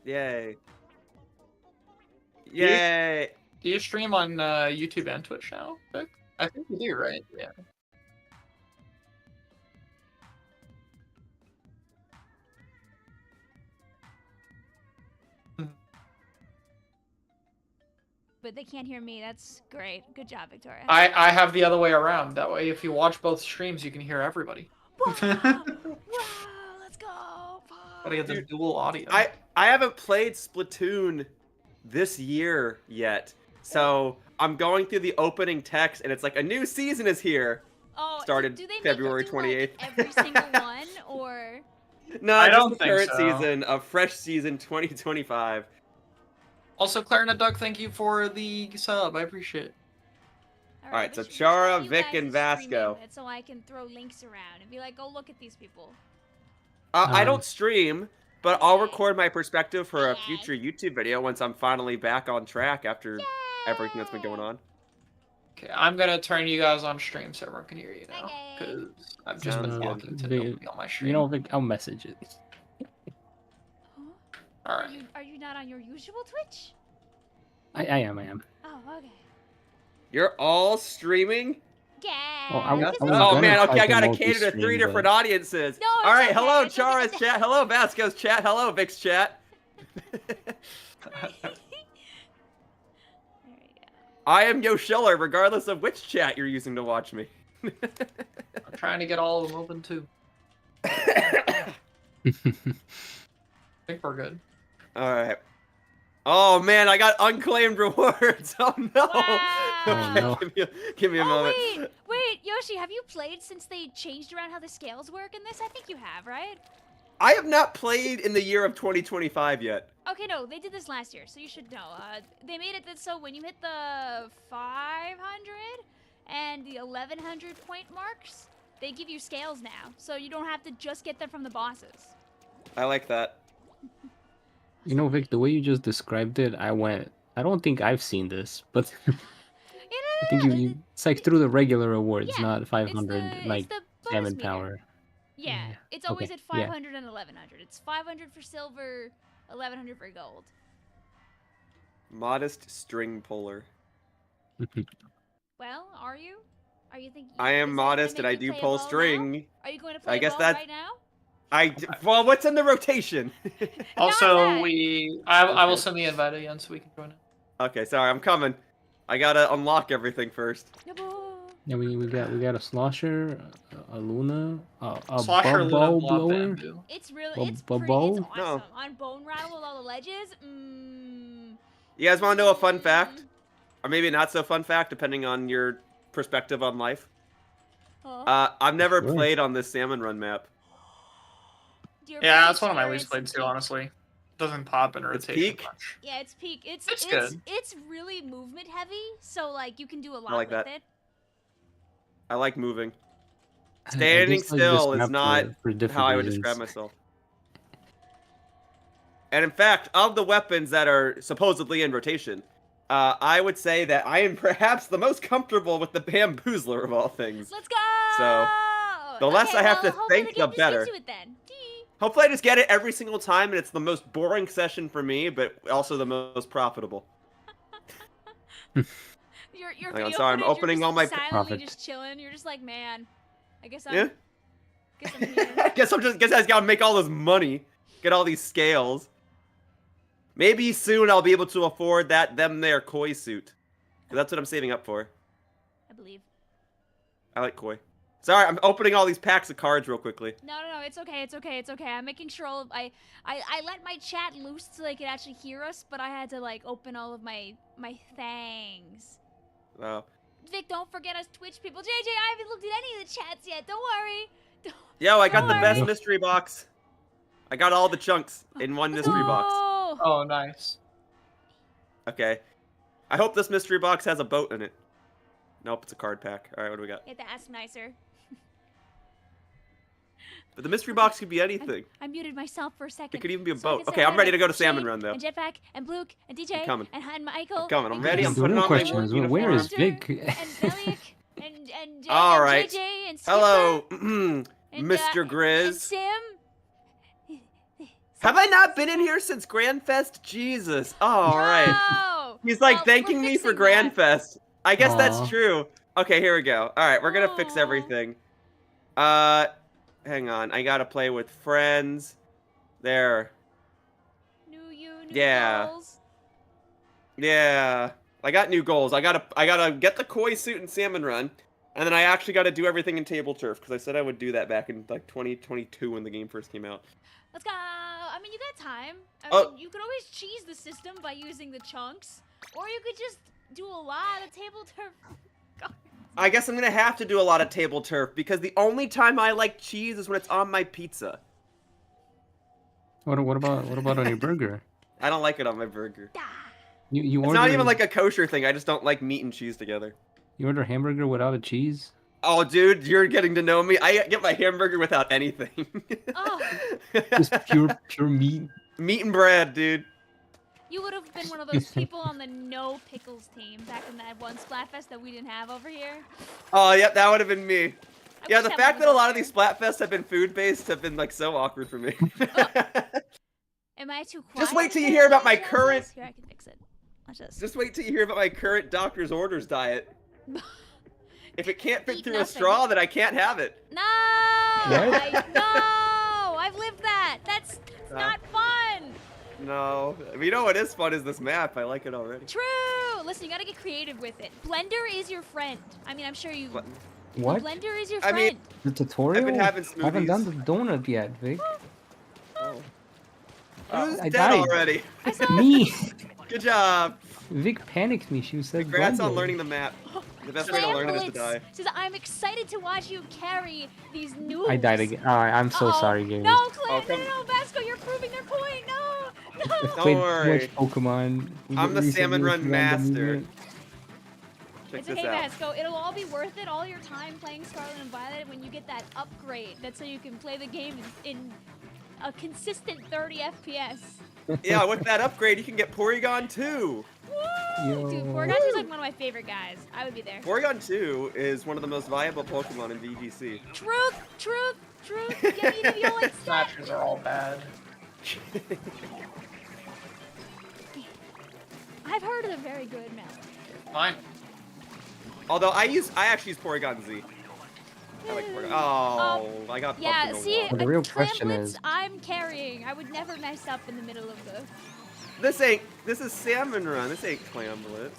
Yay. you- Yay. Do you stream on YouTube and Twitch now, Vic? I think you do, right? Yeah. But they can't hear me. That's great. Good job, Victoria. I have the other way around. That way, if you watch both streams, you can hear everybody. Whoa! Whoa! Let's go! Gotta get the Dude, dual audio. I haven't played Splatoon this year yet. So I'm going through the opening text and it's like a new season is here. Oh, Started do they make February you do, 28th. like, every single one, or? No, I just don't the think current so. season of fresh season 2025. Also, Clarinet Doug, thank you for the sub. I appreciate it. All right, so which Chara, one of you Vic, guys and is Vasco. streaming it so I can throw links around and be like, "Go look at these people." I don't stream, but I'll Okay. record my perspective for a Okay. future YouTube video once I'm finally back on track after everything that's been Yay! going on. Okay, I'm gonna turn you guys on stream so everyone can hear you now. Okay. Because I've just Sounds been good. talking to Vic, nobody on my stream. You know, Vic, I'll message it. Huh? Alright. Are you not on your usual Twitch? I am. Oh, okay. You're all streaming? Yeah. I was Oh gonna man, okay, try I to gotta multi-stream, cater to 3 but- different audiences. No, all right, it's okay, hello it's okay. Chara's chat, hello Vasco's chat, hello Vic's chat. There you go. I am Yo Schiller, regardless of which chat you're using to watch me. I'm trying to get all of them open too. I think we're good. All right. Oh man, I got unclaimed rewards. Oh no. Wow. Oh, no. Give me a moment. Wait, Yoshi, have you played since they changed around how the scales work in this? I think you have, right? I have not played in the year of 2025 yet. Okay, no, they did this last year, so you should know. They made it that so when you hit the 500 and the 1100 point marks, they give you scales now, so you don't have to just get them from the bosses. I like that. You know, Vic, the way you just described it, I don't think I've seen this, but I think it's like through the regular awards, Yeah, not 500, it's like the bonus Salmon meter. Power. Yeah, Yeah. it's always Okay, at yeah. 500 and 1100. It's 500 for silver, 1100 for gold. Modest string puller. Well, are you? Are you thinking? I am is it gonna modest and make I you do play a pull ball now? string. Are you going to play I guess ball that- right now? Well, what's in the rotation? Also, that. I will send the invite again so we can join it. Okay, sorry, I'm coming. I gotta unlock everything first. Yeah, we got a slosher, a Luna, a Slosher, Luna, bubble Blob, blower. Bamboo. It's really, Well, it's pretty, it's Bobo? awesome. No. On Bone Rattle with all the ledges, You guys want to know a fun fact? Or maybe not so fun fact, depending on your perspective on life. I've never Sure. played on this Salmon Run map. Yeah, that's one of my least played too, honestly. Doesn't pop in rotation peak? much. Yeah, it's peak. It's good. It's really movement heavy, so like you can do a lot like with that. it. I like moving. I Standing just like this still is map not for different how I would reasons. describe myself. And in fact, of the weapons that are supposedly in rotation, I would say that I am perhaps the most comfortable with the Bamboosler of all things. Let's go! So, the less I have to hopefully think, the game the just gives better. you it then. Tee. Hopefully I just get it every single time, and it's the most boring session for me, but also the most profitable. Your Hang on, video sorry, I'm footage, opening you're all my just silently profit. just chilling. You're just like, man, I guess Yeah? I'm here. I guess I just gotta make all this money, get all these scales. Maybe soon I'll be able to afford their koi suit. 'Cause that's what I'm saving up for. I believe. I like koi. Sorry, I'm opening all these packs of cards real quickly. No, it's okay, it's okay, it's okay. I'm making sure all of, I let my chat loose so they could actually hear us, but I had to like open all of my things. Oh. Vic, don't forget us Twitch people. JJ, I haven't looked at any of the chats yet. Don't worry. Yo, I got Don't the best worry. mystery box. I got all the chunks in one mystery box. No. Oh, nice. Okay. I hope this mystery box has a boat in it. Nope, it's a card pack. Alright, what do we got? You have to ask nicer. But the mystery box could be anything. I muted myself for a second. It could even be a so I boat. could say Okay, I'm hi ready to go to Shay Salmon Run, though. And Jetpack and Bluke and DJ I'm coming. and Michael. I'm coming. I'm and ready. Chris I'm The putting real on my question is, uniform. where is Hunter Vic? and Beliak and All right. JJ and Skipper Hello, and, Mr. and Grizz. Sim. Have I not been in here since Grandfest? Jesus. Oh, all right. No! He's like Well, thanking we're me for fixing that. Grandfest. I guess that's Aw. true. Okay, here we go. All right, we're gonna fix Aw. everything. Hang on. I gotta play with friends. There. New Yeah. goals. Yeah. I got new goals. I gotta get the koi suit in Salmon Run, and then I actually gotta do everything in table turf because I said I would do that back in like 2022 when the game first came out. Let's go. I mean, you got time. I Oh. mean, you could always cheese the system by using the chunks, or you could just do a lot of table turf. I guess I'm gonna have to do a lot of table turf because the only time I like cheese is when it's on my pizza. What about on your burger? I don't like it on my burger. You It's order not even like a kosher thing. I just don't like meat and cheese together. you order hamburger without a cheese? Oh, dude, you're getting to know me. I get my hamburger without anything. Oh. Just pure meat. Meat and bread, dude. You would have been one of those people on the no pickles team back in that one Splatfest that we didn't have over here. Oh, yep, that would have been me. I Yeah, wish the that fact one that a was lot over of these Splatfests have been food-based have been like so awkward for me. Am I too quiet? Just wait till you to hear about my watch current- this? Here, I can fix it. Watch this. Just wait till you hear about my current doctor's orders diet. If it can't fit Eat through a nothing. straw, then I can't have it. No! What? No! I've lived that. That's not fun. No. You know what is fun is this map. I like it already. True. Listen, you gotta get creative with it. Blender is your friend. I mean, I'm sure you. What? What? Blender is your I friend. mean- The tutorial? I've been having I haven't done smoothies. the donut yet, Vic. Oh. Who's I dead died. already? I saw. Me! Good job. Vic panicked me. She said Congrats on blender. learning the map. The best way to learn it is to die. Slamblitz says, I'm excited to watch you carry these noobs. I died again. I'm so Uh-oh. sorry, gamers. No, Oh, Clint, come- no, Vasco, you're proving their point. No, no. Don't Played worry. too much Pokemon. We I'm the recently Salmon Run with random master. movement. Check It's this okay, out. Vasco. It'll all be worth it, all your time playing Scarlet and Violet, when you get that upgrade. That's so you can play the game in a consistent 30 FPS. Yeah, with that upgrade, you can get Porygon 2. Woo! Yo. Dude, Porygon's like one of my favorite guys. I would be there. Porygon 2 is one of the most viable Pokemon in VGC. Truth, truth, truth. Give me the Villon stat. Snatchers are all bad. I've heard they're very good, Mel. Fine. Although I actually use Porygon Z. I like Porygon. Oh, I got bumped Yeah, in the see, wall. Well, the real question Tramplets, is- I'm carrying. I would never mess up in the middle of the. This is Salmon Run. This ain't Clamblitz.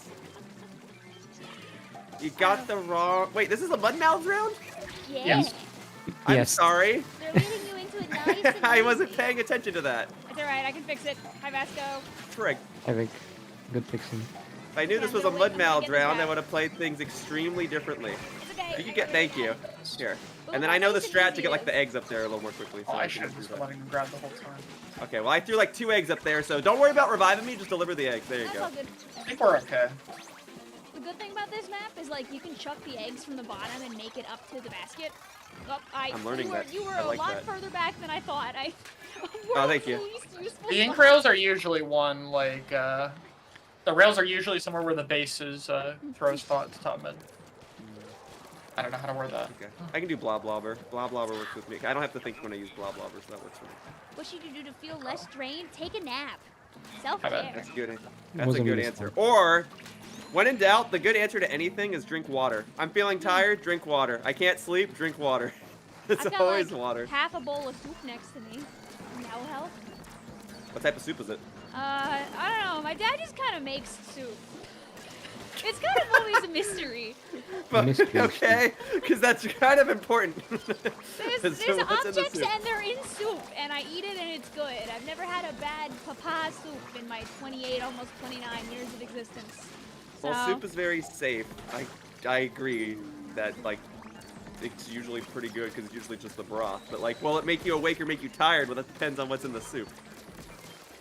You got the wrong. Wait, this is a Mudmouth round? Yeah. Yes. I'm Yes. sorry. They're leading you into it nice and I wasn't easy. paying attention to that. It's alright, I can fix it. Hi, Vasco. Trick. I think. Good fixing. If I knew this Yeah, was a I'm gonna wait until I Mudmouth get this round, I back. would have played things extremely differently. It's okay. You can get. Thank you. Here. But And look then I how know the nice and strat easy to get it like is. the eggs up there a little more quickly. Oh, so I can should have do just that. been letting him grab the whole time. Okay, well I threw like 2 eggs up there, so don't worry about reviving me. Just deliver the eggs. There you That's go. all good. I think we're okay. The good thing about this map is like you can chuck the eggs from the bottom and make it up to the basket. Oh, I'm learning you were, that. You were I a like lot that. further back than I thought. Oh, thank you. Least useful The ink spot. rails are usually one, like, the rails are usually somewhere where the base is, throw spot to top mid. I don't know how to word that. Okay. I can do blah blobber. Blah blobber works with me. I don't have to think when I use blah blobber, so that works for me. What should you do to feel less drained? Take a nap. How Self-care. about That's good. That's a Wasn't good me this answer. time. Or, when in doubt, the good answer to anything is drink water. I'm feeling tired. Drink water. I can't sleep. Drink water. It's I've got always like water. half a bowl of soup next to me. That'll help. What type of soup is it? I don't know. My dad just kind of makes soup. It's kind of always a mystery. But, Mystery okay, because that's kind of important. There's So what's in the objects soup? and they're in soup, and I eat it and it's good. I've never had a bad papa soup in my 28, almost 29 years of existence. So, Well, soup is very safe. I agree that like it's usually pretty good because it's usually just the broth. But like, will it make you awake or make you tired? Well, that depends on what's in the soup.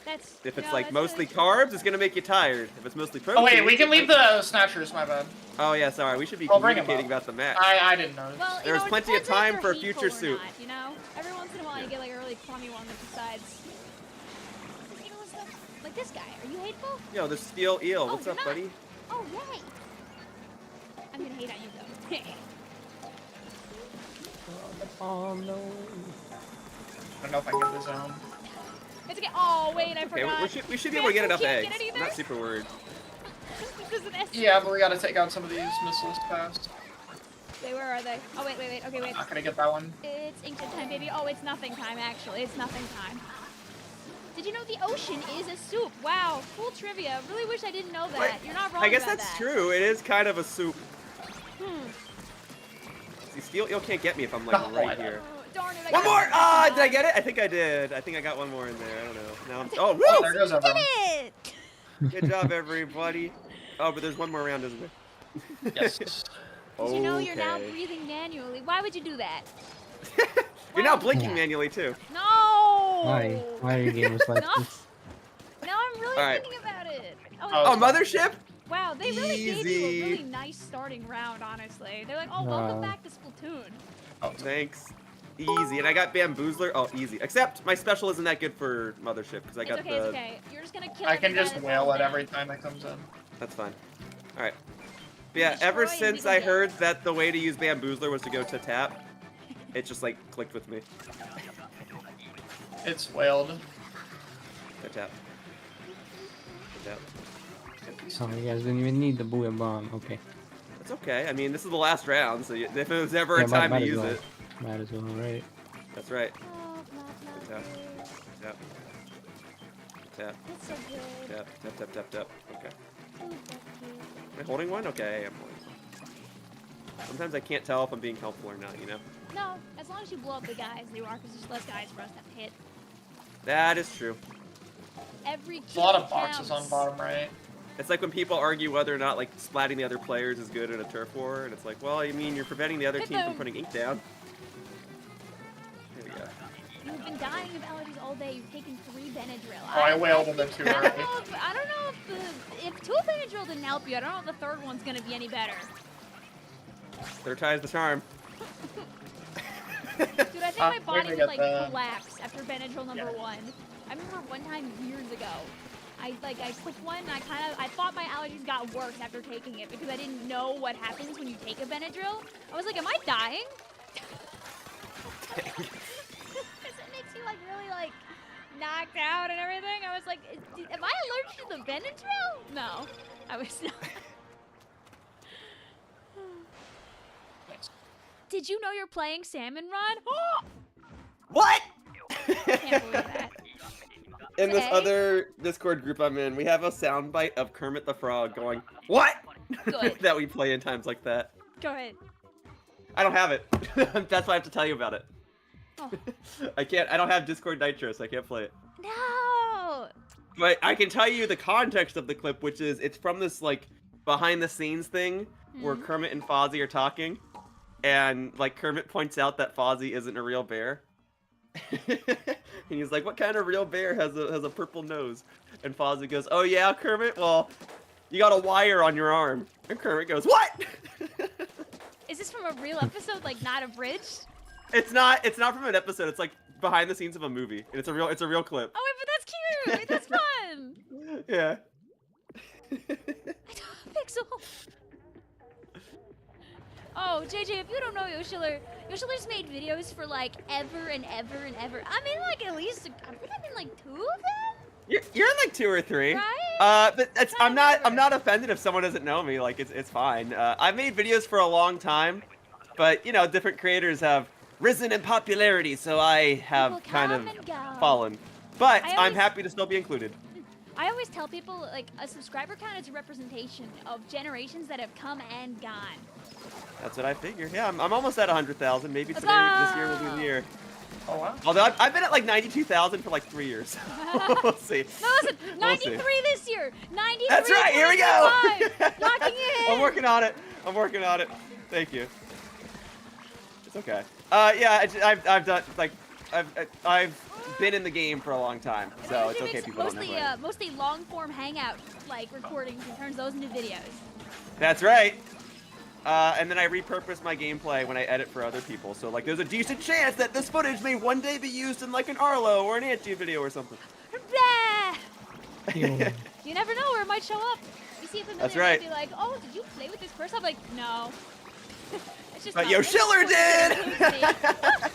that's, If you it's know, like that's mostly really- carbs, it's gonna make you tired. If it's mostly protein. Oh wait, we can leave the snatchers, my bad. Oh yeah, sorry. We should be I'll bring 'em communicating up. about the match. I didn't notice. Well, you There's know, it plenty of depends if time they're for a hateful future or soup. not, you know? Every once in a while you get like a really crummy one that decides. You know what's up? Like this guy. Are you hateful? Yo, the steel eel. Oh, What's you're up, not. buddy? Oh, yay. I'm gonna hate on you though. Oh no. I don't know if I can get the zone. It's okay. Oh wait, I Okay, forgot. we should be able to get enough Can't eggs. get it I'm not super worried. There's an S. Yeah, but we gotta take out some of these missiles fast. Wait, where are they? Oh wait. Okay, wait. Not gonna get that one. It's ancient time, baby. Oh, it's nothing time. Actually, it's nothing time. Did you know the ocean is a soup? Wow, cool trivia. Really wish I didn't know that. Wait, You're not wrong I guess about that's that. true. It is kind of a soup. See, Steel can't get me if I'm like No, right here. Oh, darn it! One more! Ah, did I get it? I think I did. I think I got one more in there. I don't know. Now I'm. Oh, Oh, woo! there goes everyone. Did it! Good job, everybody. Oh, but there's one more round, isn't there? Yes. Did you know you're now Okay. breathing manually? Why would you do that? You're now Wow. blinking manually too. No! Why? Why are games like No. this? Now I'm really All right. thinking about it. Oh, Oh, Mothership? Wow, they really gave you a Easy. really nice starting round, honestly. They're like, oh, welcome back to Splatoon. Oh, Thanks. Easy. And I got Bamboosler. Oh, easy. Except my special isn't that good for Mothership because I got It's the. okay. You're just gonna kill I can every guy just that wail falls it down. every time it comes in. That's fine. All right. But yeah, Destroy ever and since we I can heard that the way to use Bamboosler was to go to tap, it just like clicked with me. It's wailed. Go tap. Go tap. So you guys didn't even need the booyah bomb. Okay. It's okay. I mean, this is the last round, so if there was ever Yeah, a time might to as use well. it, Might as well, right? that's right. Oh, not Tap. Tap. Tap. That's so good. Tap. Tap. Tap. Tap. Tap. Okay. Ooh, that's cute. Am I holding one? Okay, I'm holding one. Sometimes I can't tell if I'm being helpful or not, you know? No, as long as you blow up the guys, they are, because there's less guys for us to have to hit. That is true. Every There's a lot kill of boxes on counts. bottom right. It's like when people argue whether or not like splatting the other players is good in a turf war, and it's like, well, I mean, you're preventing the other Hit team from them. putting ink down. There we go. You've been dying of allergies all day. You've taken 3 Benadryl. Oh, I wailed a bit too I early. don't know if 2 Benadryl didn't help you. I don't know if the 3rd one's gonna be any better. Third time's the charm. Dude, I think my we're body gonna would get like the- collapse after Benadryl number 1. I remember one time years ago, I took one and I thought my allergies got worse after taking it because I didn't know what happens when you take a Benadryl. I was like, am I dying? Because it makes you like really like knocked out and everything. I was like, am I allergic to the Benadryl? No, I was not. Did you know you're playing Salmon Run? What? Can't believe that. In this Okay. other Discord group I'm in, we have a soundbite of Kermit the Frog going, "What?" Good. that we play in times like that. Go ahead. I don't have it. That's why I have to tell you about it. Oh. I can't. I don't have Discord Nitro, so I can't play it. No. But I can tell you the context of the clip, which is it's from this like behind the scenes thing where Mhm. Kermit and Fozzie are talking, and like Kermit points out that Fozzie isn't a real bear. And he's like, "What kind of real bear has a purple nose?" And Fozzie goes, "Oh yeah, Kermit. Well, you got a wire on your arm." And Kermit goes, "What?" Is this from a real episode, like not abridged? It's not from an episode. It's like behind the scenes of a movie, and it's a real clip. Oh wait, but that's cute. Wait, that's fun. Yeah. Pixel. Oh, JJ, if you don't know Yoshiller's made videos for like ever and ever and ever. I mean, like at least I think I'm in like 2 of them, You're in like 2 or 3. right? But it's, I'm not offended if someone doesn't know me. Like it's fine. I've made videos for a long time, but you know, different creators have risen in popularity, so I have People kind come of and go. fallen. But I I'm always- happy to still be included. I always tell people like a subscriber count is a representation of generations that have come and gone. That's what I figure. Yeah, I'm almost at 100,000. Maybe Let's this year will be go. the year. Oh wow. Although I've been at like 92,000 for like 3 years. We'll see. No, listen, We'll 93 see. this year. 93. That's right. Here we go. 25. Locking in. I'm working on it. Thank you. It's okay. Yeah, I've done like I've been in the game for a long time, so it's okay. People don't know. who I am. Mostly long form hangout like recordings and turns those into videos. That's right. And then I repurpose my gameplay when I edit for other people. So like, there's a decent chance that this footage may one day be used in like an Arlo or an Angie video or something. Blah! Ew. You never know where it might show up. You see a familiar That's right. and be like, oh, did you play with this person? I'm like, no. It's just But not- Yo it's Schiller just- did!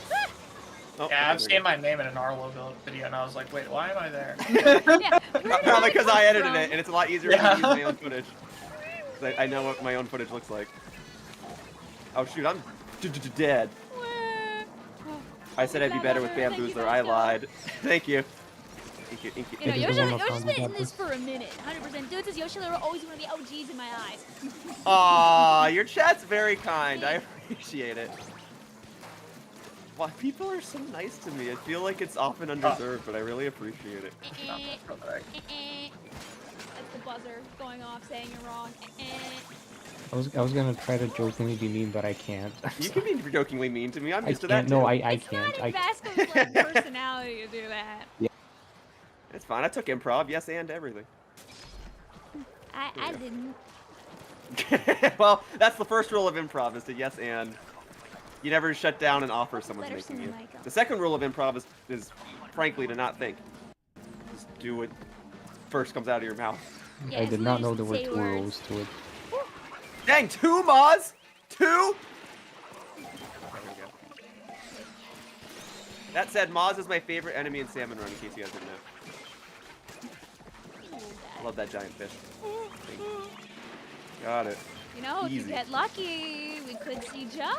Oh, Yeah, I've there seen you my name in an Arlo video, and I was like, wait, why am I there? Yeah, where did Probably that because come I edited from? it, and it's a lot easier to use my own footage. 'Cause I know what my own footage looks like. Oh shoot, I'm dead. I said I'd be better with Thank you, Bamboosler. I Vasco. lied. Thank you. Thank you. Thank you. You know, It is the one Yoshi's of been in Bamboosler. this for a minute, 100%. Dude, this Yoshi were always one of the OGs in my eyes. Aw, your chat's very kind. I appreciate it. Wow, people are so nice to me. I feel like it's often undeserved, but I really appreciate it. That's the buzzer going off saying you're wrong. I was gonna try to jokingly be mean, but I can't. You can be jokingly mean to me. I'm I used to that can't. too. No, I It's can't. not in Vasco's like, personality to do that. It's fine. I took improv, yes, and everything. I didn't. Well, that's the first rule of improv: is to yes and. You never shut down and offer someone's Better making soon, you. Michael. The second rule of improv is frankly to not think. Just do what first comes out of your mouth. Yeah, I it's did not literally know there were just 2 say rules words. to it. Dang, 2 Moz? 2? There we go. That said, Moz is my favorite enemy in Salmon Run, in case you guys didn't know. I love that giant fish. Thank you. Got it. You know, if you Easy. get lucky, we could see Joe.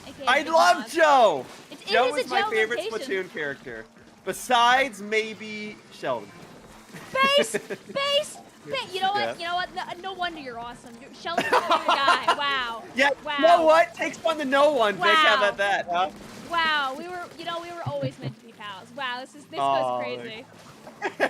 AKA I Big love Boss. Joe! It Joe is is a my Joe favorite location. Splatoon character. Besides, maybe Sheldon. Base! Base! You know what? Yeah. You know what? No wonder you're awesome. Sheldon's your guy. Wow. Yeah, Wow. you know what? Takes one to know one, Vic. How Wow. about that, huh? Wow. We were always meant to be pals. Wow. This Aw, goes crazy.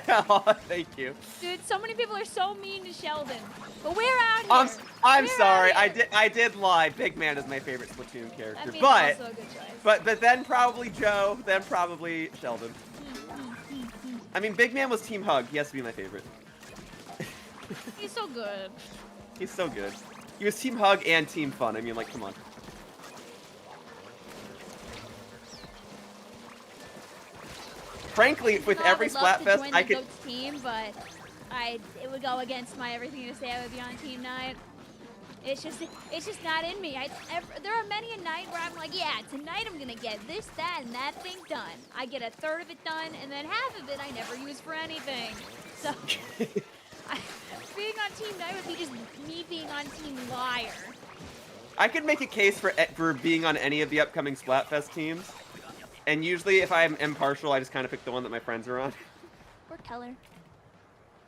Aw, thank you. Dude, so many people are so mean to Sheldon. But we're out here. I'm We're sorry. out here. I did lie. Big Man is my favorite Splatoon character, I mean, but also a good choice. but then probably Joe, then probably Sheldon. I mean, Big Man was Team Hug. He has to be my favorite. He's so good. He's so good. He was Team Hug and Team Fun. I mean, like, come on. Frankly, with You know, every I would love to Splatfest, join I the could. Goats team, but it would go against my everything to say I would be on team night. It's just not in me. There are many a night where I'm like, yeah, tonight I'm gonna get this, that, and that thing done. I get a third of it done, and then half of it I never use for anything. So being on team night would be just me being on team liar. I could make a case for being on any of the upcoming Splatfest teams, and usually if I'm impartial, I just kind of pick the one that my friends are on. Or color.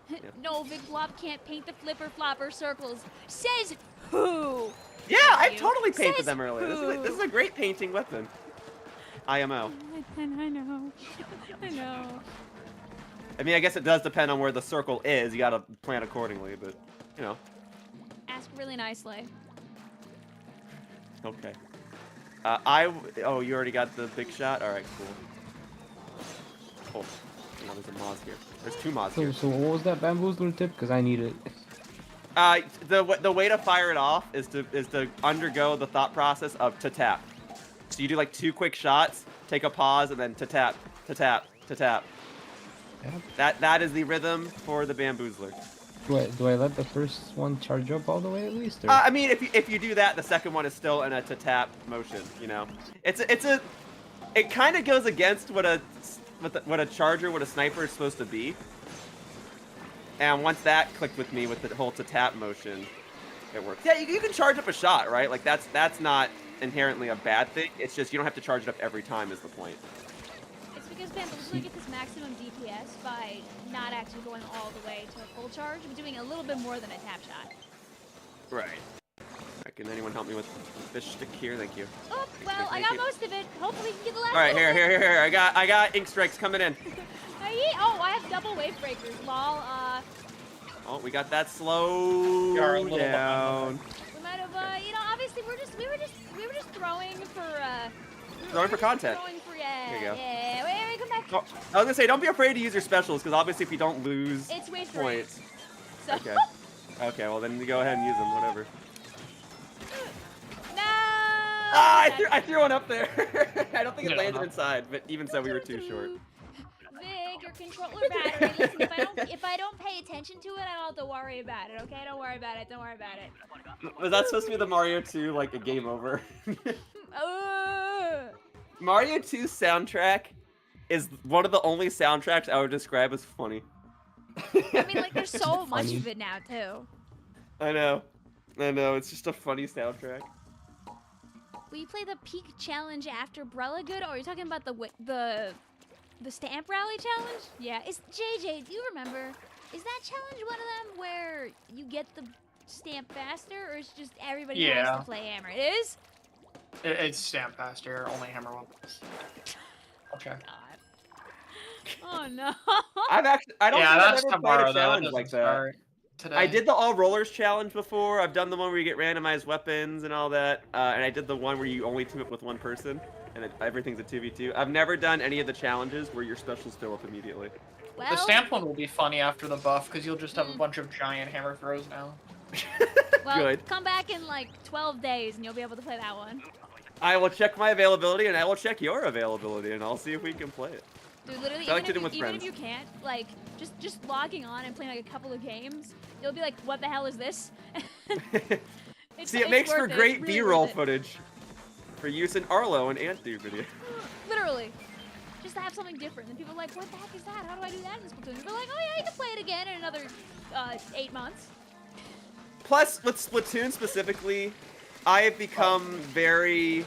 Yep. No, Vicvillon can't paint the flipper flopper circles. Says who? Yeah, I you. totally painted Says them earlier. This is a great painting weapon. IMO. I know. I know. I mean, I guess it does depend on where the circle is. You gotta plan accordingly, but, you know. Ask really nicely. Okay. Oh, you already got the big shot? Alright, cool. Oh, now there's a Moz here. There's 2 Moz here. So what was that Bamboosler tip? Because I need it. The way to fire it off is to undergo the thought process of to tap. So you do like 2 quick shots, take a pause, and then to tap, to tap, to tap. Yep. That is the rhythm for the Bamboosler. Do I let the first one charge up all the way at least? Or? I mean, if you do that, the second one is still in a to tap motion. You know, it kind of goes against what a charger, what a sniper is supposed to be. And once that clicked with me with the whole to tap motion, it works. Yeah, you can charge up a shot, right? Like that's not inherently a bad thing. It's just you don't have to charge it up every time is the point. It's because Bamboosler get this maximum DPS by not actually going all the way to a full charge, but doing a little bit more than a tap shot. Right. Can anyone help me with the fish stick here? Thank you. Oh, well, I Thank got you. most of it. Hopefully we can get the last All right, little bit. here. I got ink strikes coming in. Oh, I have double wave breakers. Lol. Oh, we got that slow We are a little down. We might have, obviously we were just throwing for, Throwing for content. Throwing for, yeah. There you go. Yeah. Wait, come back. Oh, I was gonna say, don't be afraid to use your specials, because obviously if you don't lose It's wave three. points. So. Okay. Okay, well then you go ahead and use them, whatever. No. Ah, I threw one up there. I don't think it Yeah, landed no. inside, but even so, we were too short. Vic, your controller battery. Listen, if I don't pay attention to it, I don't have to worry about it. Okay, don't worry about it. Don't worry about it. Was that supposed to be the Mario 2, like a game over? Mario 2's soundtrack is one of the only soundtracks I would describe as funny. I mean, like, there's so much Funny. of it now, too. I know. It's just a funny soundtrack. Will you play the peak challenge after Brella Good, or are you talking about the stamp rally challenge? Yeah. Is JJ? Do you remember? Is that challenge one of them where you get the stamp faster, or is just everybody has to play hammer? It is. It's stamp faster, only hammer weapons. I'll check. God. Oh no. I don't think I've that's ever played tomorrow, a though. challenge That like doesn't that. start today. I did the all rollers challenge before. I've done the one where you get randomized weapons and all that. And I did the one where you only team up with one person and everything's a 2v2. I've never done any of the challenges where your specials fill up immediately. Well, The stamp one will be funny after the buff, because you'll just have a bunch of giant hammer throws now. well, Good. come back in like 12 days and you'll be able to play that one. I will check my availability and I will check your availability and I'll see if we can play it. Dude, literally, I like to even, do it with even friends. if you can't, like, just logging on and playing like a couple of games, you'll be like, what the hell is this? See, it makes for worth it. great It's really B-roll worth it. footage for use in Arlo and Ant-Do video. Literally. Just to have something different. And people are like, what the heck is that? How do I do that in Splatoon? You're like, oh yeah, you can play it again in another 8 months. Plus, with Splatoon specifically, I have become very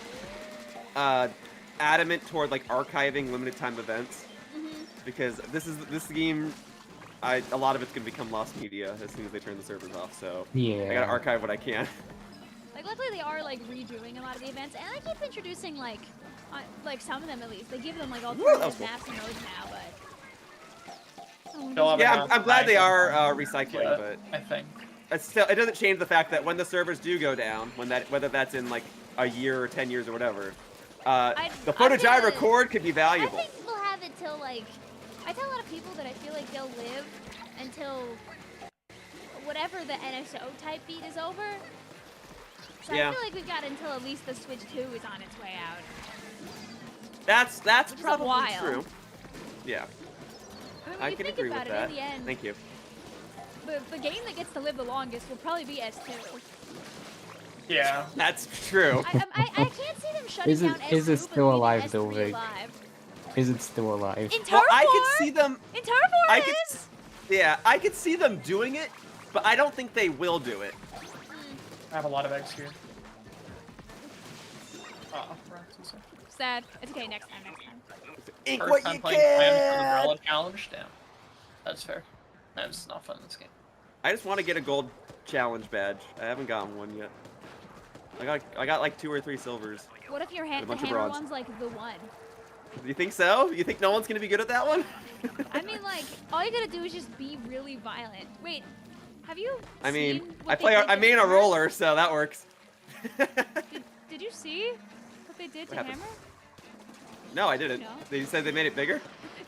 adamant toward like archiving limited time events because this game, a lot of it's gonna become lost media as soon as they turn the servers off. So Yeah. I gotta archive what I can. Like, luckily they are like redoing a lot of the events, and I keep introducing like some of them at least. They give them like alternative cool. maps and modes now, but. They'll have Yeah, an I'm glad they outline are for recycling, it, but I think. it's still, it doesn't change the fact that when the servers do go down, whether that's in like a year or 10 years or whatever, the footage I record could be I valuable. think we'll have it till like. I tell a lot of people that I feel like they'll live until whatever the NSO type beat is over. So Yeah. I feel like we've got until at least the Switch 2 is on its way out. That's Which is a probably while. true. Yeah, I mean, when I you can think agree about with it, that. in the end, Thank you. the game that gets to live the longest will probably be S2. Yeah. That's true. I can't see them shutting Is it- down S2, is it but still leaving alive, S3 though, Vic? alive. Is it still alive? In Turf Well, I War? could see them. In Turf War I it could. is? Yeah, I could see them doing it, but I don't think they will do it. I have a lot of eggs here. Oh, right. Sad. It's okay, next time. Ink First what time you playing Plans for the can. Umbrella Challenge? Damn. That's fair. That's not fun in this game. I just want to get a gold challenge badge. I haven't gotten one yet. I got like 2 or 3 silvers. What if your a the bunch of hammer broads. one's like the one? You think so? You think no one's gonna be good at that one? I mean, like, all you gotta do is just be really violent. Wait, have you I mean, seen I what play. they did I to mean a Hammer? roller, so that works. Did you see what they did to What happened? Hammer? No, I didn't. No. They said they made it bigger.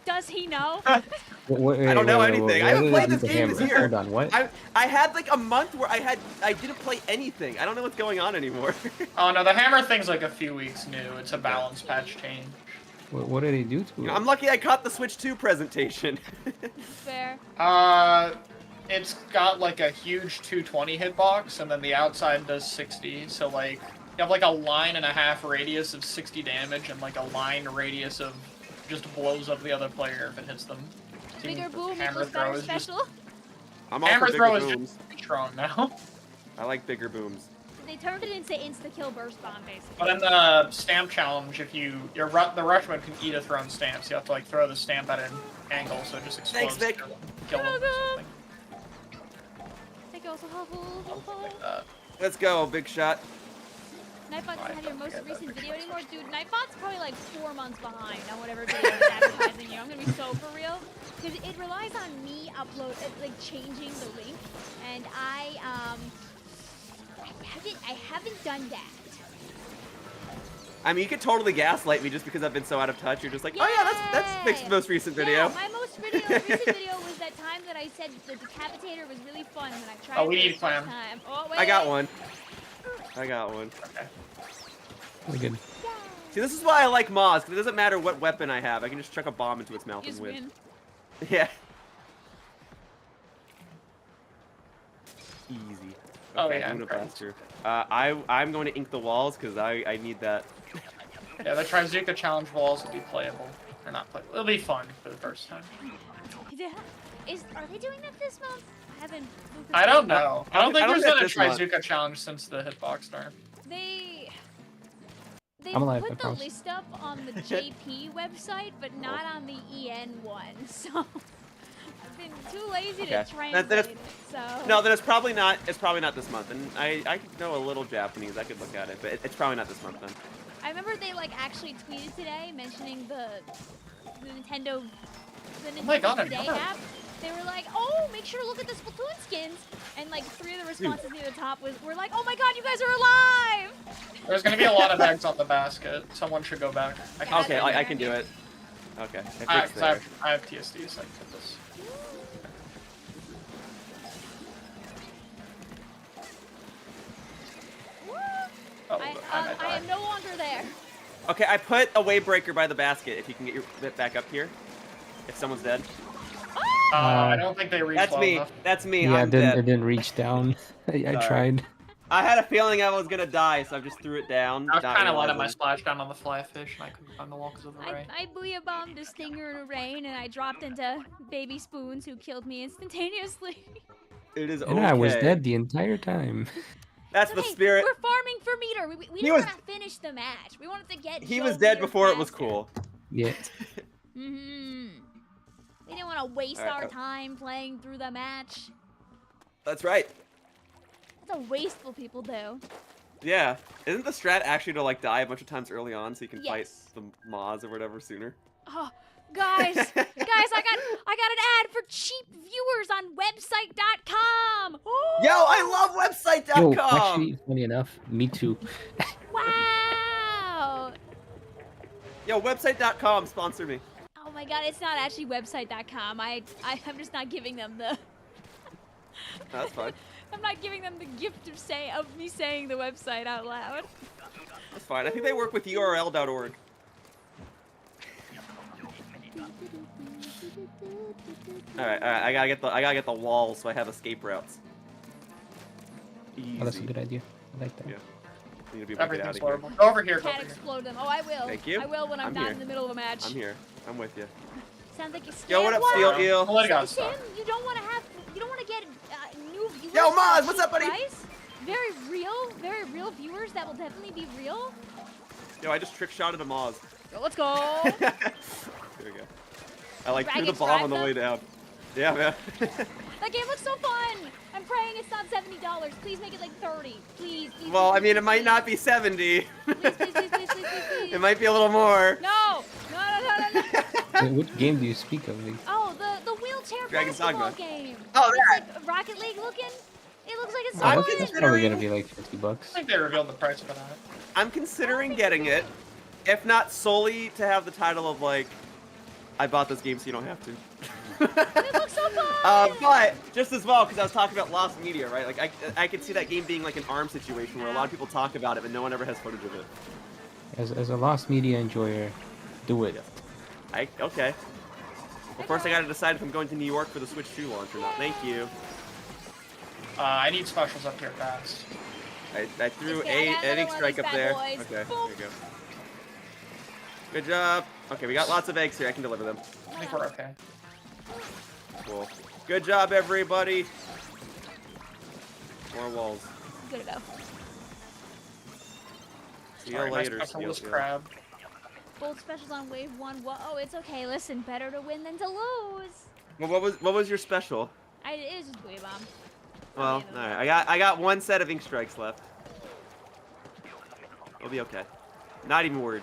Does he know? I don't know anything. I haven't played this game this year. Hold on, what? I had like a month where I didn't play anything. I don't know what's going on anymore. Oh no, the hammer thing's like a few weeks new. It's a balance patch change. What did he do to it? I'm lucky I caught the Switch 2 presentation. Fair. It's got like a huge 220 hitbox, and then the outside does 60. So like, you have like a 1.5 line radius of 60 damage, and like a line radius of just blows up the other player if it hits them. Bigger boom Hammer equals throw better is just special. I'm all hammer for throw bigger is booms. just strong now. I like bigger booms. They turned it into insta-kill burst bomb, basically. But in the stamp challenge, if the rushman can eat a thrown stamp, so you have to like throw the stamp at an angle, so it just explodes. Thanks, Vic. to kill them or something. Take also Let's go, big shot. Nightbot doesn't have your most forget that recent picture. video anymore. Dude, Nightbot's probably like 4 months behind on whatever video is advertising you. I'm gonna be so for real. Because it relies on me changing the link. And I haven't done that. I mean, you could totally gaslight me just because I've been so out of touch. You're just like, oh yeah, that's Vic's most recent video. Yeah, my most recent video was that time that I said the decapitator was really fun when I tried Oh, it we for the need first clam. time. Oh, wait. I got one. Okay. We're good. See, this is why I like Moz, because it doesn't matter what weapon I have. I can just chuck a bomb into its mouth Just and win. win. Yeah. Easy. Oh, Okay, yeah, I'm gonna great. blast her. I'm going to ink the walls because I need that. Yeah, the Trizuka challenge will also be playable. Or not playable. It'll be fun for the first time. Yeah. Are they doing that this month? I haven't. I don't know. I don't think there's been a this month. Trizuka challenge since the hitbox nerf. They I'm alive, I put the promise. list up on the JP website, but not on the EN one. So I've been too lazy to translate it. So No, then it's probably not. It's probably not this month. And I know a little Japanese. I could look at it, but it's probably not this month then. I remember they like actually tweeted today mentioning the Nintendo Oh my God, Today app. They were like, "Oh, make sure to look at the Splatoon skins." And like 3 of the responses near the top were like, "Oh my God, you guys are alive!" There's gonna be a lot of eggs on the basket. Someone should go back. Okay, I can do it. Okay. I have TSD, so I can put this. Oh, I am no longer there. Okay, I put a wave breaker by the basket. If you can get your bit back up here, if someone's dead. I don't think they reached That's well me. enough. That's me. Yeah, I'm it dead. didn't reach down. I tried. I had a feeling I was gonna die, so I just threw it down. I was not kind of letting my realizing. splash down on the fly fish, and I couldn't find the wall because of the rain. I Booyah bombed a stinger in a rain, and I dropped into baby spoons, who killed me instantaneously. It is okay. And I was dead the entire time. That's But the hey, spirit. We're farming for meter. We didn't want to finish the match. We wanted to get. He Joe was dead meter before it was faster. cool. Yeah. We didn't want to waste our time playing through the match. That's right. That's what wasteful people do. Yeah. Isn't the strat actually to like die a bunch of times early on so you can fight Yes. the Moz or whatever sooner? Oh, guys, I got an ad for cheap viewers on website.com. Yo, I love website.com. Yo, actually, funny enough, me too. Wow. Yo, website.com, sponsor me. Oh my God, it's not actually website.com. I'm just not giving them the. That's fine. I'm not giving them the gift of me saying the website out loud. That's fine. I think they work with URL.org. Alright, I gotta get the walls so I have escape routes. Easy. Oh, that's a good idea. I like that. Yeah. Need to be able to get out Everything's of here. horrible. Go over here. Go Can't over here. explode them. Oh, I will. Thank you. I will when I'm I'm not here. in the middle of a match. I'm here. I'm with you. Sounds like you're scared. Yo, what up, Whoa. Steel Eel? I'll let it go. Tim, you don't want to get new viewers. Yo, Maz, at what's up, buddy? price? Very real viewers that will definitely be real. Yo, I just trick shotted a Moz. Yo, let's go. There we go. I like threw the Ragged bomb on the Strike way down. Yeah, man. That game looks so fun. I'm praying it's not $70. Please make it like 30. Please. Well, I mean, it might not be 70. Please. It might be a little more. No. Wait, what game do you speak of? Like, Oh, the wheelchair Dragon's basketball Dogma. game. Oh, It's that. like Rocket League looking. It looks like it's so I'm fun. that's probably gonna be like $50. I think they revealed the price for that. I'm considering getting it, if not solely to have the title of like, I bought this game so you don't have to. It looks so fun. But just as well, because I was talking about lost media, right? Like I could see that game being like an ARM situation where a lot of people talk about it, but no one ever has footage of it. As a lost media enjoyer, do it. Okay. Well, first I gotta decide if I'm going to New York for the Switch 2 launch or not. Thank you. I need specials up here fast. I threw Okay, I got an another ink one of strike these up bad there. boys. Okay, Boom. there you go. Good job. Okay, we got lots of eggs here. I can deliver them. I think we're okay. Cool. Good job, everybody. More walls. Good to go. See you Sorry, my later, special Steel was Eel. crab. Gold specials on wave 1. Whoa, oh, it's okay. Listen, better to win than to lose. Well, what was your special? It is just Booyah Bomb. Well, all right. I got one set of ink strikes left. It'll be okay. Not even worried.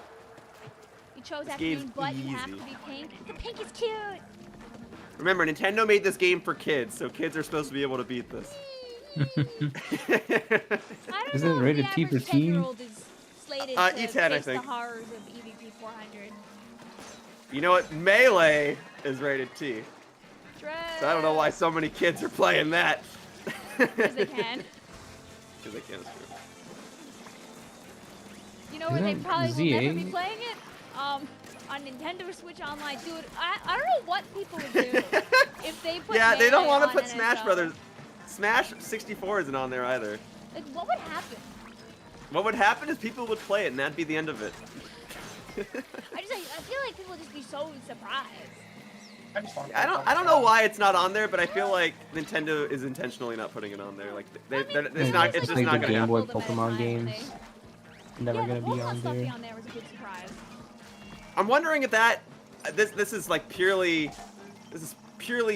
You chose This afternoon, game's but you have to easy. be pink. The pink is cute. Remember, Nintendo made this game for kids, so kids are supposed to be able to beat this. I don't Isn't know it if rated the T for average teen? 10-year-old is slated to E10, I face think. the horrors of EVP 400. You know what? Melee is rated T. Dread. So I don't know why so many kids are playing that. Because they can. Because they can, it's true. You know where they Isn't probably will never be ZA? playing it? On Nintendo Switch Online. Dude, I don't know what people would do if they put Yeah, they don't Melee want to on put Smash NSO. Brothers. Smash 64 isn't on there either. Like, what would happen? What would happen is people would play it, and that'd be the end of it. I feel like people would just be so surprised. I just want. I don't know why it's not on there, but I feel like Nintendo is intentionally not putting it on there. Like it's not. It's just not the gonna Game Boy happen. Pokemon games. Never gonna be on stuff there. on there was a big surprise. I'm wondering if that this is like purely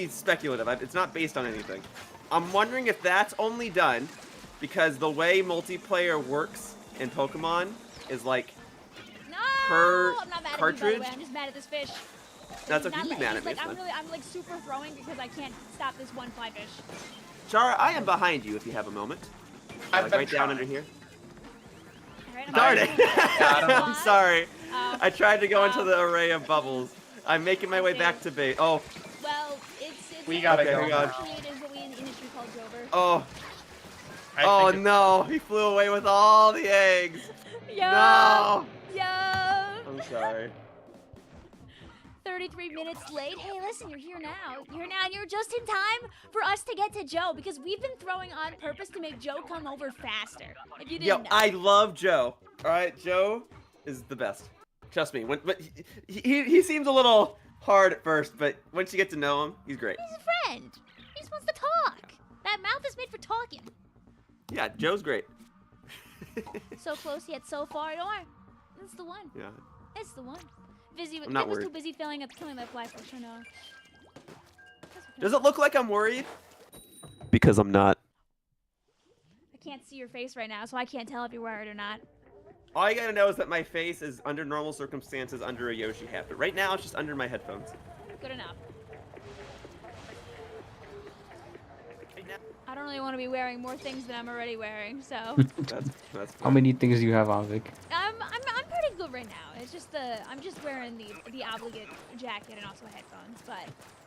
speculative. It's not based on anything. I'm wondering if that's only done because the way multiplayer works in Pokemon is like No, per I'm not mad cartridge. at you, by the way. I'm just mad at this fish. That's He's okay. You not be mad at me. like, It's fine. I'm like super throwing because I can't stop this one fly fish. Chara, I am behind you if you have a moment. I've Like been right down trying. under here. Alright, I'm Darn it! I'm sorry. Oh. I tried to go into the array of bubbles. I'm making my way back to bait. Oh, Well, it's We gotta Okay, go. hang on. It is what we in the industry call Jover. oh, I oh think no! He flew away with all the eggs. Yo! No! Yo! I'm sorry. 33 minutes late. Hey, listen, you're here now. You're now, and you're just in time for us to get to Joe because we've been throwing on purpose to make Joe come over faster. If you didn't Yo, know. I love Joe. All right, Joe is the best. Trust me. But he seems a little hard at first, but once you get to know him, he's great. He's a friend. He just wants to talk. That mouth is made for talking. Yeah, Joe's great. So close yet so far. Don't worry. It's the one. Yeah. It's the one. Busy. I'm not Vic was worried. too busy killing that fly fish. I know. Does it look like I'm worried? Because I'm not. I can't see your face right now, so I can't tell if you're worried or not. All you gotta know is that my face is under normal circumstances under a Yoshi hat, but right now it's just under my headphones. Good enough. I don't really want to be wearing more things than I'm already wearing, so That's How many things do you have on, Vic? I'm pretty good right now. It's just I'm just wearing the obligate jacket and also headphones, but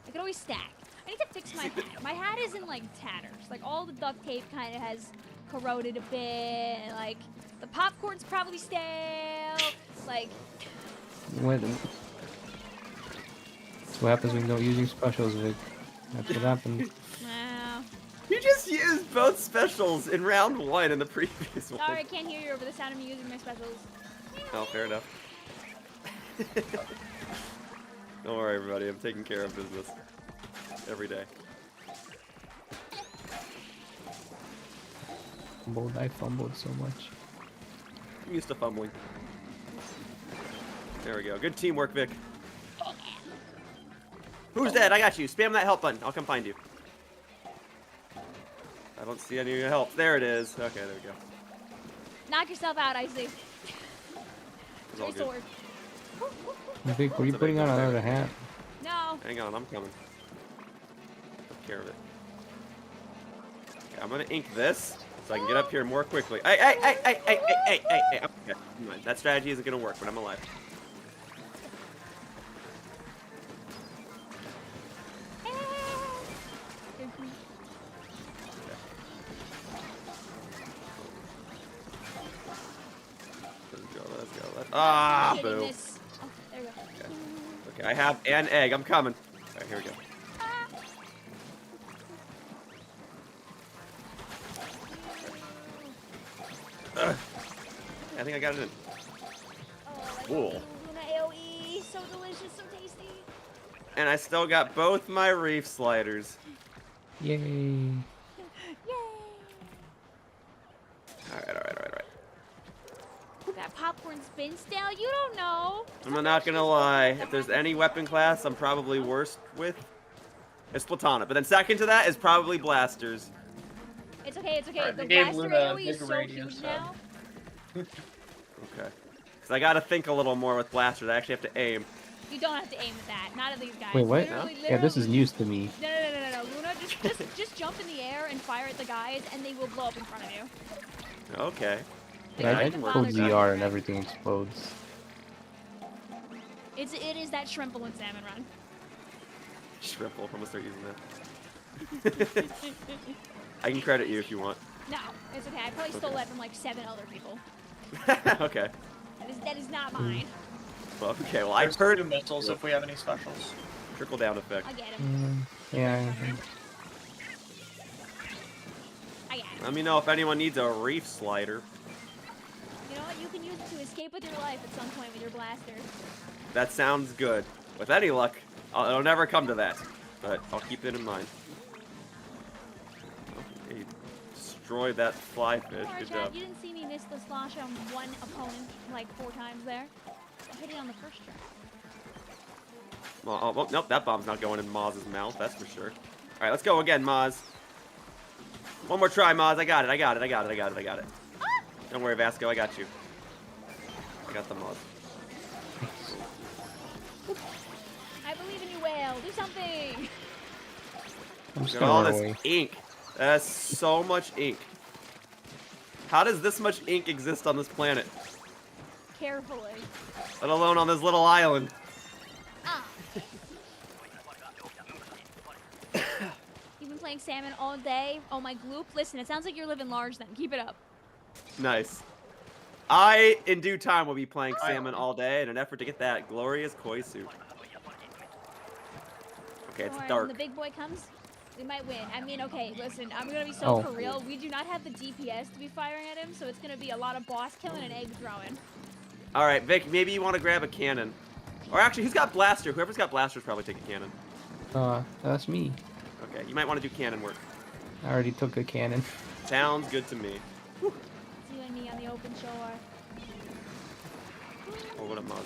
I could always stack. I need to fix my hat. My hat is in like tatters. Like all the duct tape kind of has corroded a bit. And, like the popcorn's probably stale. Like What? That's what happens when you don't use your specials, Vic. That's what happens. wow. You just used both specials in round 1 in the previous one. Sorry, I can't hear you over the sound of me using my specials. Oh, fair enough. Don't worry, everybody. I'm taking care of business every day. I fumbled so much. I'm used to fumbling. There we go. Good teamwork, Vic. Who's dead? I got you. Spam that help button. I'll come find you. I don't see any of your help. There it is. Okay, there we go. Knock yourself out, Icy. It's all Your good. sword. Vic, were you putting on another hat? No. Hang on, I'm coming. Take care of it. Okay, I'm gonna ink this so I can get up here more quickly. Hey! Okay, never mind. That strategy isn't gonna work, but I'm alive. Let's go. Ah, Hitting boo. this. Oh, there we go. Okay, I have an egg. I'm coming. Alright, here we go. Ugh. I think I got it in. Oh, Cool. Luna AoE, so delicious, so tasty. And I still got both my reef sliders. Yay. Yay! Alright. That popcorn's been stale. You don't know. I'm not gonna lie. If there's any weapon class I'm probably worst with, it's Platonic. But then second to that is probably Blasters. It's okay. It's okay. Alright, The they gave blaster Luna AoE is big so radius, huge so. now. Okay. Because I gotta think a little more with Blasters. I actually have to aim. You don't have to aim at that. Not at these guys. Wait, what? Literally, Yeah, this is news to me. No. Luna, just jump in the air and fire at the guys, and they will blow up in front of you. Okay. They I don't even code bother going ZR and right. everything explodes. It is that Shrimple in Salmon Run. Shrimple, I'm gonna start using that. I can credit you if you want. No, it's okay. I probably stole that from like 7 other people. Okay. That is not mine. Well, okay, well, I've There's heard 2 missiles if we have any specials. trickle down effect. I get him. Yeah. I get him. Let me know if anyone needs a reef slider. You know what? You can use it to escape with your life at some point with your blaster. That sounds good. With any luck, it'll never come to that. But I'll keep it in mind. Okay, destroyed that fly fish. Come on, Good Chad, job. you didn't see me miss the slosh on one opponent like 4 times there. I hit it on the first try. Well, nope, that bomb's not going in Maz's mouth, that's for sure. Alright, let's go again, Maz. One more try, Maz. I got it. Ah! Don't worry, Vasco, I got you. I got the Maz. I believe in you, whale. Do something. I'm just Look at gonna all run this away. ink. That's so much ink. How does this much ink exist on this planet? Carefully. Let alone on this little island. Ah. You've been playing salmon all day. Oh my gloop. Listen, it sounds like you're living large then. Keep it up. Nice. I, in due time, will be playing salmon all day in an effort to get that glorious koi suit. Okay, it's Alright, dark. when the big boy comes, we might win. I mean, okay, listen, I'm gonna be so Oh. for real. We do not have the DPS to be firing at him, so it's gonna be a lot of boss killing and egg throwing. Alright, Vic, maybe you want to grab a cannon. Or actually, who's got blaster? Whoever's got blaster's probably take a cannon. That's me. Okay, you might want to do cannon work. I already took a cannon. Sounds good to me. It's you and me on the open shore. Oh, what a mug.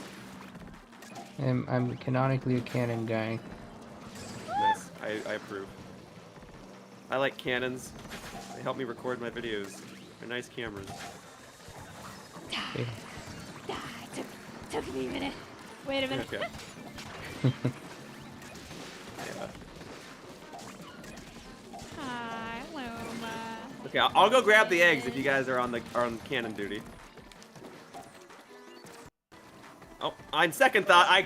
I'm canonically a cannon guy. Nice. I approve. I like cannons. They help me record my videos. They're nice cameras. Okay. Took me a minute. Wait a minute. Okay. Yeah. Hi, Luma. Okay, I'll go grab the eggs if you guys are on cannon duty. Oh, on second thought,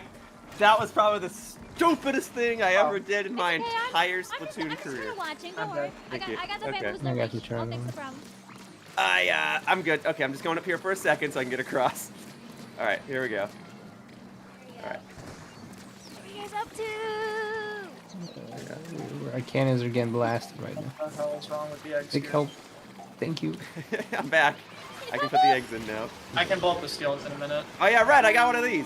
that was probably the stupidest thing I ever did in my Okay, entire I'm Splatoon just career. here watching. Don't I'm worry. dead. Thank you. I got the Okay. Bamboosler. I got the I'll Charlie. fix the problem. I'm good. Okay, I'm just going up here for a second so I can get across. All right, here we go. All right. What are you guys up to? Our cannons are getting blasted right now. What the hell is wrong with the eggs Big here? help. Thank you. I'm back. I can put the eggs in now. I can blow up the steels in a minute. Oh yeah, Red, I got one of these.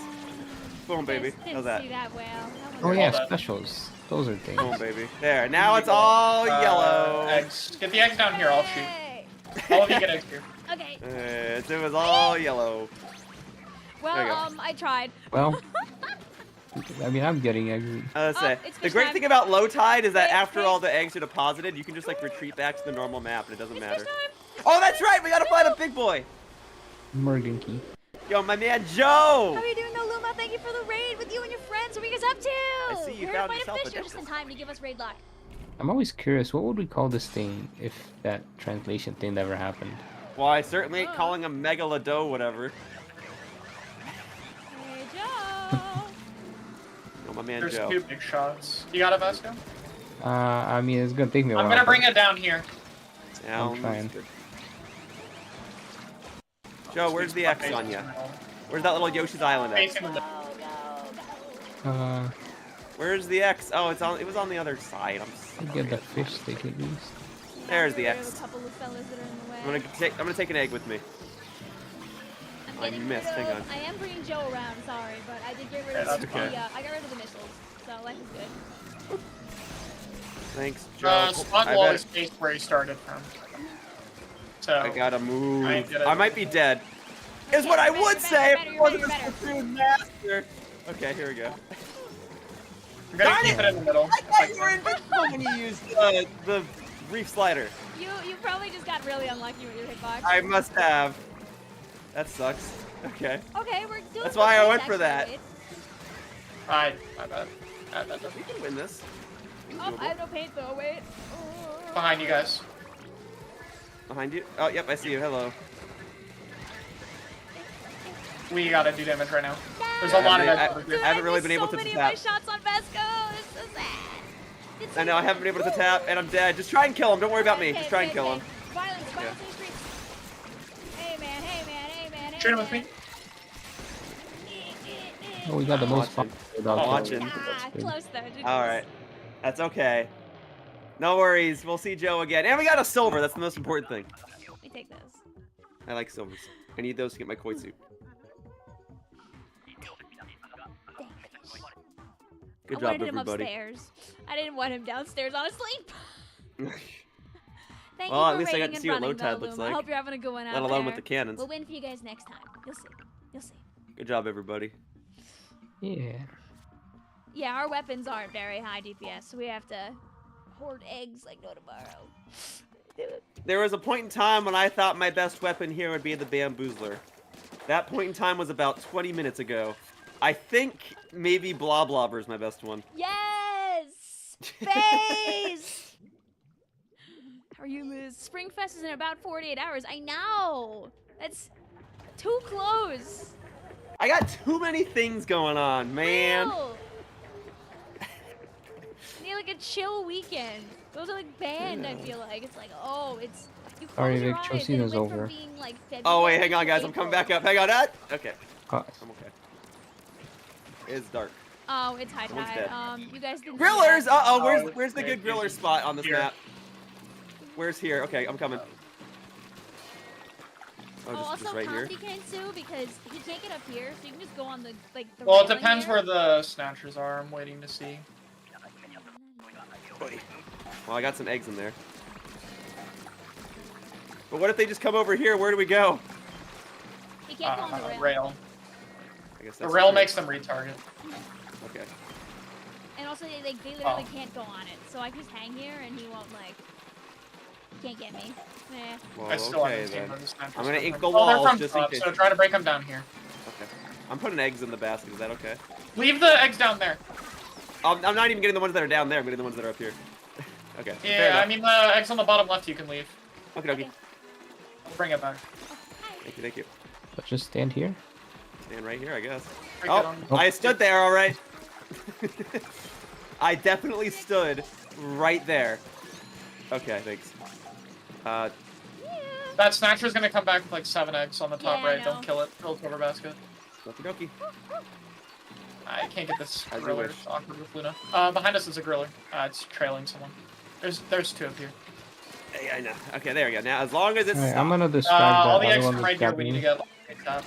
Boom, baby. Didn't How's that? see that well. That Oh was yeah, that. specials. Those are things. Boom, baby. There. Now it's all yellow. Eggs. Get the eggs down here. I'll shoot. Yay! All of you get eggs here. Okay. It was all yellow. There you Well, go. I tried. Well, I mean, I'm getting eggs. I was gonna say, it's the fish great time. thing about low tide is that Fish, after fish. all the eggs are deposited, you can just like retreat back to the normal map and it doesn't It's matter. fish time. Oh, that's right. We gotta find a big boy. Morgan key. Yo, my man Joe. How are you doing, no Luma? Thank you for the raid with you and your friends. What are you guys up to? I see you We're found gonna yourself fight a a fish. You're just in dentist. time to give us raid luck. I'm always curious, what would we call this thing if that translation thing never happened? Well, I certainly ain't calling him Megalado, whatever. Hey, Joe. Oh, my man There's Joe. 2 big shots. You got it, Vasco? I mean, it's gonna take me a while. I'm gonna bring but it down here. Sounds trying. good. Joe, where's the X on ya? Where's that little Yoshi's Island X? Facing the Go, go, go. Where's the X? Oh, it was on the other side. I get the fish stick at least. There's the We have X. A couple of fellas that are in the way. I'm gonna take an egg with me. I'm I getting missed, rid hang of- on. I am bringing Joe around, sorry, but I did get rid Yeah, of that's okay. I got rid of the missiles, so life is good. Thanks, Joe. Spot I will bet- always face where he started from. So, I gotta move. I ain't gonna- I might be dead. Is what I You're would better, say you're if better, it wasn't you're a better. Splatoon master. Okay, here we go. I'm gonna Darn keep it! it in the middle. I thought you were invincible when you used the reef slider. You probably just got really unlucky with your hitbox. I must have. That sucks. Okay. Okay, we're doing That's good why I things, went for that. actually. My bad. We can win this. Oh, I have no paint though, wait. Behind you guys. Behind you. Oh, yep, I see you. Hello. We gotta do damage right now. There's a Yeah, lot of I- eggs. Dude, I haven't really missed been able so to many tap. of my shots on Vesco. It's so sad. It's I know, I haven't been able to tap, and I'm dead. Just try and kill him. Don't worry about me. Just try and kill him. Violence in the streets. Hey man, hey man. Shoot him with me. Oh, we got the most fun. Watching. without I'm watching. That's Ah, good. close though. Didn't All miss. right. That's okay. No worries. We'll see Joe again. And we got a silver. That's the most important thing. Let me take those. I like silvers. I need those to get my koi suit. Good I job, wanted him everybody. upstairs. I didn't want him downstairs, honestly. Thank Well, you at for least I got raiding to and see what running, low tide though, looks Loom. I like. hope you're having a good one out Let alone there. with the cannons. We'll win for you guys next time. You'll see. You'll see. Good job, everybody. Yeah. Yeah, our weapons aren't very high DPS, so we have to hoard eggs like no tomorrow. There was a point in time when I thought my best weapon here would be the Bamboosler. That point in time was about 20 minutes ago. I think maybe Bloblobber is my best one. Yes! Face! How are you, Liz? Springfest is in about 48 hours. I know! That's too close. I got too many things going on, man. Real. I need like a chill weekend. Those are like banned, I feel like. It's like, oh, it's... You close Sorry, your Vic, eyes and it Chosina's went from over. being like February Oh, wait, hang on, to guys. I'm coming April. back up. Hang on. Okay. Uh, I'm okay. It's dark. Oh, it's high Someone's tide. dead. You guys didn't. Grillers! See that. Uh-oh, where's the good griller spot on this Here. map? Where's here? Okay, I'm coming. Oh, just also right here. Comfy can too because he can't get up here, so you can just go on the like the. Well, it railing depends here. where the snatchers are. I'm waiting to see. Well, I got some eggs in there. But what if they just come over here? Where do we go? He can't go on the rail. Rail. I guess The that's rail true. makes them retarget. Okay. And also they literally can't go on it, so I can just hang here and he won't like. He can't get me. Nah. Well, I still okay haven't seen then. where the snatchers I'm gonna come ink from. the Oh, they're walls from just in top, case. so try to break them down here. Okay. I'm putting eggs in the basket. Is that okay? Leave the eggs down there. I'm not even getting the ones that are down there. I'm getting the ones that are up here. Okay. fair Yeah, enough. I mean the eggs on the bottom left you can leave. Okay, okay. I'll bring it back. Thank you, thank you. so just stand here. Stand right here, I guess. Break it Oh, on- I stood there, all right. I definitely stood right there. Okay, thanks. That snatcher's gonna come back with like 7 eggs on the top Yeah, I right. Don't know. kill it. Kill its over basket. Okie dokie. I can't get this As you griller. wish. It's awkward with Luna. Behind us is a griller. It's trailing someone. There's 2 up here. Yeah, I know. Okay, there we go. Now, as long as it's Alright, stopped, I'm gonna describe All that the other eggs one from that's right here got we need me. to get like top.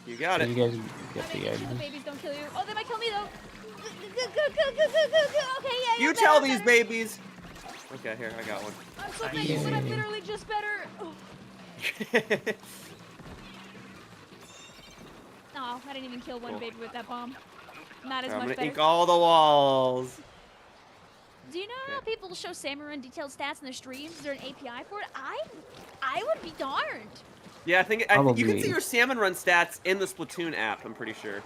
you got So it. you guys get I the make sure the eggs. babies don't kill you. Oh, they might kill me though. Good. Okay, yeah. You better, tell these better. babies. Okay, here, I got one. I'm so Nice. thankful that I'm Yay. literally just better. Oh. Oh, I didn't even kill one Cool. baby with that bomb. Not as I'm much gonna better. ink all the walls. Do you know how Okay. people show Salmon Run detailed stats in their streams? Is there an API for it? I would be darned. Yeah, I think you can Probably. see your Salmon Run stats in the Splatoon app, I'm pretty sure.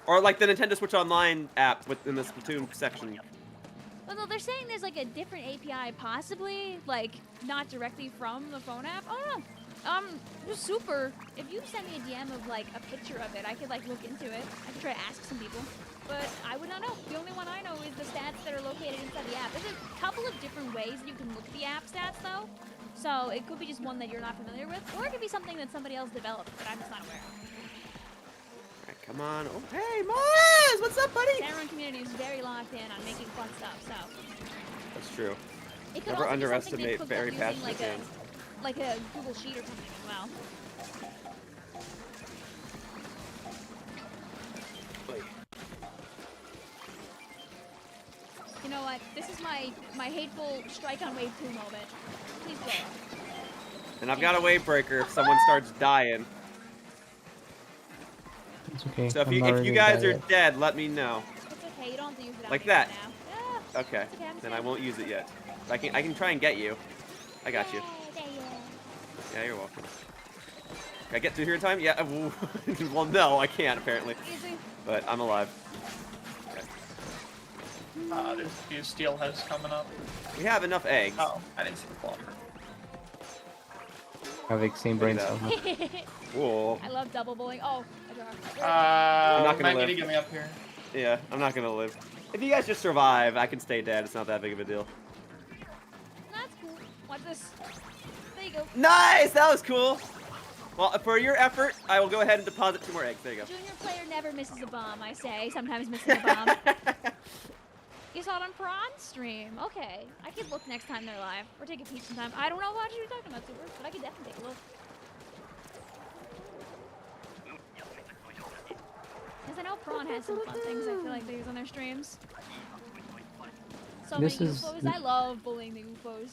Or like the Nintendo Switch Online app within the Splatoon section. Well, no, they're saying there's like a different API, possibly, like not directly from the phone app. Oh no. Just super. If you send me a DM of like a picture of it, I could like look into it. I could try to ask some people, but I would not know. The only one I know is the stats that are located inside the app. There's a couple of different ways that you can look at the app stats though. So it could be just one that you're not familiar with, or it could be something that somebody else developed that I'm just not aware of. Alright, come on. Oh, hey, Mars! What's up, buddy? Salmon Run community is very locked in on making fun stuff, so That's true. it could Never also be something underestimate they cooked up very using, passionate like fans. like a Google Sheet or something as well. You know what? This is my hateful strike on wave 2 moment. Please blow up. And I've got a wave breaker if someone starts dying. It's okay. So if I'm you not if ready you to guys die are yet. dead, let me know. It's okay. You don't have to use it on Like me right that. now. Yeah, Okay. it's okay. I'm Then I safe. won't use it yet. I can try and get you. I got you. Yay, there you are. Yeah, you're welcome. Can I get through here in time? Yeah. Well, no, I can't apparently. Easy. But I'm alive. Okay. There's a few steelheads coming up. We have enough eggs. Oh, I didn't see the blocker. Having same Look brain at cell. Cool. I love double bowling. Oh, I'm not gonna Might need live. to get me up here. Yeah, I'm not gonna live. If you guys just survive, I can stay dead. It's not that big of a deal. that's cool. Watch this. There you go. Nice! That was cool. Well, for your effort, I will go ahead and deposit 2 more eggs. There you Junior player never misses a bomb, I say. Sometimes misses a bomb. go. You saw it on Prawn stream. Okay. I could look next time they're live. Or take a peek sometime. I don't know what you're talking about, Super, but I could definitely take a look. Prawn has some fun things I feel like they use on their streams. So This many is- UFOs. I love bullying the UFOs.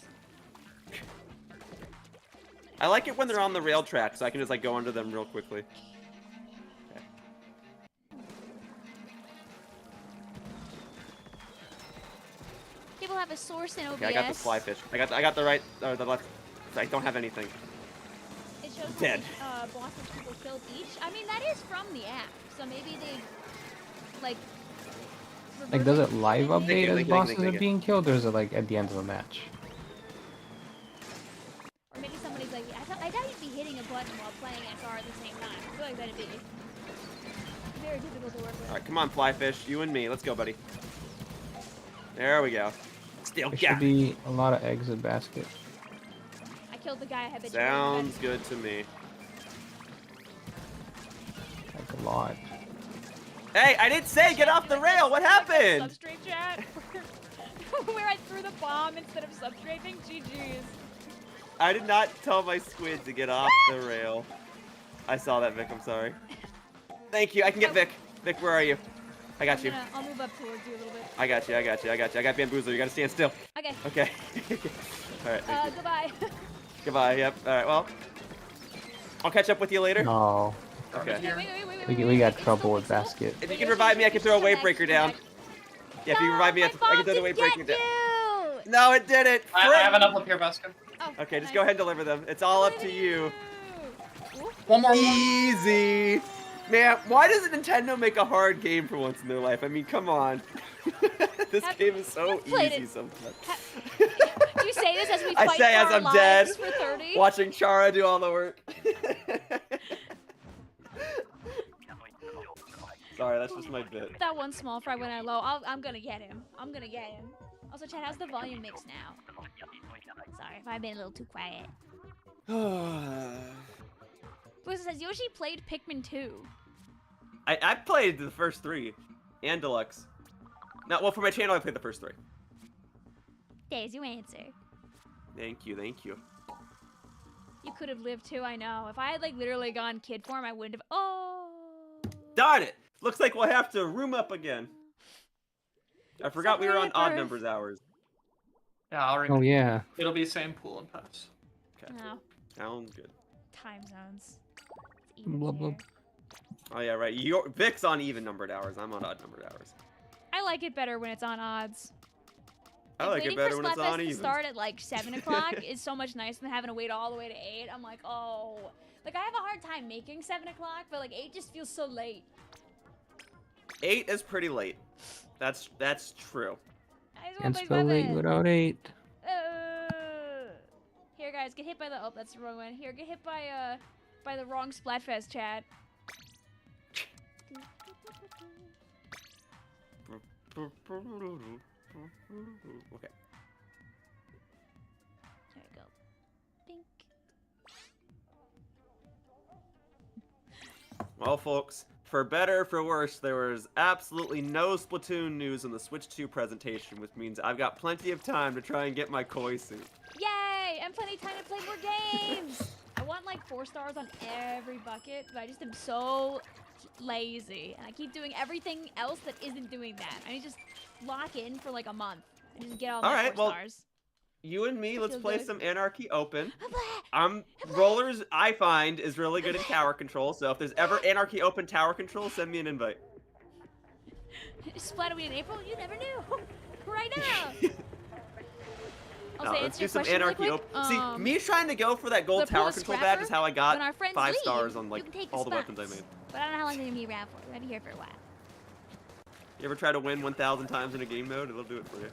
I like it when they're on the rail track, so I can just like go under them real quickly. Okay. People have a source in OBS. Okay, I got the fly fish. I got the right, or the left. I don't have anything. It shows Dead. how many bosses people killed each. I mean, that is from the app, so maybe they like. Like, does it reverted live everything. update as Thank bosses you. are being killed, or is it like at the end of the match? Or maybe somebody's like, I thought you'd be hitting a button while playing SR at the same time. I feel like that'd be very difficult to work with. All right, come on, fly fish. You and me. Let's go, buddy. There we go. Still There got. should be a lot of eggs in basket. I killed the guy I had been Sounds good to me. Like a lot. Hey, I didn't say get off the rail. What happened? Substrate chat. Where I threw the bomb instead of substrating. GG's. I did not tell my squid to get off the rail. I saw that, Vic. I'm sorry. Thank you. I can get Vic. Vic, where are you? I got you. I'll move up towards you a little bit. I got you. I got Bamboosler. You gotta stand still. Okay. Okay. All right. Thank you. Goodbye. Goodbye. Yep. All right. Well, I'll catch up with you later. No. Okay. We got trouble with basket. If you can revive me, I can throw a wave breaker down. Yeah, if you revive me, I can throw the wave breaker down. No, it didn't. I have enough up here, basket. Okay, just go ahead and deliver them. It's all up to you. One more. Easy. Man, why does Nintendo make a hard game for once in their life? I mean, come on. This game is so easy sometimes. You say this as we I fight say for as our I'm dead, lives for 30? watching Chara do all the work. Sorry, that's just my bit. That one small fry went out low. I'm gonna get him. I'm gonna get him. Also, Chad, how's the volume mix now? Sorry if I've been a little too quiet. Blizzard says Yoshi played Pikmin 2. I played the first 3 and Deluxe. No, well, for my channel, I played the first 3. There's your answer. Thank you, thank you. You could have lived too, I know. If I had like literally gone kid form, I wouldn't have. Oh. Darn it! Looks like we'll have to room up again. I forgot we were on odd Separate numbers hours. Yeah, I'll remember. Oh yeah. It'll be same pool and pass. Okay. No. Sounds good. Time zones. It's even Blub, blub. here. Oh yeah, right. Vic's on even numbered hours. I'm on odd numbered hours. I like it better when it's on odds. I like it better when it's on to even. start at like 7 o'clock is so much nicer than having to wait all the way to 8. I'm like, oh. Like, I have a hard time making 7 o'clock, but like 8 just feels so late. 8 is pretty late. That's true. I just Can't want to spell play 8 my without 8. Here, guys, get hit by the. Oh, that's the wrong one. Here, get hit by the wrong Splatfest chat. Okay. There we go. Bink. Well, folks, for better or for worse, there was absolutely no Splatoon news in the Switch 2 presentation, which means I've got plenty of time to try and get my koi suit. Yay! And plenty of time to play more games! I want like 4 stars on every bucket, but I just am so lazy. And I keep doing everything else that isn't doing that. I need to just lock in for like a month and just get all my 4 stars. You and me, let's feel play good. some Anarchy Open. Rollers, I find, is really good at tower control, so if there's ever Anarchy Open tower control, send me an invite. Splatoon in April? You never knew! Right now! No, I'll let's answer do some your question Anarchy really Open. quick. See, me trying to go for that gold the tower pool control scrapper, badge is how I when got our friends 5 leave, stars on you like can take all the weapons I spots. made. But I don't know how long they're gonna be around for. We're gonna be here for a while. You ever try to win 1,000 times in a game mode? It'll do it for you.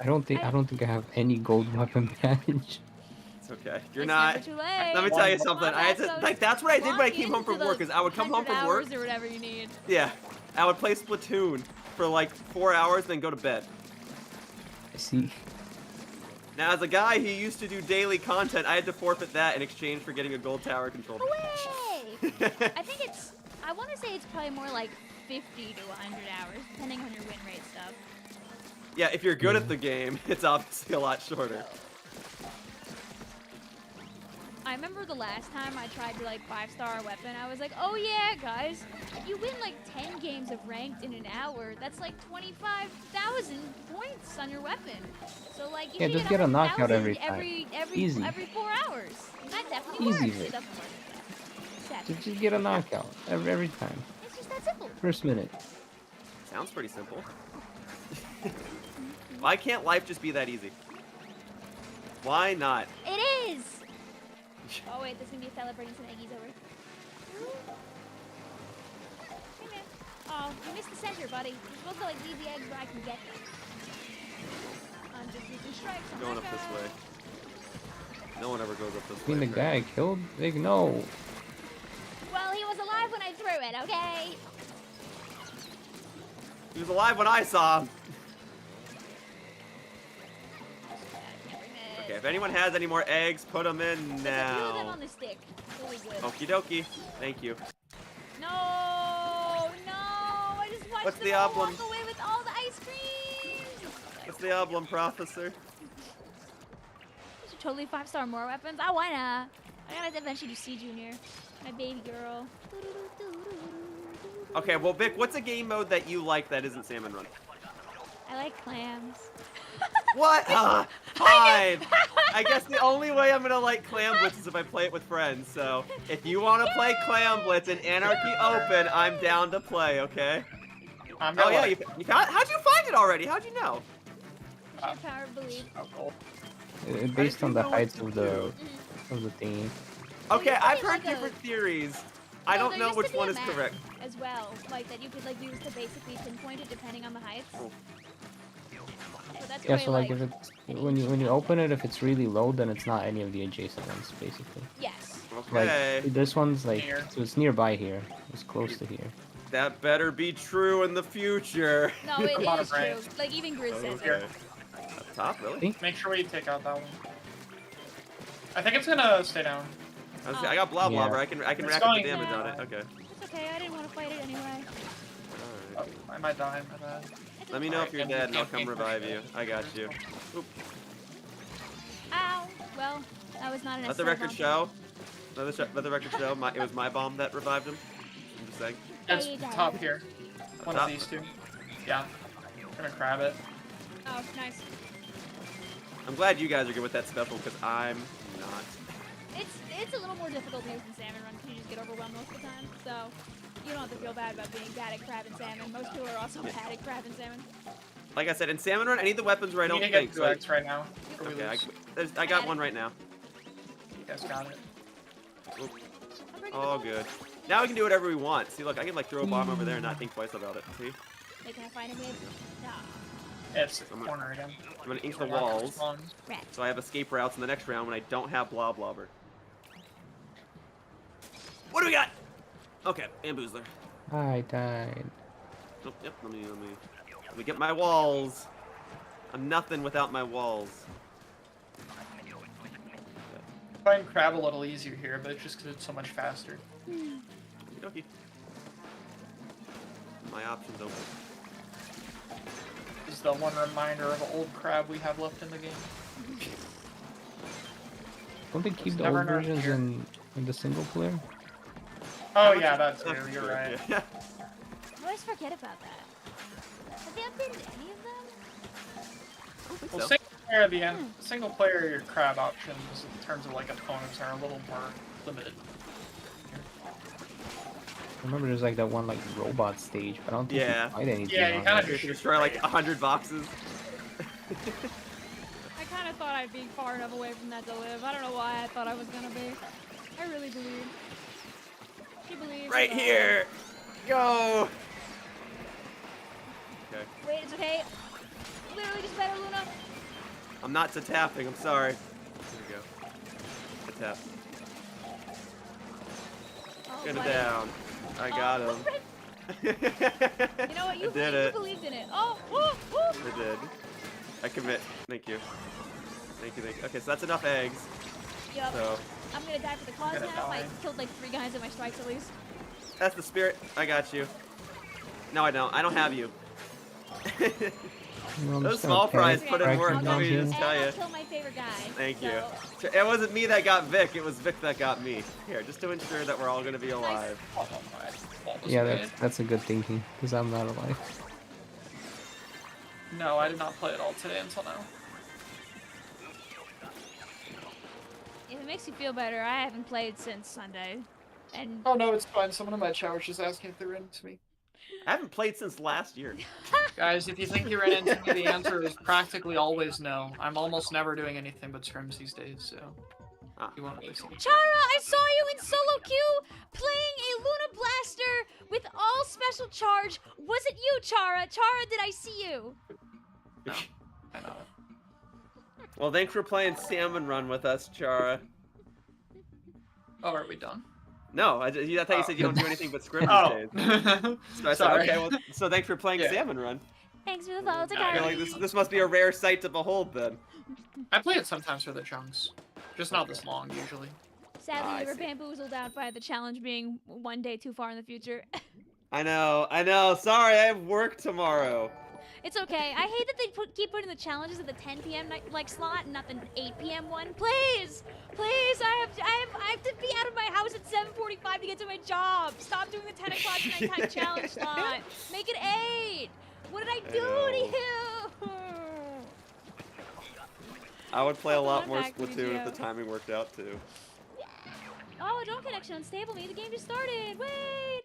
I don't think I have any gold weapon badge. It's okay. You're It's not. never too late. Let me tell you something. I had to, Lock like, that's what I did when I lock came home from into work. the Is I would come home 100 from work. hours or whatever you need. Yeah, I would play Splatoon for like 4 hours, then go to bed. I see. Now, as a guy who used to do daily content, I had to forfeit that in exchange for getting a gold tower control Away! badge. I think it's. I want to say it's probably more like 50 to 100 hours, depending on your win rate stuff. Yeah, if you're good at the game, it's obviously a lot shorter. I remember the last time I tried to like 5-star a weapon, I was like, oh yeah, guys, if you win like 10 games of ranked in an hour, that's like 25,000 points on your weapon. So like you Yeah, should just get get a 100,000 knockout every time. every Easy. 4 hours. And that definitely Easy, works. Vic. It doesn't work like that. Just get a knockout every time. It's just that simple. First minute. Sounds pretty simple. Why can't life just be that easy? Why not? It is! Oh wait, there's gonna be a fella bringing some eggies over. Hey man. Oh, you missed the center, buddy. You're supposed to like leave the eggs where I can get them. I'm just using strikes on Going that up this guy. way. No one ever goes up this I mean, way. the guy I killed? Big no. Well, he was alive when I threw it, okay? He was alive when I saw him. Okay, if anyone has any more eggs, put them in There's a few of them now. on the stick. Really good. Okie dokie. Thank you. No, I just watched What's them the all oblong? walk away with all the ice cream. What's the oblong, Professor? You should totally 5-star more weapons. I wanna. I gotta eventually do C Junior. My baby girl. Okay, well, Vic, what's a game mode that you like that isn't Salmon Run? I like clams. What? Fine. I guess the only way I'm gonna like Clam Blitz is if I play it with friends. So if you want to play Clam Blitz in Anarchy Open, I'm down to play. Okay. Oh yeah, you found. How'd you find it already? How'd you know? Your power of belief. Based on the heights of the thingy. Okay, used to I've be heard like a- different theories. I No, don't there know used to which be one a is map correct. as well, like that you could like use to basically pinpoint it depending on the heights. Oh. So that's Yeah, why, so like if it's when you open it, if it's really low, then it's not any of the adjacent ones, basically. yes. Okay. Like this one's like Here. so it's nearby here. It's close to here. That better be true in the future. No, it Lot is of true. ranks. Like even Grizz says Okay. it. Up top, really? See? Make sure we take out that one. I think it's gonna stay down. I got blah blah, Yeah. I can It's rack up the going damage on down. it. Okay. It's okay. I didn't want to fight it anyway. All Oh, right. I might die. My bad. It's Let me okay. know if you're dead, and I'll come revive you. I got you. Oop. Ow. Well, that was not an Let the record show. Let the record show. It was my bomb that revived him. I'm just saying. It's Hey, guys. top here. One Top? of these two. Yeah. I'm gonna grab it. Oh, nice. I'm glad you guys are good with that special because I'm not. It's a little more difficult to use than Salmon Run because you just get overwhelmed most of the time. So you don't have to feel bad about being bad at crab and salmon. Most people are also bad at crab and salmon. Like I said, in Salmon Run, I need the weapons where I We don't need to think. get So 2x right now. Or we okay, lose. I got one right now. You guys got it. Oop. I'm bringing All the good. Now we can do whatever we want. See, look, I can like throw a bomb over there and not think twice about it. See? Wait, can I find him with? Nah. It's the corner again. I'm gonna ink the walls, Rat. so I have escape routes in the next round when I don't have blah blobber. What do we got? Okay, Bamboosler. I died. Oh, yep, let me get my walls. I'm nothing without my walls. I find crab a little easier here, but it's just because it's so much faster. Okey-dokey. My options open. This is the one reminder of an old crab we have left in the game. Don't they keep the Never old know. versions in the single player? Oh yeah, that's true. You're right. Yeah. I always forget about that. Have they updated any of them? Well, So, single player your crab options in terms of like opponents are a little more limited. I remember there's like that one like robot stage, but I don't think Yeah. you fight anything. Yeah, you on kinda that. you can destroy like 100 boxes. I kind of thought I'd be far enough away from that to live. I don't know why I thought I was gonna be. I really believe. She believes. Right but- here. Go. Okay. Wait, it's okay. Literally just better, Luna. I'm not to tapping. I'm sorry. Here we go. To tap. Oh, Get it buddy. down. I got him. You know what? You I did you it. believed in it. Oh, woo, woo. I did. I commit. Thank you. Thank you. Okay, so that's enough eggs. Yup. So I'm gonna die for the cause Gonna now. I die. killed like 3 guys in my strikes at least. that's the spirit. I got you. No, I don't. I don't have you. You know, I'm Those just gonna small fries pack put in crackers work, I'll let down me go, here. just tell and you. I'll kill my favorite guy. Thank you. So, It wasn't me that got Vic, it was Vic that got me. Here, just to ensure that we're all gonna be alive. Yeah, that's a good thinking, because I'm not alive. No, I did not play it all today until now. if it makes you feel better, I haven't played since Sunday. And Oh no, it's fine. Someone in my chat was just asking if they ran into me. I haven't played since last year. Guys, if you think you ran into me, the answer is practically always no. I'm almost never doing anything but scrims these days, so you won't really see me. Chara, I saw you in solo queue playing a Luna Blaster with all special charge. Was it you, Chara? Chara, did I see you? No, I know. Well, thanks for playing Salmon Run with us, Chara. Oh, are we done? No, I thought you said you don't do anything but scrim Oh. these days. So I said, Sorry. okay, well, so thanks for playing Yeah. Salmon Run. Thanks for the follow, I feel Takari. like this must be a rare sight to behold, then. I play it sometimes for the chunks. Just not this long, usually. Sadly, I we were see. bamboozled out by the challenge being one day too far in the future. I know. Sorry, I have work tomorrow. It's okay. I hate that they keep putting the challenges at the 10 p.m. Slot and not the 8 p.m. one. Please, I have to be out of my house at 7:45 to get to my job. Stop doing the 10 o'clock nighttime challenge slot. Make it 8. What did I do to you? I would play a lot more Unpacking Splatoon video. if the timing worked out too. Oh, drone connection unstable. Me. The game just started. Wait.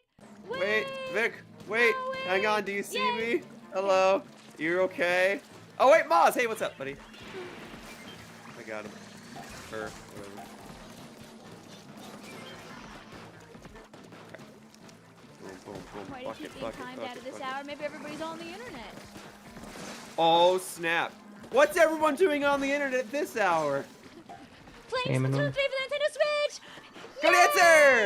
Wait, Vic, wait, No, wait. hang on. Do you see Yay. me? Hello, you okay? Oh wait, Moz. Hey, what's up, buddy? I got him. Or whatever. Okay. Boom, boom, boom. Why do you keep being timed out of this hour? Maybe everybody's on the internet. Oh snap! What's everyone doing on the internet this hour? Playing Salmon Splatoon 3 Run. for the Nintendo Switch. Good Yay!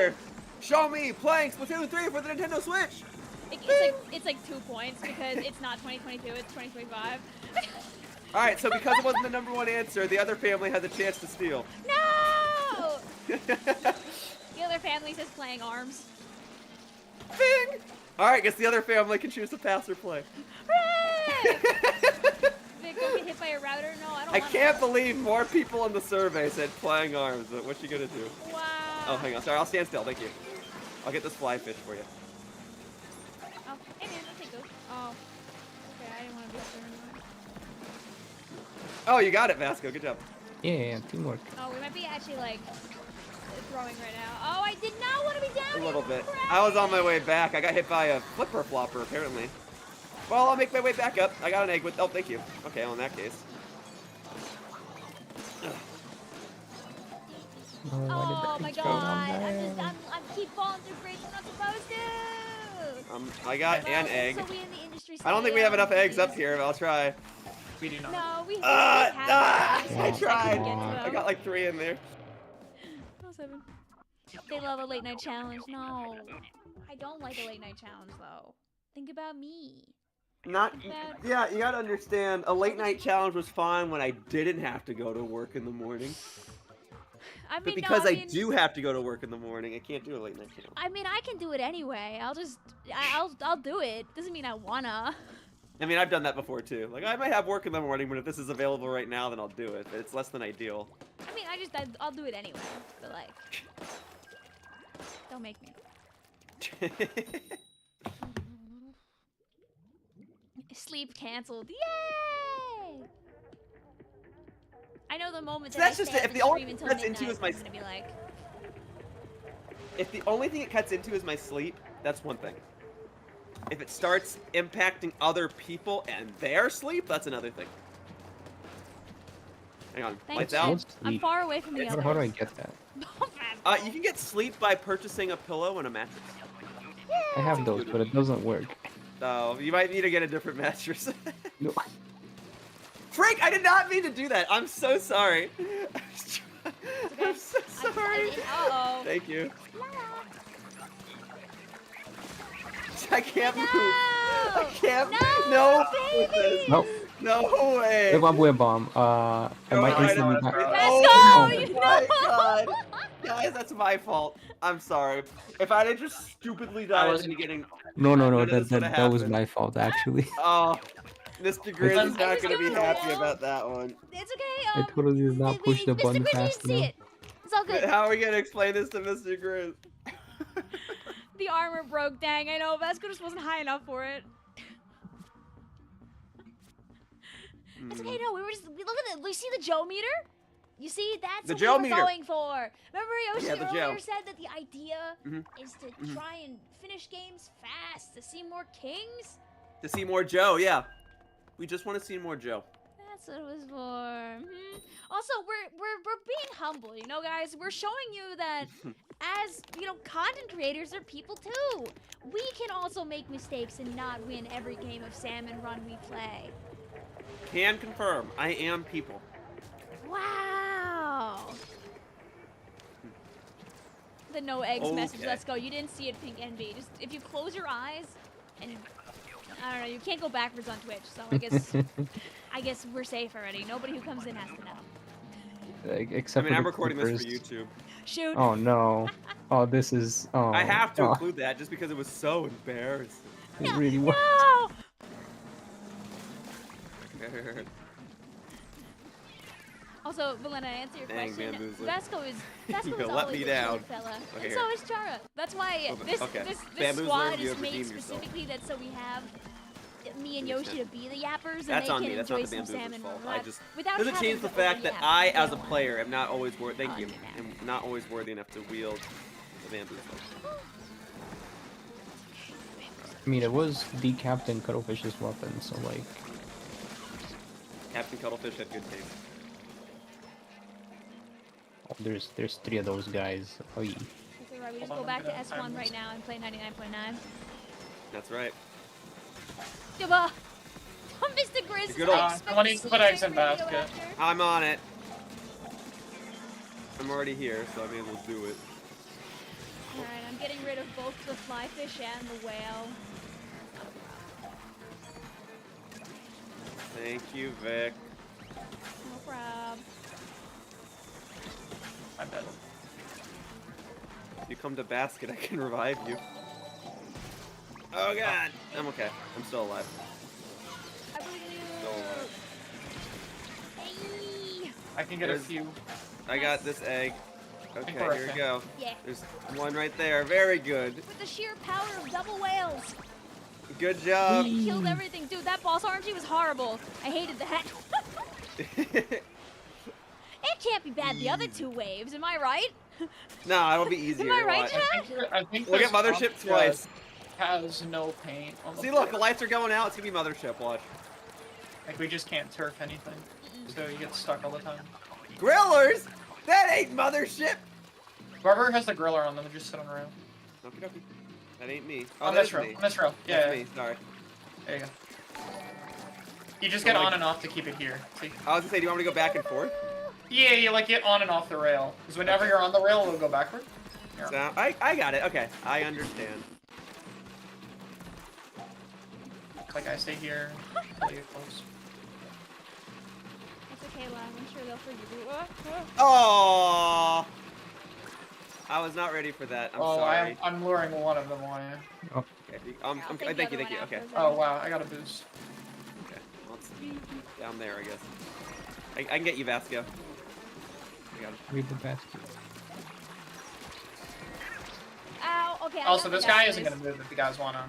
answer! Show me playing Splatoon 3 for the Nintendo Switch! It's like 2 points because it's not 2022, it's 2025. Alright, so because it wasn't the #1 answer, the other family has a chance to steal. No! The other family says playing ARMS. Bing! Alright, guess the other family can choose to pass or play. Hooray! Vic, don't get hit by a router? No, I don't I want can't believe more people in the survey said playing arms, but what you gonna do? Wow. Oh, hang on. Sorry, I'll stand still. Thank you. I'll get this fly fish for you. Oh, hey man, I'll take those. Oh. Okay, I didn't want to be up there anymore. Oh, you got it, Vasco. Good job. Yeah, teamwork. Oh, we might be actually like throwing right now. Oh, I did not want to be down A little bit. Crap. I was on my way back. I got hit by a flipper flopper, apparently. Well, I'll make my way back up. I got an egg with... Oh, thank you. Okay, well, in that case. Oh my god, I'm keep falling through bridges I'm not supposed to! I got Well, an egg. So we in the industry I don't think we have enough eggs up please. here, but I'll try. We do not. No, we I have tried. couldn't get to I them. got like 3 in there. Oh, 7. They love a late night challenge. No. I don't like a late night challenge though. Think about me. Not... Bad. Yeah, you gotta understand, a late night challenge was fine when I didn't have to go to work in the morning. I mean, But no, because I I mean, do have to go to work in the morning, I can't do a late night challenge. I mean, I can do it anyway. I'll do it. Doesn't mean I wanna. I mean, I've done that before too. Like, I might have work in the morning, but if this is available right now, then I'll do it. But it's less than ideal. I mean, I'll do it anyway. But like, don't make me. Sleep canceled. Yay! I know the moment So that that's I just stay it. up If and the only stream thing until that's midnight, into is my- I'm gonna be like, If the only thing it cuts into is my sleep, that's one thing. If it starts impacting other people and their sleep, that's another thing. Hang on, thank lights you. out. What's I'm sleep? far away from the others. How do I get that? You can get sleep by purchasing a pillow and a mattress. I have those, but it doesn't work. So you might need to get a different mattress. No. Frank, I did not mean to do that. I'm so sorry. I'm so sorry. Uh-oh. Thank you. I can't move. No! I can't. No, No. baby! No. No way. If I'm with bomb, I No, might I instantly know, die. bro. Let's Oh go, you my know. god. Guys, that's my fault. I'm sorry. If I didn't just stupidly die wasn't into getting... No, None of this would've that was happened. my fault actually. Oh. Mr. Grizz is I not was gonna be doing happy well. about that one. It's okay. I totally did not push the Mr. button Grizz fast didn't see enough. it. It's all good. How are we gonna explain this to Mr. Grizz? The armor broke. Dang, I know. Vasco just wasn't high enough for it. It's okay. No, we look at we see the Joe meter. You see, that's The what Joe we were meter. going for. Remember Yoshi Yeah, the earlier Joe. said that the idea Mhm. is to try and finish games fast, to see more kings? To see more Joe, yeah. We just want to see more Joe. That's what it was for. Also, we're being humble, you know, guys. We're showing you that as, you know, content creators are people too. We can also make mistakes and not win every game of Salmon Run we play. Can confirm, I am people. Wow. The no eggs message. Okay. Let's go. You didn't see it, Pink Envy. Just if you close your eyes and I don't know, you can't go backwards on Twitch, so I guess we're safe already. Nobody who comes in has to know. Except I mean, for I'm the recording this for creepers. YouTube. Shoot. Oh no. Oh, this is. Oh. I have to oh, include that just because it was so embarrassing. It really was. No! Also, Villon, to answer your Dang, question, Bamboosler. Vasco is You always let me a down. chill fella. Okay, And here. so is Chara. That's why this Bamboosler, squad you is have made redeemed yourself. specifically that so we have me and Makes Yoshi sense. to be the yappers and That's they on can me. That's enjoy not the some Bamboozler's salmon fault. without, I just without doesn't having change the to fact that overyap I, from as a day one. player, am not always worthy. Thank Oh, you. you're mad. Am not always worthy enough to wield the Bamboozler. I mean, it was the Captain Cuttlefish's weapon, so like. Captain Cuttlefish had good taste. Oh, there's 3 of those guys. Oh, yeah. That's alright, we just Hold go on, back I'm to gonna S1 time right this. now and play 99.9. That's right. Yabba! Mr. Grizz, Good old- I I want you to put eggs in radio basket. after. I'm on it. I'm already here, so I may as well do it. Alright, I'm getting rid of both the flyfish and the whale. Thank you, Vic. No problem. I'm dead. If you come to basket, I can revive you. Oh god! I'm okay. I'm still alive. I believe in you. Still alive. Hey! I can get There's- a few. I got this egg. Okay, we're here we okay. go. Yeah. There's one right there. Very good. With the sheer power of double whales. Good job. He killed everything. Dude, that boss RNG was horrible. I hated that. It can't be bad the other 2 waves, am I right? No, it'll be easier. Am I right, Watch. Chad? I think Look at this Mothership comp twice. has no paint on the See, look, the floor. lights are going out. It's gonna be Mothership. Watch. Like, we just can't turf anything. So you get stuck all the time. Grillers? That ain't Mothership. Whoever has the griller on them, just sit on the rail. Okie dokie. That ain't me. Oh, On that's this row. me. On this row. That's Yeah, me. Sorry. there you go. You just So, get like- on and off to keep it here. See? I was gonna say, do you want me to go back and forth? Yeah, you like get on and off the rail. Because whenever you're on the rail, it'll go backward. Here. So, I got it. Okay, I understand. Like I stay here, until you close. It's okay, lad. I'm sure they'll forgive you. Oh, I was not ready for that. I'm Oh, sorry. I'm luring one of them away. Okay, I'll take the thank you, other thank you. one Okay, after, Oh wow, I got a boost. okay. Well, it's down there, I guess. I can get you, Vasco. I got it. Read the basket. Ow, okay. I Also, got the this guy guys. isn't gonna move if you guys wanna.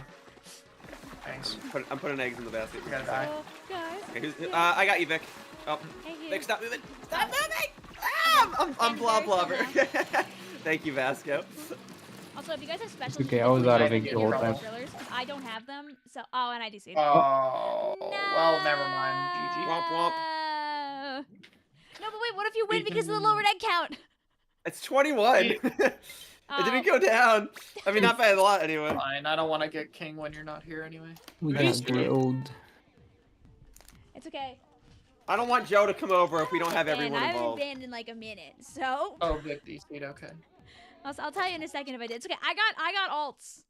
Thanks. I'm putting eggs in the basket. You're gonna die. Oh, guys. Okay, I got you, Vic. Oh, Thank you. Vic, stop moving! Stop moving! Ah, I'm blah Very blubber. Thank you, Vasco. Also, if you guys have special okay, I was out of needs, it please the whole give me time. grillers, 'cause I don't have them. So, oh, and I do see. Oh, well, never mind. GG. Womp womp. No, but wait, what if you win because of the lowered egg count? It's 21. Wait. It didn't go down. I mean, not by a lot anyway. Fine, I don't want to get king when you're not here anyway. We Please. got grilled. It's okay. I don't want Joe to come over if we don't have And everyone I haven't involved. banned in like a minute, so Oh, Vic, seat, okay. I'll tell you in a second if I did. It's okay. I got alts.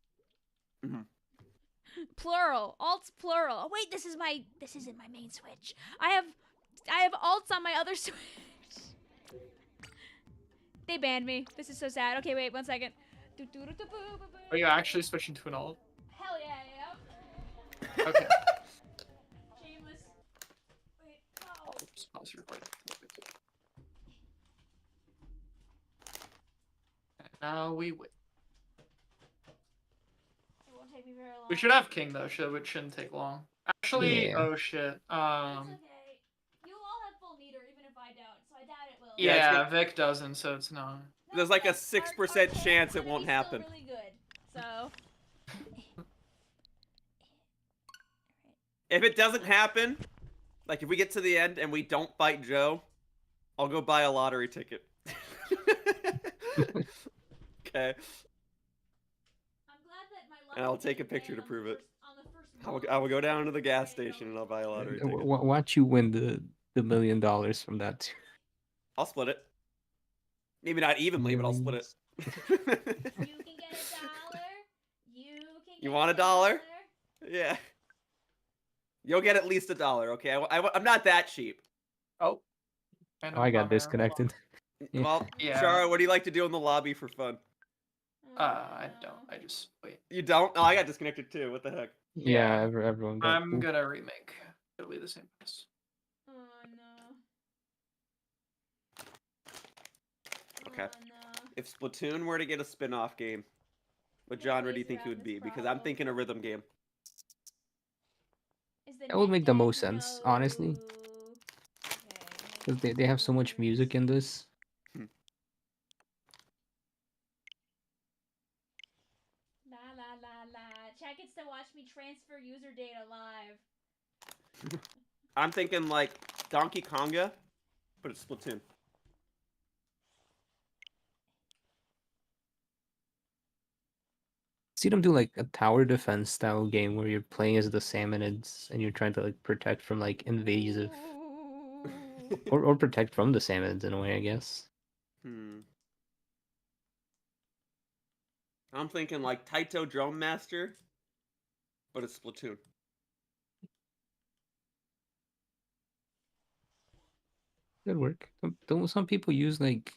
Mhm. Plural. Alts plural. Oh wait, this isn't my main switch. I have alts on my other switch. They banned me. This is so sad. Okay, wait, 1 second. Are you actually switching to an alt? Hell yeah, yeah. Okay. Shameless Now we win. It won't take me very long. We should have king though, which shouldn't take long. Actually, Yeah. oh shit. It's okay. You'll all have full meter, even if I don't, so I doubt it will. Yeah, Yeah, Vic doesn't, so it's not. There's like a Our 6% tank's chance it gonna won't be happen. Still really good, so. If it doesn't happen, like if we get to the end and we don't fight Joe, I'll go buy a lottery ticket. Okay. I'm glad that my luck And I'll didn't take a picture land to prove it. on the first I will go down to the gas Okay, station and I'll buy a lottery ticket. Watch you win the $1 million from that too. I'll split it. Maybe not evenly, but I'll split it. You can get $1. You can get You want $1? Yeah. You'll get at least $1, okay? I'm not that cheap. Oh. Oh, I got disconnected. Yeah. Well, Yeah. Shara, what do you like to do in the lobby for fun? I don't. I just wait. You don't? Oh, I got disconnected too. What the heck? Yeah, everyone got. I'm gonna remake. It'll be the same price. Oh no. Okay. Oh, no. If Splatoon were to get a spin-off game, what genre do you think it would be? Because I'm thinking a rhythm game. That would make the most sense, honestly. Because they have so much music in this. La la la la. Chat gets to watch me transfer user data live. I'm thinking like Donkey Konga, but it's Splatoon. See them do like a tower defense style game where you're playing as the Salmonids and you're trying to like protect from like invasive or protect from the Salmonids in a way, I guess. I'm thinking like Taito Drum Master, but it's Splatoon. Good work. Don't some people use like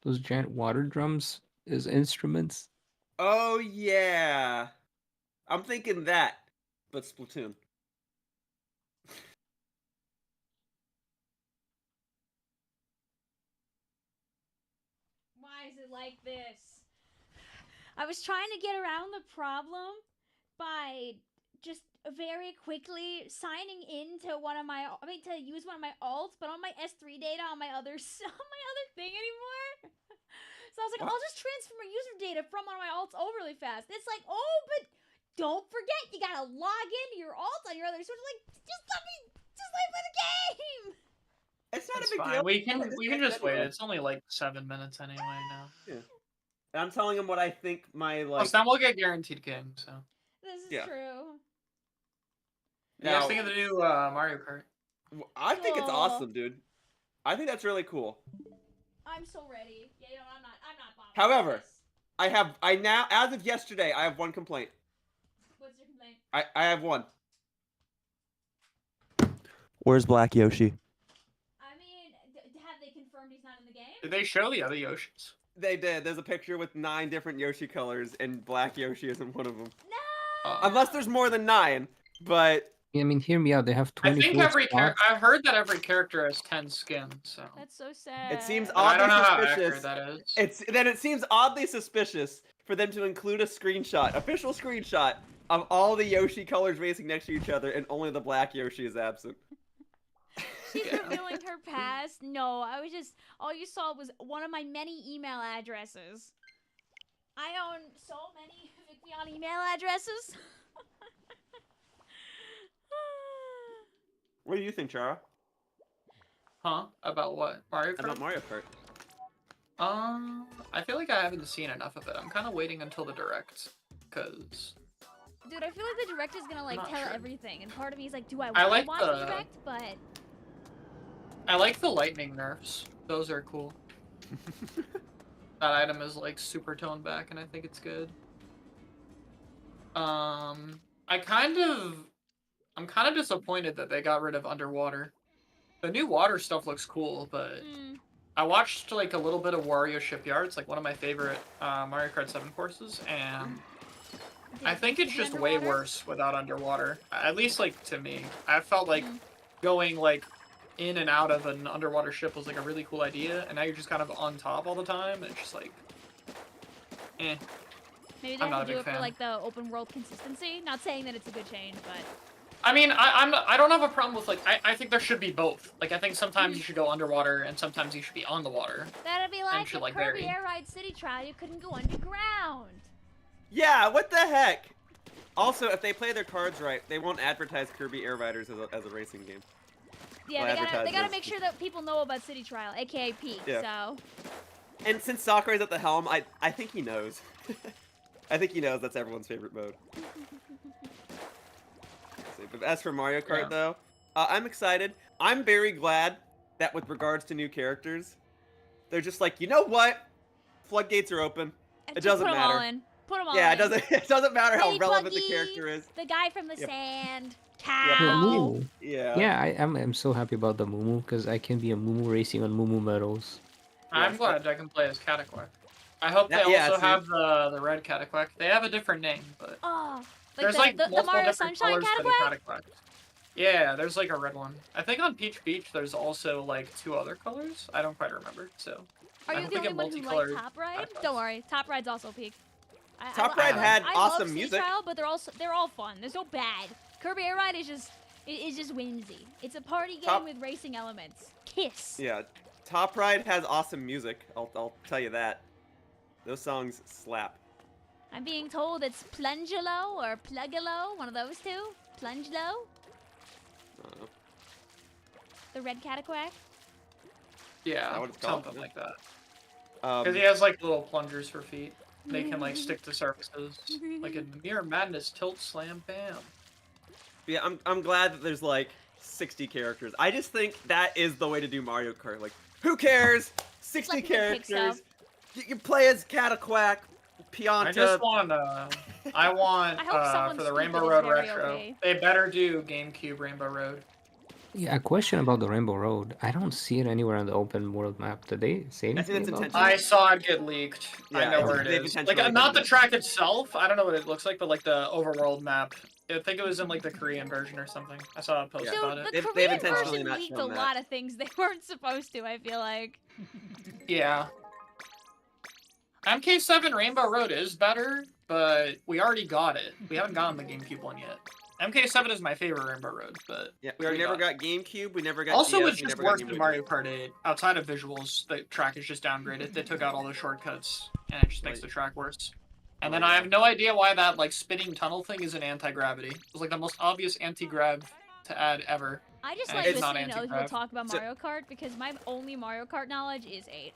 those giant water drums as instruments? Oh yeah, I'm thinking that, but Splatoon. Why is it like this? I was trying to get around the problem by just very quickly signing into to use one of my alts, but on my S3 data on my other thing anymore. So I was like, I'll just transfer my user data from one of my alts over really fast. It's like, oh, but don't forget, you gotta log into your alt on your other switch. Like, just let me play the game. It's not It's a big fine. deal. We can just wait. It's only like 7 minutes anyway now. Yeah. And I'm telling him what I think my like. Plus, then we'll get guaranteed king. So. This is true. You guys think of the new Mario Kart? I think it's awesome, dude. I think that's really cool. I'm so ready. Yeah, you know, I'm not bothered. However, I now, as of yesterday, I have one complaint. What's your complaint? I have one. Where's Black Yoshi? I mean, have they confirmed he's not in the game? Did they show the other Yoshis? They did. There's a picture with 9 different Yoshi colors, and Black Yoshi isn't one of them. No! Unless there's more than 9, but... Yeah, I mean, hear me out. They have 20. I think I've heard that every character has 10 skins. So that's so sad. It seems but I don't know how suspicious. accurate that is. It seems oddly suspicious for them to include a screenshot, official screenshot, of all the Yoshi colors racing next to each other, and only the Black Yoshi is absent. She's revealing her past. No, I was just, all you saw was one of my many email addresses. I own so many Vicvillon email addresses. What do you think, Chara? Huh? About what? Mario Kart? About Mario Kart. I feel like I haven't seen enough of it. I'm kind of waiting until the direct, cause. Dude, I feel like the direct is gonna like tell everything, and part of me is like, do I want to like watch the direct? But I like the lightning nerfs. Those are cool. That item is like super toned back, and I think it's good. I'm kind of disappointed that they got rid of underwater. The new water stuff looks cool, but I watched like a little bit of Wario Shipyard. It's like one of my favorite Mario Kart 7 courses, and I think it's just way worse without underwater. At least like to me, I felt like going like in and out of an underwater ship was like a really cool idea, and now you're just kind of on top all the time, and it's just like Eh. Maybe they I'm have not to a do big it for fan. like the open world consistency. Not saying that it's a good change, but I mean, I don't have a problem with, like, I think there should be both. Like, I think sometimes you should go underwater, and sometimes you should be on the water. that'd be like should, if like, Kirby vary. Air Ride City Trial, you couldn't go underground. Yeah, what the heck? Also, if they play their cards right, they won't advertise Kirby Air Riders as a racing game. Yeah, Well, they gotta advertised as- make sure that people know about City Trial, aka Peak. Yeah. So And since Sakurai's at the helm, I think he knows. I think he knows that's everyone's favorite mode. But as for Mario Kart, Yeah. though, I'm excited. I'm very glad that with regards to new characters, they're just like, you know what? Floodgates are open. It just doesn't put them all matter. in. Put them all Yeah, in. it doesn't matter how Hey, relevant the Pluggy, character is. The guy from the Yep. sand. Yep. Well, Cow. Moo. Yeah. Yeah, I'm so happy about the Moo because I can be a Moo racing on Moo medals. I'm Yes. glad I can play as Cataquack. I hope they Yeah, also see? have the red Cataquack. They have a different name, but Oh, like there's the, like the multiple Mario different Sunshine colors for the Cataquack? Cataquack. Yeah, there's like a red one. I think on Peach Beach there's also like 2 other colors. I don't quite remember. So Are I you hope the they only get one who multicolored liked Top Ride? Cataquacks. Don't worry, Top Ride's also Peak. Top Ride had I awesome love City music. Trial, but they're all fun. There's no bad. Kirby Air Ride is just whimsy. It's a party game with racing elements. Kiss. Yeah. Top Ride has awesome music. I'll tell you that. Those songs slap. I'm being told it's Plungelo or Plugalo, one of those two. Plungelo, Uh, the red Cataquack. yeah, that what it's called? something like that. um, Because he has like little plungers for feet. They can like stick to surfaces, like in Mirror Madness, Tilt, Slam, Bam. yeah, I'm glad that there's like 60 characters. I just think that is the way to do Mario Kart. Like, who cares? 60 Let me pick characters. You play as Cataquack, Pianta. I just want I want I hope someone for the stupid Rainbow is Road very Retro. okay. They better do GameCube Rainbow Road. Yeah, a question about the Rainbow Road. I don't see it anywhere on the open world map. Did they say I think anything that's about intentional. that? I saw it get leaked. I Yeah, know it's- where it they've is. intentionally Like not hidden the it. track itself. I don't know what it looks like, but like the overworld map. I think it was in like the Korean version or something. I saw a post Yeah. Dude, about the it. They've Korean intentionally version not leaked a shown that. lot of things they weren't supposed to, I feel like. Yeah. MK7 Rainbow Road is better, but we already got it. We haven't gotten the GameCube one yet. MK7 is my favorite Rainbow Road, but Yeah, we we already never got got GameCube. We never got. Also, DS, it we just never got worked Game in Boy Mario Advance. Kart 8. Outside of visuals, the track is just downgraded. They took out all the shortcuts, and it just makes the track worse. And then I have no idea why that like spinning tunnel thing is an anti-gravity. It was like the most obvious anti-grav to add ever. I just And like it's not listening to other people anti-grav. talk about So- Mario Kart because my only Mario Kart knowledge is 8.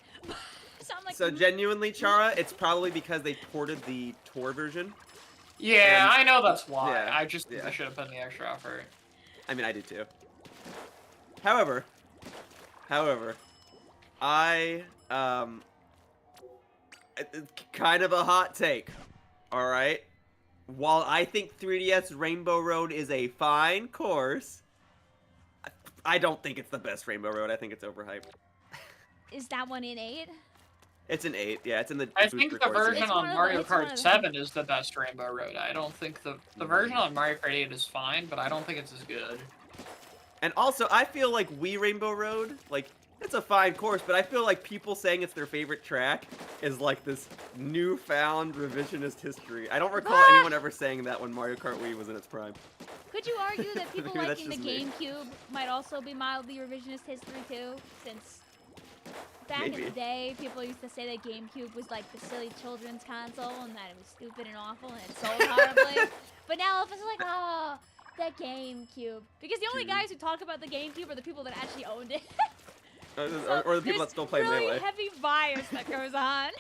So I'm like, So genuinely, Chara, it's probably because they ported the tour version. Yeah, And- I know that's why. yeah, I just think yeah. they should have put in the extra effort. I mean, I do too. However, I it's kind of a hot take. All right. While I think 3DS Rainbow Road is a fine course, I don't think it's the best Rainbow Road. I think it's overhyped. is that one in 8? It's an 8. Yeah, it's in the. I booster think the course, yeah. version It's one on of the- Mario it's one Kart of the- 7 is the best Rainbow Road. I don't think the version on Mario Kart 8 is fine, but I don't think it's as good. And also, I feel like Wii Rainbow Road, like, it's a fine course, but I feel like people saying it's their favorite track is like this newfound revisionist history. I don't recall What? anyone ever saying that when Mario Kart Wii was in its prime. Could you argue that people Maybe that's liking the just me. GameCube might also be mildly revisionist history too? Since back in Maybe. the day, people used to say that GameCube was like the silly children's console and that it was stupid and awful and it sold horribly. But now it's like, oh, the GameCube. Because the only guys who talk about the GameCube are the people that actually owned it. Or So the people that there's still play really Melee. heavy bias that goes on.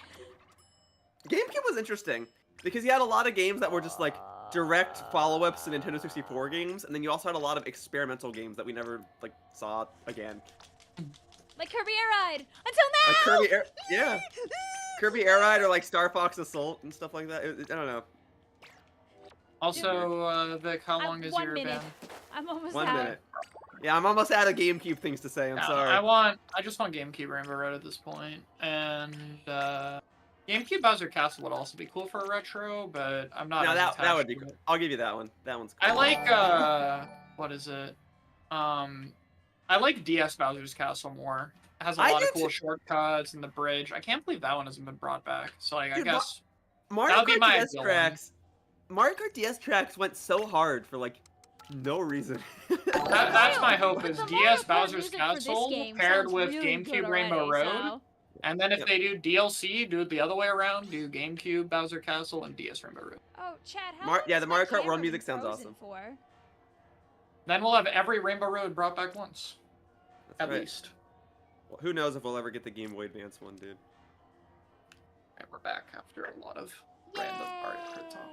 GameCube was interesting because you had a lot of games that were just like direct follow-ups to Nintendo 64 games, and then you also had a lot of experimental games that we never like saw again. Like Kirby Air Ride. Until now! Like Kirby Air, yeah, Kirby Air Ride or like Star Fox Assault and stuff like that. I don't know. Also, Vic, how long is 1 your minute. ban? I'm almost 1 out. minute. Yeah, I'm almost out of GameCube things to say. I'm Yeah, sorry. I just want GameCube Rainbow Road at this point, and GameCube Bowser Castle would also be cool for a retro, but I'm not. No, as that attached would be to cool. it. I'll give you that one. That one's cool. I like what is it? I like DS Bowser's Castle more. It has a I lot of do cool too. shortcuts and the bridge. I can't believe that one hasn't been brought back. So like, Dude, I guess Mario That would be Kart my DS ideal tracks. Mario Kart DS tracks went so hard for like no reason. That's my hope is The DS Mario Kart Bowser's music for this Castle game paired sounds with really GameCube good Rainbow already, Road. so- And then if Yep. they do DLC, do it the other way around. Do GameCube Bowser Castle and DS Rainbow Road. Oh, Chad, how long Yeah, has the my Mario Kart camera World music been sounds frozen awesome. For? Then we'll have every Rainbow Road brought back once. That's At right. least. Well, who knows if we'll ever get the Game Boy Advance one, dude. And we're back after a lot of random Mario Kart talk.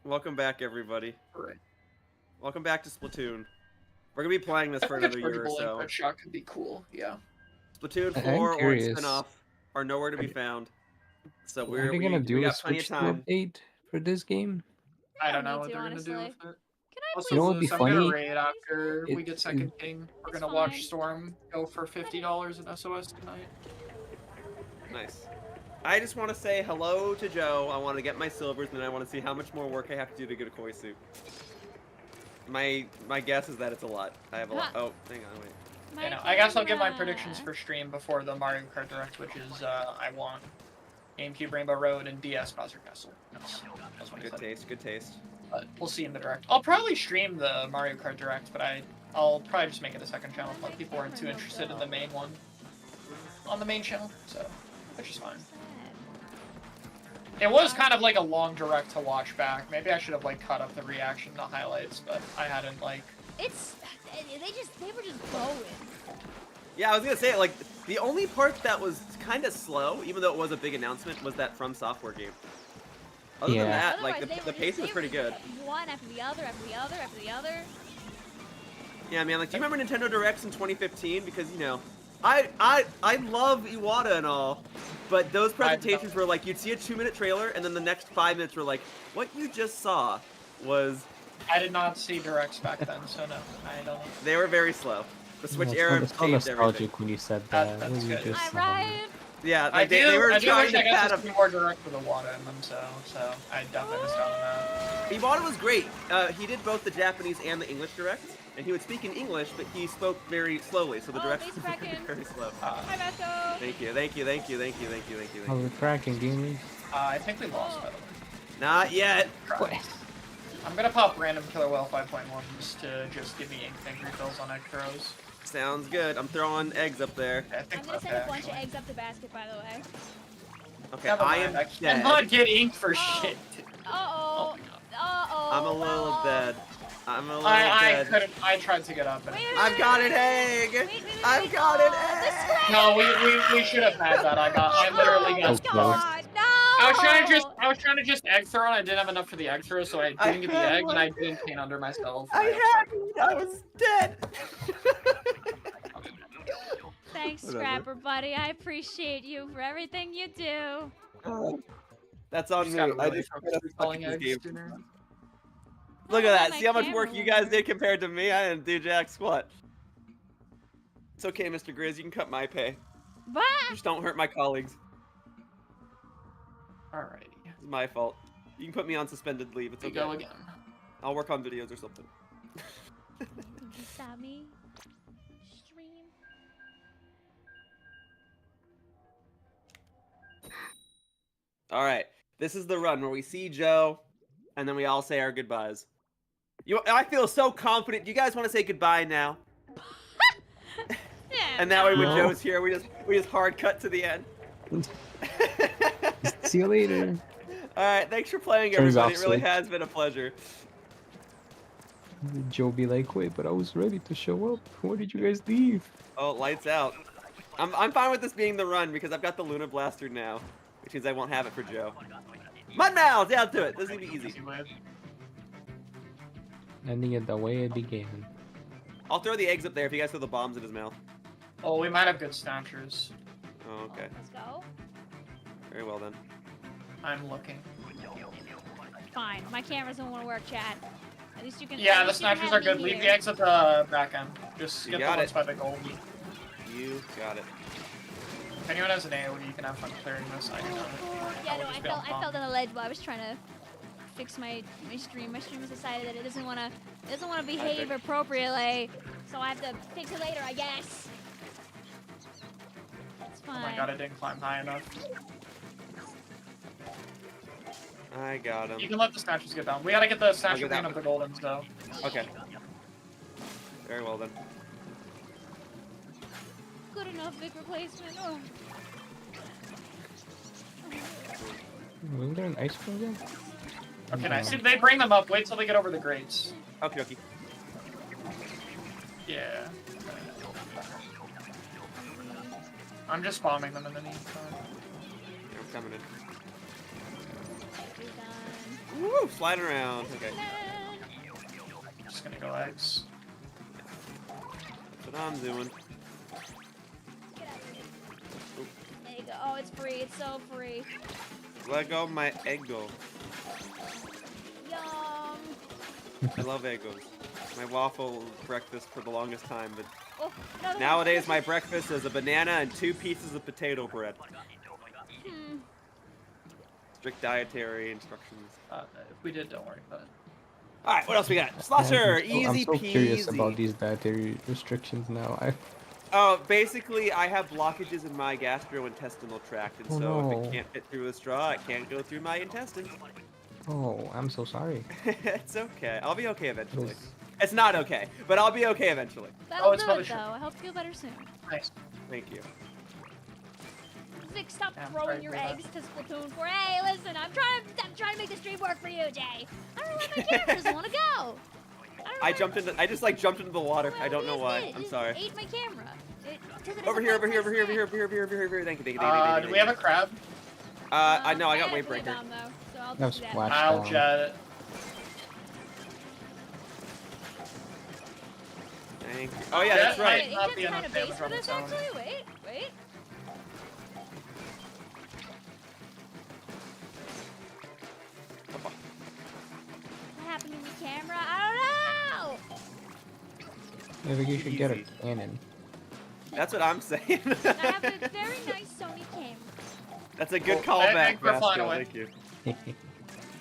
Welcome back, everybody. Hooray. Welcome back to Splatoon. We're gonna be playing this I for think a another year or chargeable so. input shot could be cool, yeah. Splatoon I'm 4 or its curious. spinoff are nowhere to be found. So Are we they gonna do a got plenty of Switch time. update for this game? I don't don't know need what to, they're gonna do honestly. with it. Can I Also, please? You know what would be I'm gonna funny? raid after we It- get Second King. We're It's gonna fine. watch Storm go for $50 at SOS tonight. Nice. I just want to say hello to Joe. I want to get my silvers, and then I want to see how much more work I have to do to get a koi suit. My guess is that it's a lot. I have a lot. Oh, hang on, wait. My You know, I guess I'll give my camera. predictions for stream before the Mario Kart Direct, which is I want GameCube Rainbow Road and DS Bowser Castle. That's what I Good said. taste. Good taste. But we'll see in the Direct. I'll probably stream the Mario Kart Direct, but I'll probably just make it a second channel if people aren't too interested in the main one on the main channel, so which is fine. It was kind of like a long Direct to watch back. Maybe I should have like cut up the reaction, the highlights, but I hadn't like. It's they were just going. Yeah, I was gonna say, like, the only part that was kind of slow, even though it was a big announcement, was that From Software game. Other than Yeah. that, like, Otherwise, the pace was pretty good. One after the other, after the other, after the other. Yeah, man, like, do you remember Nintendo Directs in 2015? Because, you know, I love Iwata and all, but those presentations were like, you'd see a 2-minute trailer, and then the next 5 minutes were like, what you just saw was... I did not see Directs back then, so no, I don't know. They were very slow. The Switch It's era so changed everything. nostalgic when you said that. That's What you good. just I said. right. Yeah, I like, they were do trying wish to I got pat to up. see more Direct with Iwata in them, so I definitely missed out on that. Iwata was great. He did both the Japanese and the English directs, and he would speak in English, but he spoke very slowly, so the Oh, directs base were cracking. very slow. Hi, Matto. Thank you, thank you, thank you, thank you, thank you, thank you, thank How's you. it cracking, gamers? I think we lost, by the way. Not yet. I'm gonna pop random Killer Whale 5.1s to just give me ink tank refills on egg throws. Sounds good. I'm throwing eggs up there. I I'm think gonna okay, send a bunch of actually. eggs up the basket, by the way. Okay, Never I mind, am I cannot get ink for Oh. shit. Uh-oh. Uh-oh. I'm a little well, dead. I'm a little I dead. couldn't. I tried to get up and. Wait, I've got an egg. I've got an egg. No, we should have had that. I literally got. Oh, God, no! I was trying to just egg throw, and I didn't have enough for the egg throw, so I didn't get the had egg, one. and I didn't paint under myself. I had one. I was dead. Thanks, Whatever. Scrapper buddy. I appreciate you for everything you do. That's on Just me. gotta I really just focus gotta on fuck calling this eggs game. dinner. Look Oh, at that. my See how much camera work you guys works. did compared to me? I didn't do jack squat. It's okay, Mr. Grizz. You can cut my pay. Bah! Just don't hurt my colleagues. Alrighty. It's my fault. You can put me on suspended leave. It's We okay. go again. I'll work on videos or something. Did you stop me? Stream. All right. This is the run where we see Joe, and then we all say our goodbyes. I feel so confident. You guys want to say goodbye now? Yeah. And that way, when No. Joe's here, we just hard cut to the end. See you later. All right. Thanks for playing, Turns everybody. off It really Switch. has been a pleasure. Joe be like, wait, but I was ready to show up. Why did you guys leave? Oh, lights out. I'm fine with this being the run because I've got the Luna Blaster now, which means I won't have it for Joe. Mudmouth, yeah, I'll do it. This is gonna be easy. Ending it the way it began. I'll throw the eggs up there if you guys throw the bombs in his mouth. Oh, we might have good snatchers. Oh, okay. Let's go. Very well then. I'm looking. Fine. My cameras don't want to work, chat. At least you can. Yeah, at the least you can snatchers have are good. me Leave the here. eggs at the back end. Just You get the got ones it. by the gold. You got it. If anyone has an AoE, you can have fun clearing this. I do not. Yeah, will no, just I be on fell top. on the ledge while I was trying to fix my stream. My stream has decided that it doesn't want to behave appropriately, so I have to fix it later, I guess. It's Oh fine. my god, I didn't climb high enough. I got him. You can let the snatchers get down. We gotta get the snatcher that green of the goldens, though. Okay. Very well then. Good enough Vic replacement. Oh. Wasn't there an ice cream again? Okay, nice. If they bring them up, wait till they get over the grates. Okie dokie. Yeah. I'm just bombing them in the meantime. Yeah, I'm coming in. We're done. Woo! Sliding around. Okay. I'm just gonna go eggs. That's what I'm doing. Get out of here. There you go. Oh, it's free. It's so free. Let go of my Eggo. Yum. I love Eggos. My waffle breakfast for the longest time, but Oh, another nowadays one. my breakfast is a banana and 2 pieces of potato bread. Hmm. Strict dietary instructions. If we did, don't worry about it. Alright, what else we got? Slosser! Easy I'm so curious peasy. about these dietary restrictions now. Basically, I have blockages in my gastrointestinal tract, and Oh, so if no. it can't fit through a straw, it can't go through my intestines. Oh, I'm so sorry. It's okay. I'll be okay eventually. Yes. It's not okay, but I'll be okay eventually. That'll it's do it, Mothership. though. I hope you feel better soon. Nice. Thank you. Vic, stop Yeah, I'm throwing sorry your for that. eggs to Splatoon 4. Hey, listen, I'm trying to make the stream work for you, Jay. I don't know where my camera doesn't want to go. I don't know I just like jumped into the water. Well, I don't know it why. did. It I'm just sorry. ate my camera. It took it as Over a here, over bite here, over here, snack. over here, over here, over here, over here. Thank you, thank you, thank you, thank you. Do we have a crab? I know, I got have wave flea breaker. bomb, though, so I'll That just was do splash. I'll down. jet it. Thank you. Oh yeah, that's Yeah, right. Wait, Not it be gets enough kind of base damage for on this, its own. actually. Wait. What happened to the camera? I don't know! I think you should get a Easy. cannon. That's what I'm saying. I have a very nice Sony camera. That's a good Well, callback, thanks for flying Vasco. away. Thank you.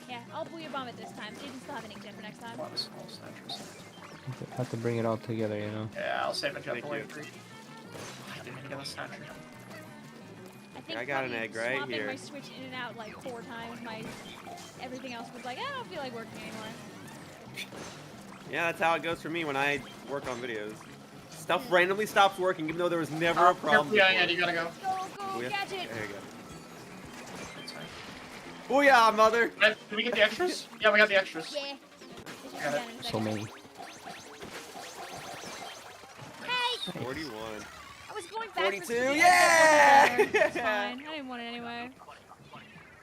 Yeah, I'll booyah bomb it this time, so you can still have an ink jet for next time. A lot of small snatchers. Have to bring it all together, you know. Yeah, I'll save a jet Thank for you. wave 3. I didn't get a snatcher. I think I got an probably egg right swapping here. my Switch in and out like 4 times, everything else was like, I don't feel like working anymore. Yeah, that's how it goes for me when I work on videos. Stuff randomly stops working, even though there was never a problem. Yeah, before. you gotta go. Go, Booyah. catch it! There you go. That's fine. Booyah, mother! Did we get the extras? Yeah, we got the extras. Yeah. It should be Got done in a So second. many. Hey! 41. I was going backwards. 42, to the yeah! edge of the water. It's fine. I didn't want it anyway.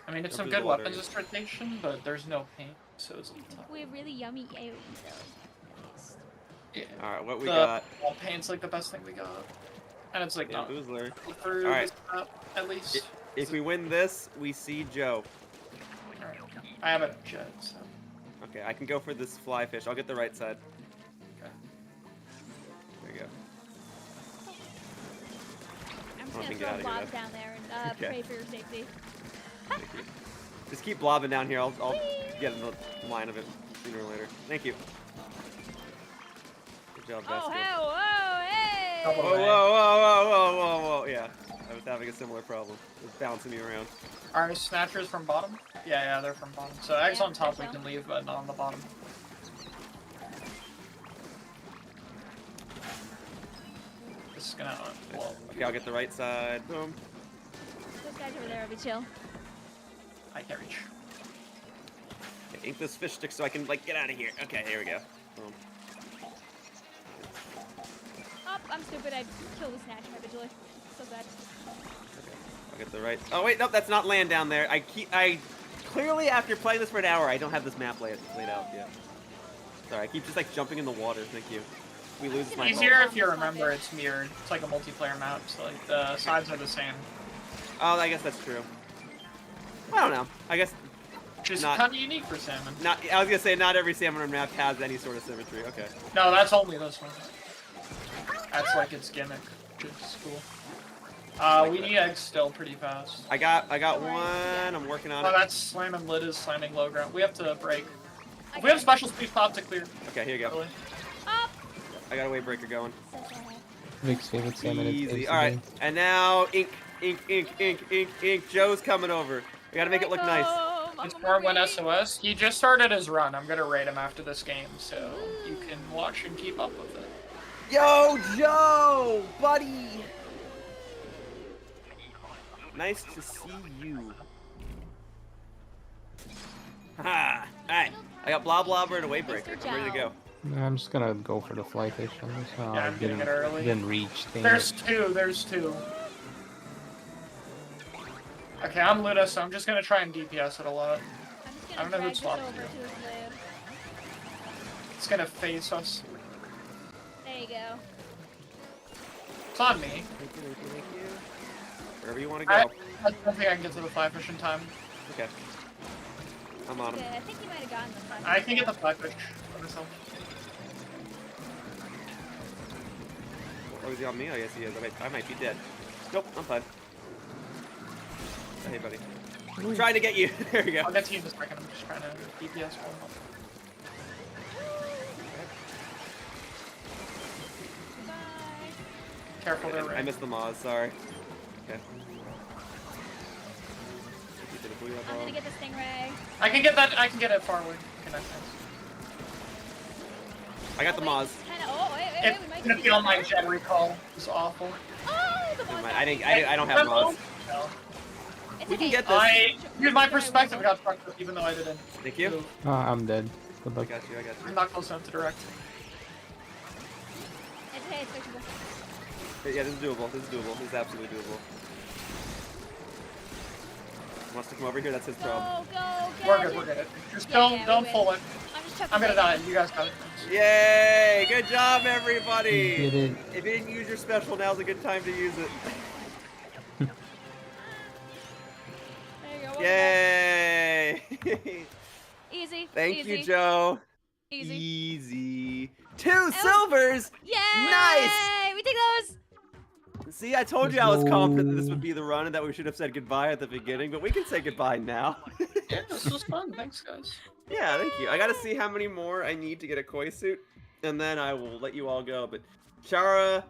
I mean, it's Jump some in the good water, weapons yeah. distribution, but there's no paint, so it's a little tough. We have really yummy AoE though. At least. Yeah. Alright, what we The got? wall paint's like the best thing we got. And it's like not Bamboosler. through Alright. this map, at least. If we win this, we see Joe. Alright. I have a jet, so. Okay, I can go for this fly fish. I'll get the right side. Okay. There you go. I'm just I gonna think throw get out of here, blobs though. down there and Okay. pray for your safety. Thank you. Just keep blobbing down here. I'll get in the line of it sooner or later. Thank you. Good job, Oh, Vasco. whoa, hey! Double Whoa, whoa, whoa, whoa, whoa, whoa, whoa. Yeah, I was having a similar problem. It was bouncing me around. Are snatchers from bottom? Yeah, they're from bottom. So eggs Yeah, on top I we think so. can leave, but not on the bottom. This is gonna well, Okay, I'll get the right side. Boom. Those guys over there will be chill. I can't reach. Okay, ink this fish stick so I can like get out of here. Okay, here we go. Boom. Oh, I'm stupid. I killed the snatcher habitually. So bad. Okay, I'll get the right. Oh wait, nope, that's not land down there. I clearly after playing this for an hour, I don't have this map laid out yet. Sorry, I keep just like jumping in the water. Thank you. We lose It's my easier phone. if you remember it's mirrored. It's like a multiplayer map, so like the sides are the same. Oh, I guess that's true. I don't know. I guess Which is Not- kind of unique for Salmon. not. I was gonna say not every Salmon Run map has any sort of symmetry. Okay. No, that's only this one. That's like its gimmick, which is cool. like We that. need eggs still pretty fast. I got Alright, one. yeah. I'm working on Oh, it. that's slamming lid is slamming low ground. We have to break. I If we have got- special speed pop to clear. Okay, here you go. Really. Up! I got a wave breaker going. So sad. Vic's favorite salmon is Easy. Ace All right, again. and now ink. Joe's coming over. We gotta make it look nice. Oh It's more when SOS. He just started his run. I'm gonna rate him after this game, so you can watch and keep up with it. Yo, Joe, buddy. Nice to see you. Ha! Alright, I got Blah Blobber and a Wavebreaker. I'm ready to go. I'm just gonna go for the fly fish on this. Yeah, I'm getting it early. Didn't reach. There's two. Okay, I'm Luda, so I'm just gonna try and DPS it a lot. I don't know who swapped it. It's gonna face us. There you go. It's on me. Thank you. Wherever you want to go. I don't think I can get to the fly fish in time. Okay. I'm on him. Okay, I think you might have gotten the fly fish. I can get the fly fish for myself. Oh, is he on me? Oh, yes, he is. I might be dead. Nope, I'm fine. Hey, buddy. I'm trying to get you. There you go. I'll get to you in a second. I'm just trying to DPS one up. Careful there, I missed the Moz, sorry. Okay. I'm gonna get the stingray. I can get that. I can get it far away. Okay, nice. I got the Moz. Wait, we might It's gonna be on my jet recall. It's awful. Oh, the Moz. I don't have Moz. No. It's We can okay. get this. Dude, my perspective got fucked up even though I didn't. Thank you. move. I'm dead. Good I luck. got you. I'm not close enough to direct. It's okay, it's fixable. Yeah, this is doable. This is absolutely doable. Wants to come over here? That's his problem. Go, We're good. Just Yeah, don't we pull win. it. I'm just chucking I'm gonna it. die. You guys got it. Yay! Good job, everybody! You did it. If you didn't use your special, now's a good time to use it. There you go. Yay! Easy. Thank easy, you, Joe. Easy. Easy. 2 silvers! Yay! Nice! We take those. See, I told you I was confident that this would be the run and that we should have said goodbye at the beginning, but we can say goodbye now. Yeah, this was fun. Thanks, guys. Yeah, thank you. I gotta see how many more I need to get a koi suit, and then I will let you all go. But Chara,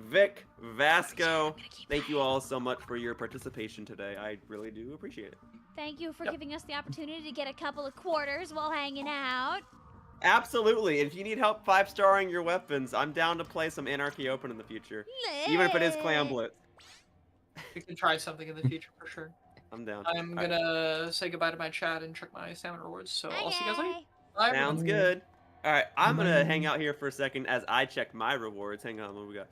Vic, Vasco, thank you all so much for your participation today. I really do appreciate it. Thank you for giving us the opportunity to get a couple of quarters while hanging out. Absolutely. If you need help 5-starring your weapons, I'm down to play some Anarchy Open in the future. Even if it is Clan Blitz. We can try something in the future for sure. I'm down. I'm gonna say goodbye to my chat and check my salmon rewards, so I'll see you guys later. Okay. Bye, Sounds everyone. good. Alright, I'm gonna hang out here for a second as I check my rewards. Hang on, what we got?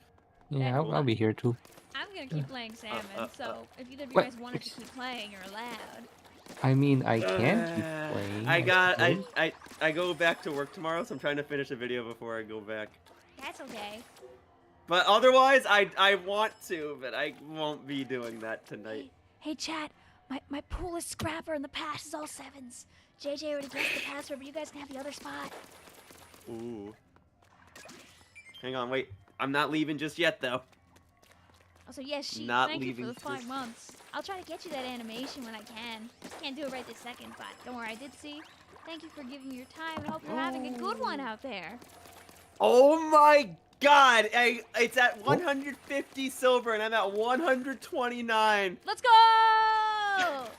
Yeah, I'll be here too. I'm gonna keep playing salmon, so if either of you What? guys wanted to keep playing, you're allowed. I mean, I can keep playing. I go back to work tomorrow, so I'm trying to finish a video before I go back. That's okay. But otherwise, I want to, but I won't be doing that tonight. Hey, chat. My pool is scrapper and the pass is all 7s. JJ already guessed the password, but you guys can have the other spot. Ooh. Hang on, wait. I'm not leaving just yet, though. Also, yes, Not thank you leaving for the 5 this- months. I'll try to get you that animation when I can. Can't do it right this second, but don't worry, I did see. Thank you for giving me your time and hope you're having a good one out there. Oh my god! It's at 150 silver, and I'm at 129. Let's go!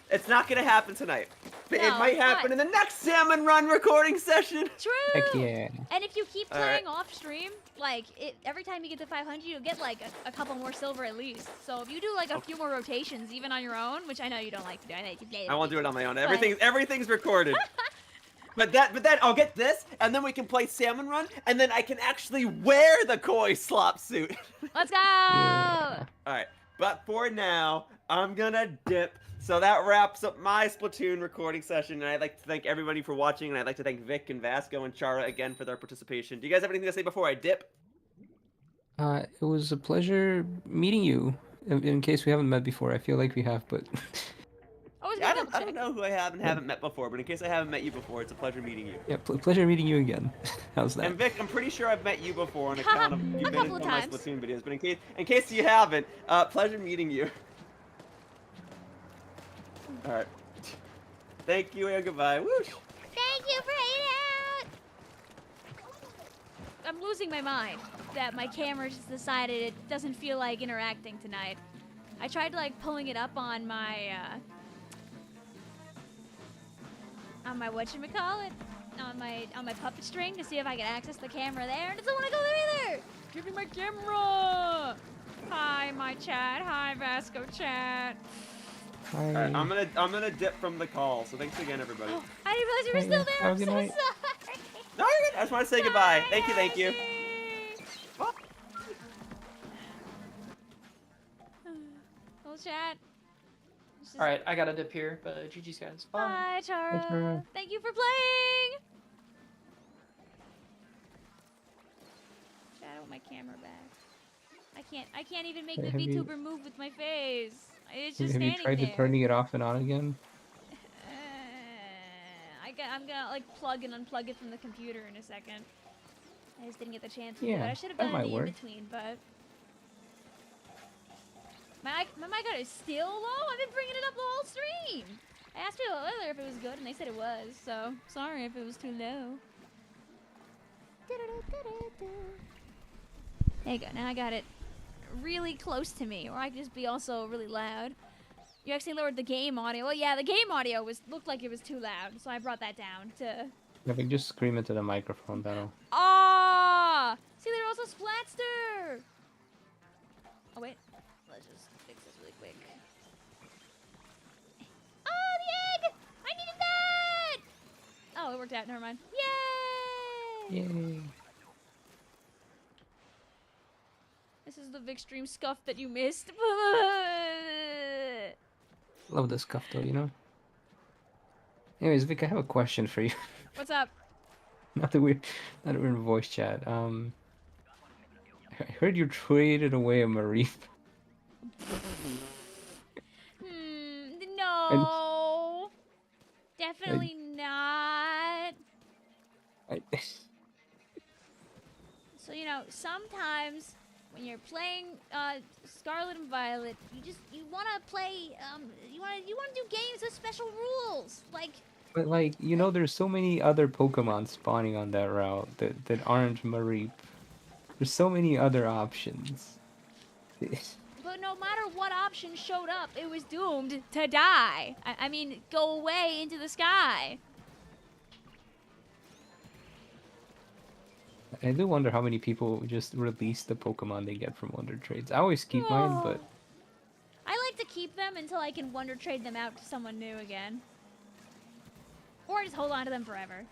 It's not gonna happen tonight. But it No, might happen but- in the next Salmon Run recording session. True! Heck yeah. And if you keep All right. playing off stream, like, every time you get to 500, you'll get, like, a couple more silver at least. So if you do, like, a few more rotations, even on your own, which I know you don't like to do, I know you play I won't do it on my own. But- Everything's recorded. But then I'll get this, and then we can play Salmon Run, and then I can actually wear the koi slop suit. Let's go! Yeah. Alright, but for now, I'm gonna dip. So that wraps up my Splatoon recording session, and I'd like to thank everybody for watching, and I'd like to thank Vic and Vasco and Chara again for their participation. Do you guys have anything to say before I dip? It was a pleasure meeting you. In case we haven't met before, I feel like we have, but Always I good don't know who I haven't met before, but in case I haven't met you before, it's a pleasure meeting you. yeah, pleasure meeting you again. How's that? And Vic, I'm pretty sure I've met you before on account of you've been in couple one of of my times. Splatoon videos, but in case you haven't, pleasure meeting you. Alright. Thank you and goodbye. Whoosh! Thank you for hanging out! I'm losing my mind that my camera just decided it doesn't feel like interacting tonight. I tried like pulling it up on my on my whatchamacallit, on my puppet string to see if I can access the camera there. And it doesn't want to go there either. Give me my camera. Hi, my chat. Hi, Vasco chat. Hi. Alright, I'm gonna dip from the call. So thanks again, everybody. Oh, I didn't realize you were Hey, still there. have a I'm good so night. sorry. No, you're good. I just want to say goodbye. Bye, Thank you, thank you. Hashi. Bye. Well, chat. It's just- All right, I gotta dip here, but GG's guys. Bye. Hi, Chara. Chara. Thank you for playing. Chat, I want my camera back. I can't even make the Have you- VTuber move with my face. It's just Have you standing tried there. to turning it off and on again? I'm gonna like plug and unplug it from the computer in a second. I just didn't get the chance to do Yeah, it. I should have that done it in might the work. in-between, but my mic audio is still low. I've been bringing it up the whole stream. I asked people earlier if it was good, and they said it was. So sorry if it was too low. There you go. Now I got it really close to me, or I could just be also really loud. You actually lowered the game audio. Well, yeah, the game audio looked like it was too loud, so I brought that down to. If you just scream into the microphone, that'll. Ah! See, there also Splatster. Oh wait, let's just fix this really quick. Oh, the egg! I needed that. Oh, it worked out. Never mind. Yay! Yay! This is the Vic stream scuff that you missed. Love this scuff though, you know. Anyways, Vic, I have a question for you. What's up? not that we're in voice chat. I heard you traded away a Mareep. No. Definitely not. So, you know, sometimes when you're playing Scarlet and Violet, you want to play you want to do games with special rules. But like, you know, there's so many other Pokemon spawning on that route that aren't Mareep. There's so many other options. But no matter what option showed up, it was doomed to die. I mean, go away into the sky. I do wonder how many people just release the Pokemon they get from Wonder Trades. I always keep mine, but I like to keep them until I can Wonder Trade them out to someone new again. Or just hold on to them forever.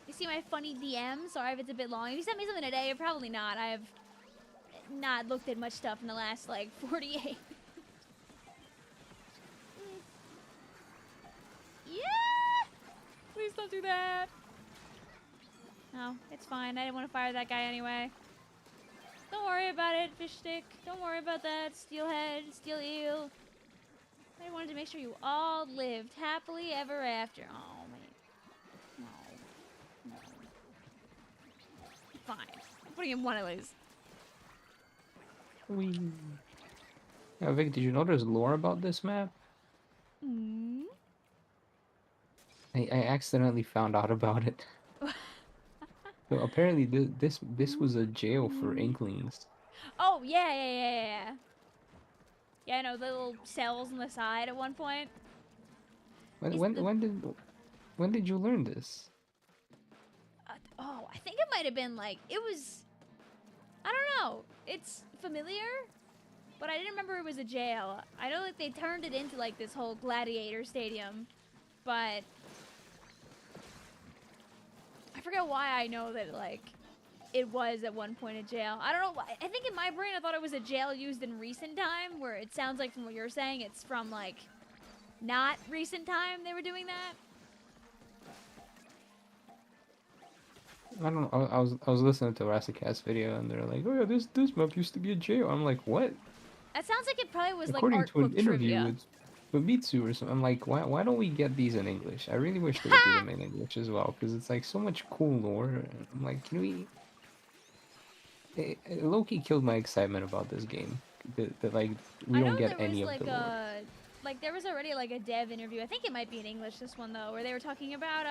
You see my funny DM? Sorry if it's a bit long. If you sent me something today, or probably not. I have not looked at much stuff in the last, like, 48. Yeah! Please don't do that. No, it's fine. I didn't want to fire that guy anyway. Don't worry about it, Fish Stick. Don't worry about that, Steelhead, Steel Eel. I wanted to make sure you all lived happily ever after. Oh, man. No. No. Fine. I'm putting in one at least. we. Yeah, Vic, did you know there's lore about this map? Hmm? I accidentally found out about it. So apparently this was a jail for Inklings. Oh, yeah. Yeah, I know, the little cells on the side at one point. When did you learn this? I think it might have been like, it was, I don't know. It's familiar, but I didn't remember it was a jail. I know that they turned it into like this whole gladiator stadium, but I forget why I know that like it was at one point a jail. I don't know. I think in my brain I thought it was a jail used in recent time, where it sounds like from what you're saying it's from like not recent time they were doing that. I don't know. I was listening to a Rassicast video and they're like, "Oh yeah, this map used to be a jail." I'm like, "What?" That sounds like it probably was According like to an art book interview trivia. with Mitsu or something, I'm like, why don't we get these in English? I really wish they would do them in English as well, because it's like so much cool lore. I'm like, can we? Loki killed my excitement about this game. That like we I don't know get there any was of the lore. like there was already like a dev interview. I think it might be in English this one though, where they were talking about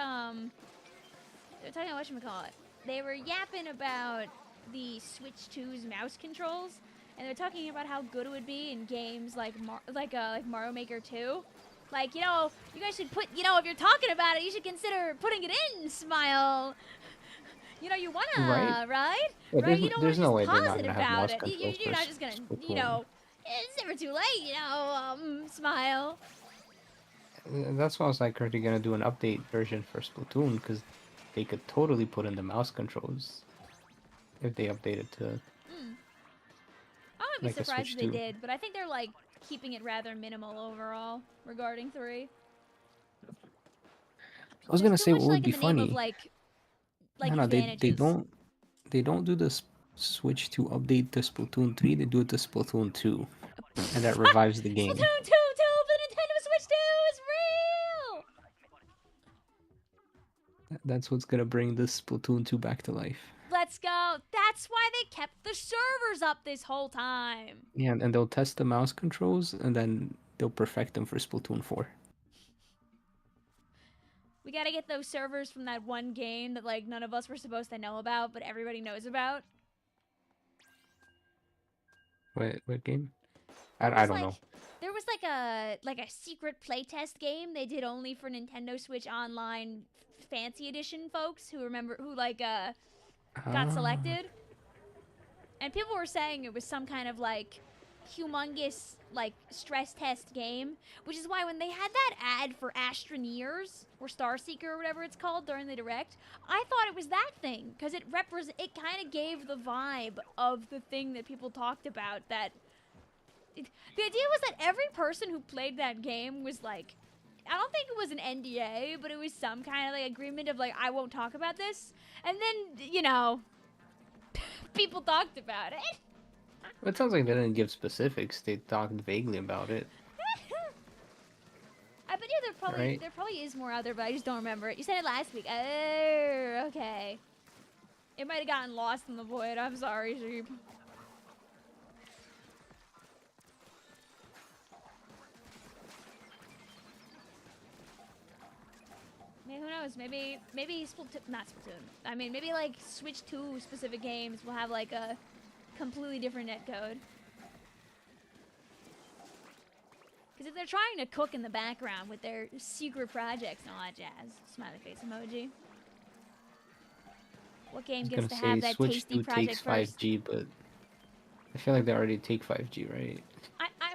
they were talking about whatchamacallit. they were yapping about the Switch 2's mouse controls, and they're talking about how good it would be in games like Mario Maker 2. Like, you know, you guys should put, you know, if you're talking about it, you should consider putting it in, Smile. You know, you Right? wanna, right? Yeah, Right? You don't wanna there's no just way they're not posit gonna have about mouse it. controls You're for not just gonna, you Splatoon. know, it's never too late, you know, Smile. That's why I was like, are they gonna do an update version for Splatoon? Because they could totally put in the mouse controls if they update it to I wouldn't be like a surprised Switch if they 2. did, but I think they're, like, keeping it rather minimal overall regarding 3. I was There's gonna too say much, what would like, in be the name of, funny. like No, no, advantages. they don't do the Switch 2 update to Splatoon 3. They do it to Splatoon 2, and that revives the game. Splatoon 2 for the Nintendo Switch 2 is real! That's what's gonna bring this Splatoon 2 back to life. Let's go. That's why they kept the servers up this whole time. Yeah, and they'll test the mouse controls, and then they'll perfect them for Splatoon 4. We gotta get those servers from that one game that, like, none of us were supposed to know about, but everybody knows about. What game? There I was don't like, know. a secret playtest game they did only for Nintendo Switch Online Fancy Edition folks who got Ah, selected. And people were saying it was some kind of, like, humongous, like, stress test game, which is why when they had that ad for Astroneers or Starseeker or whatever it's called during the direct, I thought it was that thing because it kind of gave the vibe of the thing that people talked about. The idea was that every person who played that game was like, I don't think it was an NDA, but it was some kind of, like, agreement of, like, I won't talk about this. And then, you know, people talked about it. it sounds like they didn't give specifics. They talked vaguely about it, I bet you right? there probably is more out there, but I just don't remember it. You said it last week. Oh, okay. It might have gotten lost in the void. I'm sorry, Sheep. Maybe, who knows? Maybe not Splatoon. I mean, maybe, like, Switch 2 specific games will have, like, a completely different netcode. Because if they're trying to cook in the background with their secret projects and all that jazz, smiley face emoji. What I game was gets gonna to have say that Switch tasty 2 project takes first? 5G, but I feel like they already take 5G, right?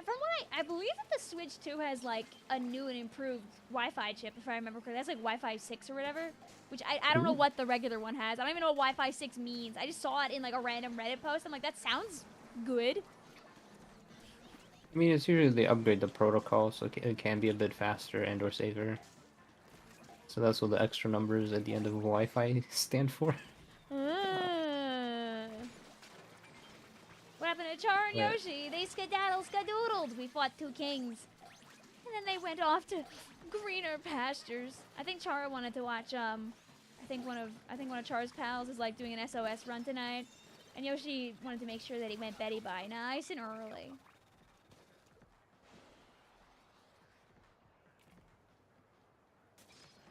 From what I believe that the Switch 2 has, like, a new and improved Wi-Fi chip, if I remember correctly. That's like Wi-Fi 6 or whatever, which I don't know Ooh. what the regular one has. I don't even know what Wi-Fi 6 means. I just saw it in, like, a random Reddit post. I'm like, that sounds good. I mean, it's usually they upgrade the protocol so it can be a bit faster and or safer. So that's what the extra numbers at the end of Wi-Fi stand for. What happened to Char and But Yoshi? They skadoodled. We fought two kings. And then they went off to greener pastures. I think Chara wanted to watch, I think one of Char's pals is, like, doing an SOS run tonight. And Yoshi wanted to make sure that he went Betty by nice and early.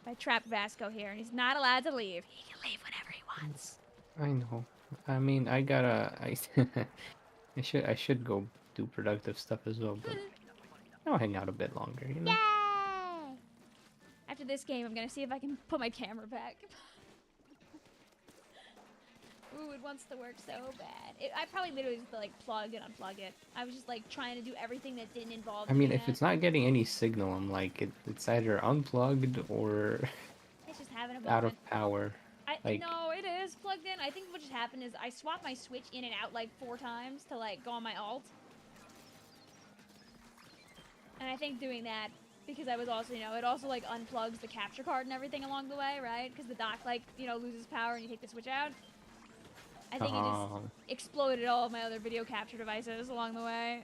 I trapped Vasco here, and he's not allowed to leave. He can leave whenever he wants. I know. I mean, I should go do productive stuff as well, but I'll hang out a bit longer, you know? Yay! After this game, I'm gonna see if I can put my camera back. Ooh, it wants to work so bad. I probably literally just, like, plug and unplug it. I was just, like, trying to do everything that didn't involve I mean, doing if that. it's not getting any signal, I'm like, it's either unplugged or It's just having a out moment. of power. Like, No, it is plugged in. I think what just happened is I swapped my Switch in and out, like, 4 times to, like, go on my alt. And I think doing that, because I was also, it also, like, unplugs the capture card and everything along the way, right? Because the dock, like, loses power and you take the Switch out. I think it just exploded all of my other video capture devices along the way.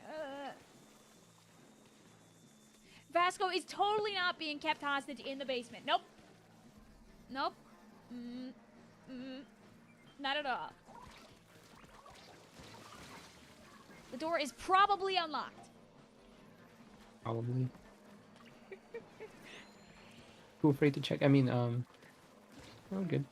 Vasco is totally not being kept hostage in the basement. Nope. Nope. Not at all. The door is probably unlocked. probably. Too afraid to check. I mean, oh, good.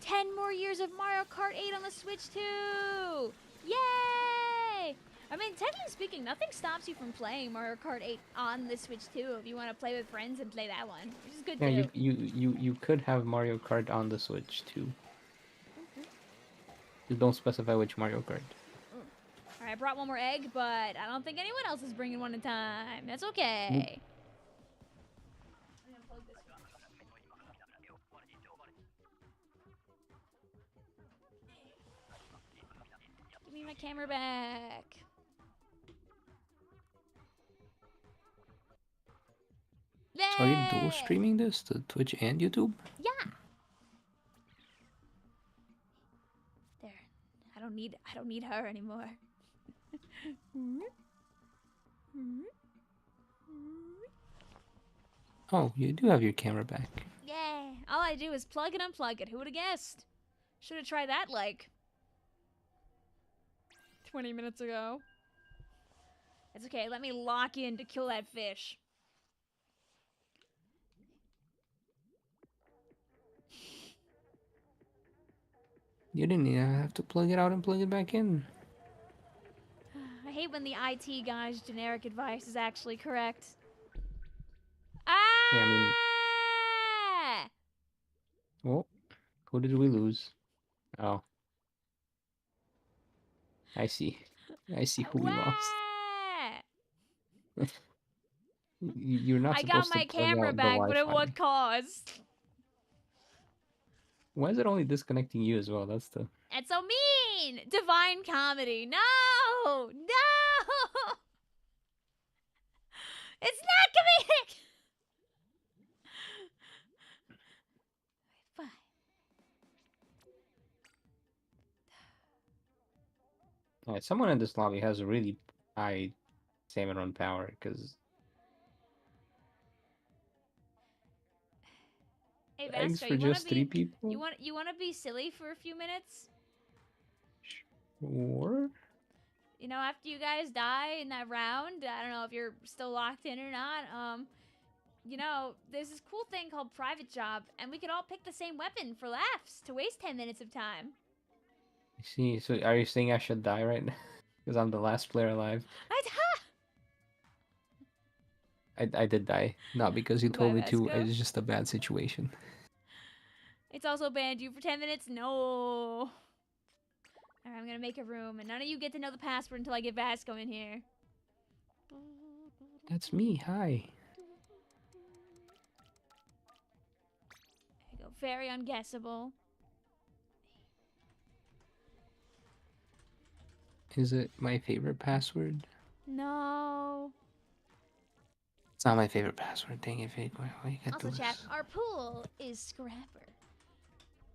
10 more years of Mario Kart 8 on the Switch too! Yay! I mean, technically speaking, nothing stops you from playing Mario Kart 8 on the Switch too if you want to play with friends and play that one, which is good Yeah, too. you could have Mario Kart on the Switch too. Just don't specify which Mario Kart. Alright, I brought one more egg, but I don't think anyone else is bringing one in time. That's okay. Give me my camera back. Are you dual Yay! streaming this to Twitch and YouTube? Yeah. There. I don't need her anymore. Oh, you do have your camera back. Yeah. All I do is plug and unplug it. Who would have guessed? Should have tried that like 20 minutes ago. It's okay. Let me lock in to kill that fish. You didn't even have to plug it out and plug it back in. I hate when the IT guy's generic advice is actually correct. Ah! Yeah, I mean, well, who did we lose? Oh, I see. I see who we lost. You're not I got supposed to my plug camera out the back, but at Wi-Fi. what cost? Why is it only disconnecting you as well? That's the... That's so mean! Divine comedy. No! No! It's not comedic! Fine. Alright, someone in this lobby has a really high Salmon Run power, because Hey eggs Vasco, for just 3 people? you wanna be silly for a few minutes? Sure. You know, after you guys die in that round, I don't know if you're still locked in or not, you know, there's this cool thing called private job, and we could all pick the same weapon for laughs to waste 10 minutes of time. I see, so are you saying I should die right now? Because I'm the last player alive. I did die. Not because you told Bye, me to, Vasco. it's just a bad situation. It's also banned you for 10 minutes. No. Alright, I'm gonna make a room, and none of you get to know the password until I get Vasco in here. That's me, hi. There you go. Very unguessable. Is it my favorite password? No. It's not my favorite password, dang it, Fake. Why you got Also, this? chat, our pool is Scrapper.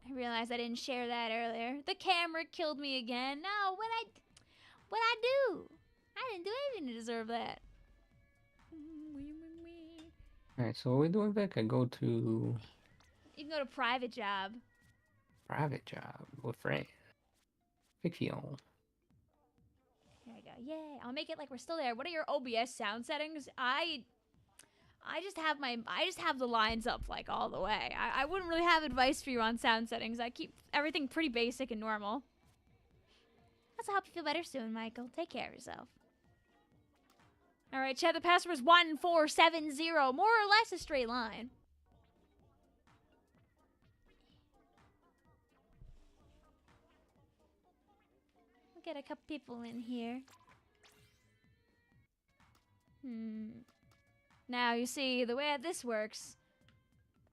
I realized I didn't share that earlier. The camera killed me again. No, what I do? I didn't do anything to deserve that. Alright, so what we doing, Vic? I go to You can go to private job. private job with friend. Vicvillon. There we go. Yay! I'll make it like we're still there. What are your OBS sound settings? I just have the lines up like all the way. I wouldn't really have advice for you on sound settings. I keep everything pretty basic and normal. That's will help you feel better soon, Michael. Take care of yourself. Alright, chat, the password is 1470. More or less a straight line. We'll get a couple people in here. Now, you see, the way this works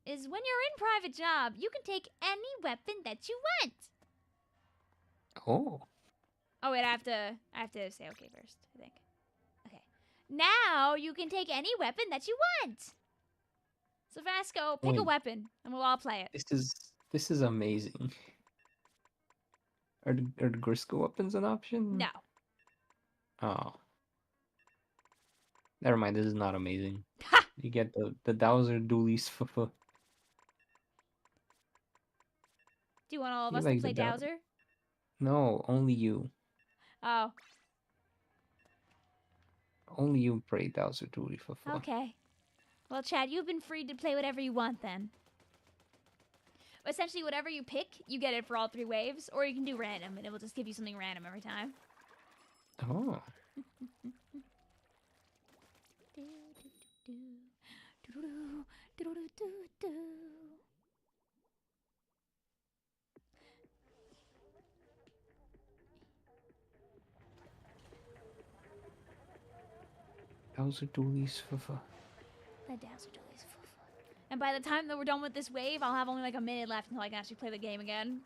is when you're in private job, you can take any weapon that you want. Oh. Oh, wait, I have to say okay first, I think. Okay. Now, you can take any weapon that you want. So, Vasco, pick a Wait. weapon, and we'll all play it. This is amazing. Are the Grisco weapons an option? No. Oh. Never mind, this is not amazing. Ha! You get the Dowser dualies for Do you want all of You us like to play the Dow- Dowser? No, only you. Oh, Only you play Dowser dually for fun. okay. Well, Chad, you've been free to play whatever you want then. essentially whatever you pick, you get it for all 3 waves, or you can do random, and it will just give you something random every time. Oh. How's it do these fufa? And by the time that we're done with this wave, I'll have only like a minute left until I can actually play the game again.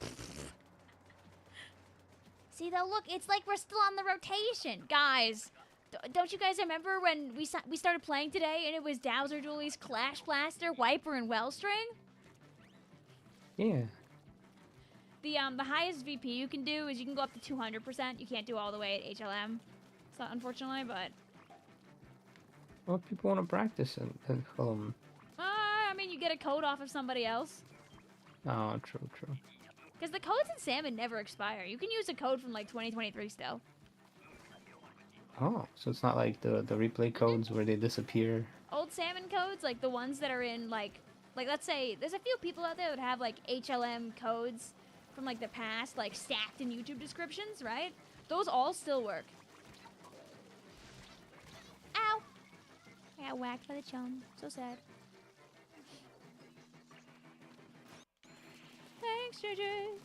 See though, look, it's like we're still on the rotation. Guys, don't you guys remember when we started playing today and it was Dowser Dooley's Clash Blaster, Wiper, and Wellstring? Yeah. The highest VP you can do is you can go up to 200%. You can't do all the way at HLM, so unfortunately, but... Well, people want to practice and I mean, you get a code off of somebody else. Oh, true. Because the codes in Salmon never expire. You can use a code from like 2023 still. Oh, so it's not like the replay codes where they disappear. Old Salmon codes, like the ones that are in like let's say there's a few people out there that have like HLM codes from like the past, like stacked in YouTube descriptions, right? Those all still work. Ow! I got whacked by the chum. So sad. Thanks, JJ.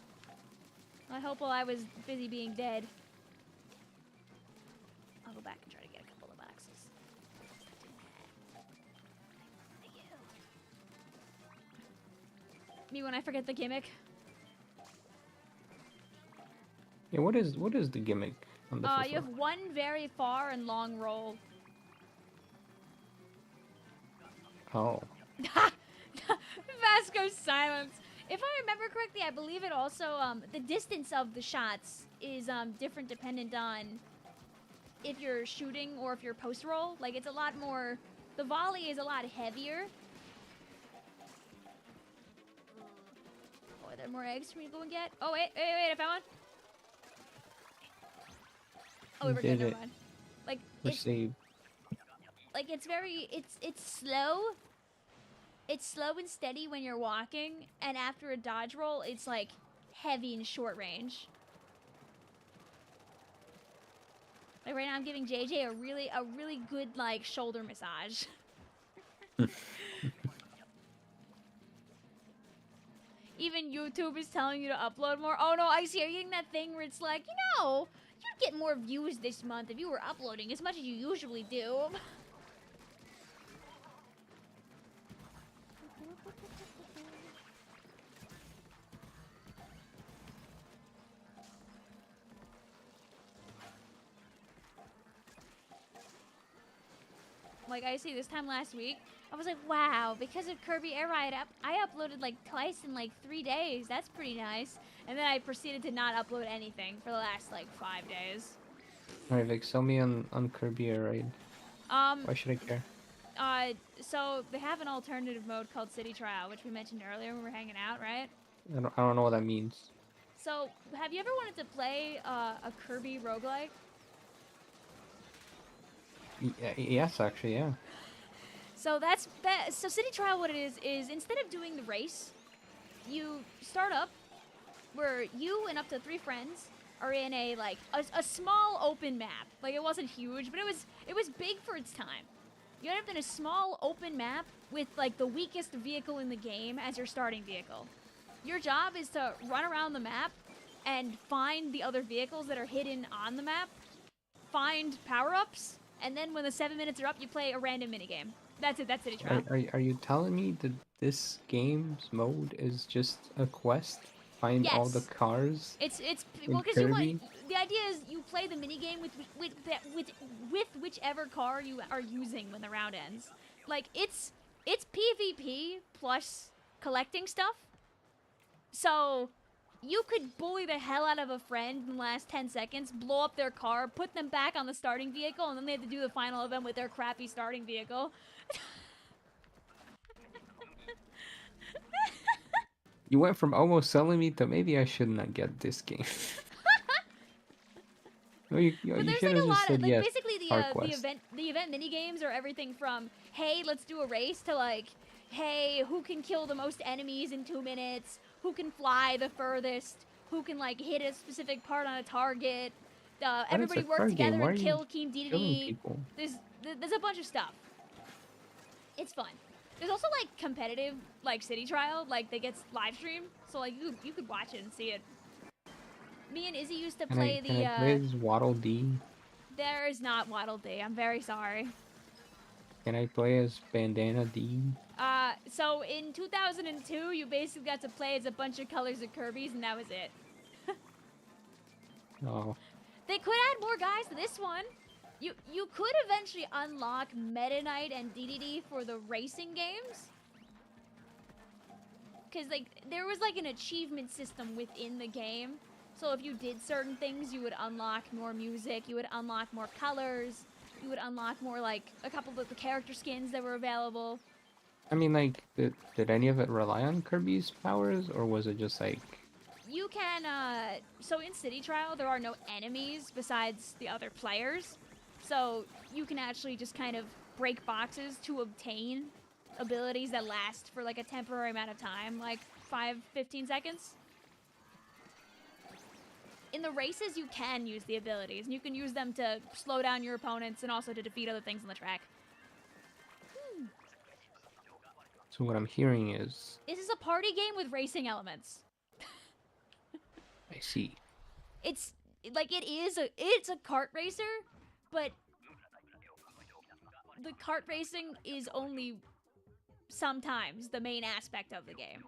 I hope while I was busy being dead, I'll go back and try to get a couple of boxes. Thank you. Me when I forget the gimmick. Yeah, what is the gimmick on the You have one very far and long roll. Oh. Vasco's silence. If I remember correctly, I believe it also, the distance of the shots is different dependent on if you're shooting or if you're post roll. Like, it's a lot more, the volley is a lot heavier. Oh, are there more eggs for me to go and get? Oh, wait, I found one. Oh, we were good, never mind. Like, like, it's very, it's slow. It's slow and steady when you're walking, and after a dodge roll, it's like heavy and short range. Like right now, I'm giving JJ a really good like shoulder massage. Even YouTube is telling you to upload more. Oh no, I see. Are you getting that thing where it's like, you'd get more views this month if you were uploading as much as you usually do. Like, I see this time last week, I was like, wow, because of Kirby Air Ride, I uploaded like twice in like 3 days. That's pretty nice. And then I proceeded to not upload anything for the last like 5 days. Alright, Vic, sell me on Kirby Air Ride. Why should I care? So they have an alternative mode called City Trial, which we mentioned earlier when we were hanging out, right? I don't know what that means. So, have you ever wanted to play a Kirby roguelike? Yes, actually, yeah. So so City Trial, what it is instead of doing the race, you start up where you and up to 3 friends are in a small open map. Like, it wasn't huge, but it was big for its time. You end up in a small open map with like the weakest vehicle in the game as your starting vehicle. Your job is to run around the map and find the other vehicles that are hidden on the map, find power-ups, and then when the 7 minutes are up, you play a random minigame. That's it, that's City Trial. Are you telling me that this game's mode is just a quest? Find all the cars? It's well, because you want, the idea is you play the minigame with whichever car you are using when the round ends. Like, it's PvP plus collecting stuff. So you could bully the hell out of a friend in the last 10 seconds, blow up their car, put them back on the starting vehicle, and then they have to do the final event with their crappy starting vehicle. You went from almost selling me to maybe I should not get this game. No, you But there's should like have a just lot said of, like, yes. basically the event mini games are everything from, hey, let's do a race, to like, hey, who can kill the most enemies in 2 minutes? who can fly the furthest, who can like hit a specific part on a target. But it's Everybody a work card together game. Why and are kill you King killing Dedede. people? There's a bunch of stuff. It's fun. There's also like competitive like city trial like that gets live streamed, so like you could watch it and see it. Me and Izzy used to play Can I play as Waddle Dee? There is not Waddle Dee. I'm very sorry. Can I play as Bandana Dee? So in 2002, you basically got to play as a bunch of colors of Kirby's, and that was it. Oh, They could add more guys to this one. You could eventually unlock Meta Knight and DDD for the racing games. Because like there was like an achievement system within the game. So if you did certain things, you would unlock more music, you would unlock more colors, you would unlock more like a couple of the character skins that were available. I mean, like, did any of it rely on Kirby's powers, or was it just like? You can, so in City Trial, there are no enemies besides the other players. So you can actually just kind of break boxes to obtain abilities that last for like a temporary amount of time, like 15 seconds. In the races, you can use the abilities, and you can use them to slow down your opponents and also to defeat other things on the track. So what I'm hearing is, This is a party game with racing elements. I see. It's like it's a kart racer, but the kart racing is only sometimes the main aspect of the game.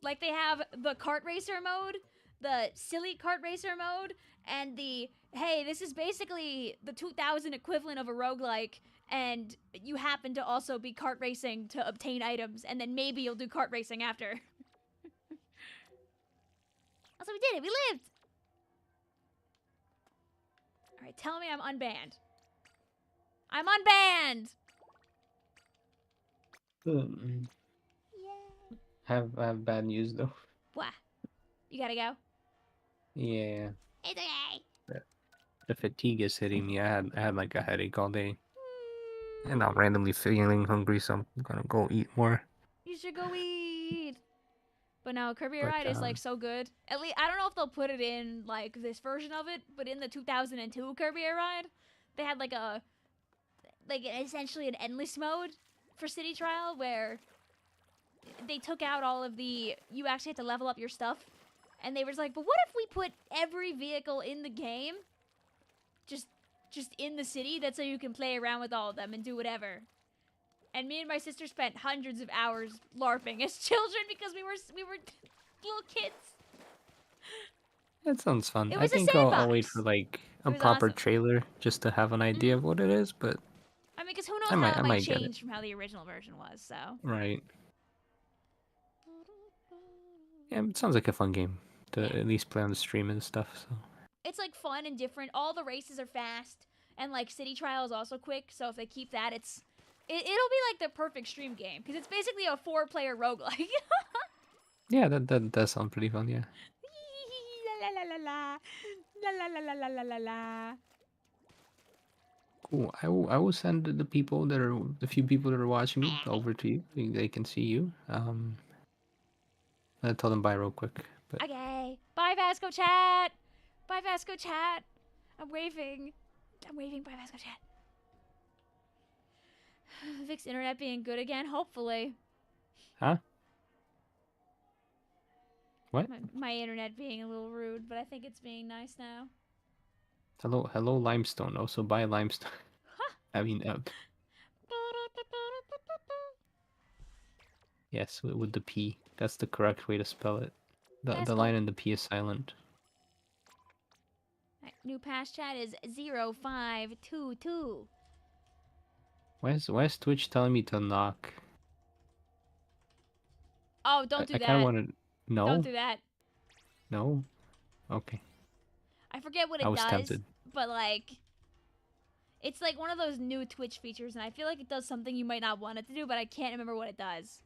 Like they have the kart racer mode, the silly kart racer mode, and the hey, this is basically the 2000 equivalent of a roguelike, and you happen to also be kart racing to obtain items, and then maybe you'll do kart racing after. Also, we did it. We lived. All right, tell me I'm unbanned. I'm unbanned. Yeah. I have bad news though. What? You gotta go. Yeah. It's okay. The fatigue is hitting me. I had like a headache all day, and I'm randomly feeling hungry, so I'm gonna go eat more. You should go eat. But no, Kirby Air But Ride is like so good. At least I don't know if they'll put it in like this version of it, but in the 2002 Kirby Air Ride, they had like essentially an endless mode for City Trial where they took out all of the you actually had to level up your stuff, and they were just like, but what if we put every vehicle in the game just in the city? That's so you can play around with all of them and do whatever. And me and my sister spent hundreds of hours LARPing as children because we were little kids. that sounds fun. It I was a think I'll wait sandbox. for like a It was proper awesome. trailer just to have an idea of what it is. But I mean, because who knows I how it might might get it. change from how the original version was, so. Right. Yeah, it sounds like a fun game to at least play on the stream and stuff. So. It's like fun and different. All the races are fast, and like City Trial is also quick, so if they keep that, it'll be like the perfect stream game, because it's basically a 4-player roguelike. Yeah, that does sound pretty fun. Yeah. La la la la la la la la la la la la. Cool. I will send the few people that are watching me over to you. They can see you. I'll tell them bye real quick. But Okay. Bye, Vasco chat. Bye, Vasco chat. I'm waving. Bye, Vasco chat. Vic's internet being good again, hopefully. huh? What? My internet being a little rude, but I think it's being nice now. Hello, limestone. Also, buy limestone. I mean, yes, with the P. That's the correct way to spell it. The line in the P is silent. Right, new pass chat is 0522. Why is Twitch telling me to knock? Oh, don't do I that. kind of want to. No. Don't do that. No. Okay. I forget what it I was does, tempted. but like, it's like one of those new Twitch features, and I feel like it does something you might not want it to do, but I can't remember what it does.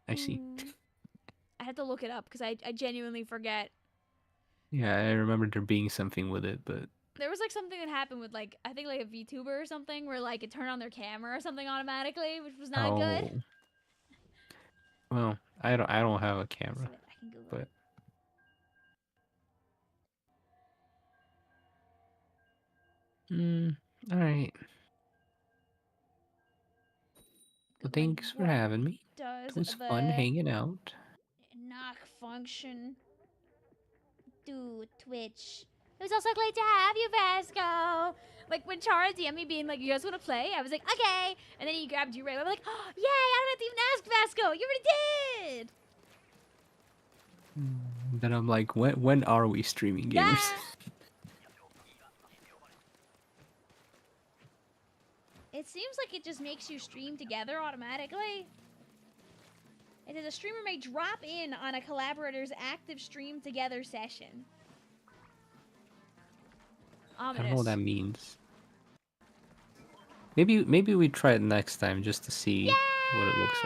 I see. I had to look it up because I genuinely forget. Yeah, I remember there being something with it, but There was like something that happened with like I think like a VTuber or something where like it turned on their camera or something automatically, which was not good. Well, I don't have a Let's see camera, what I can Google. but all right. Well, Googling thanks for what having me. does It was the fun hanging out. knock function do Twitch? It was also great to have you, Vasco. Like when Chara DM'd me being like, "You guys want to play?" I was like, "Okay," and then he grabbed you right. I was like, "Oh, yay! I don't have to even ask Vasco. You already did." Then I'm like, when are we streaming gamers? Ah! It seems like it just makes you stream together automatically. It says a streamer may drop in on a collaborator's active stream together session. I don't know what Ominous. that means. Maybe we try it next time just to see what it looks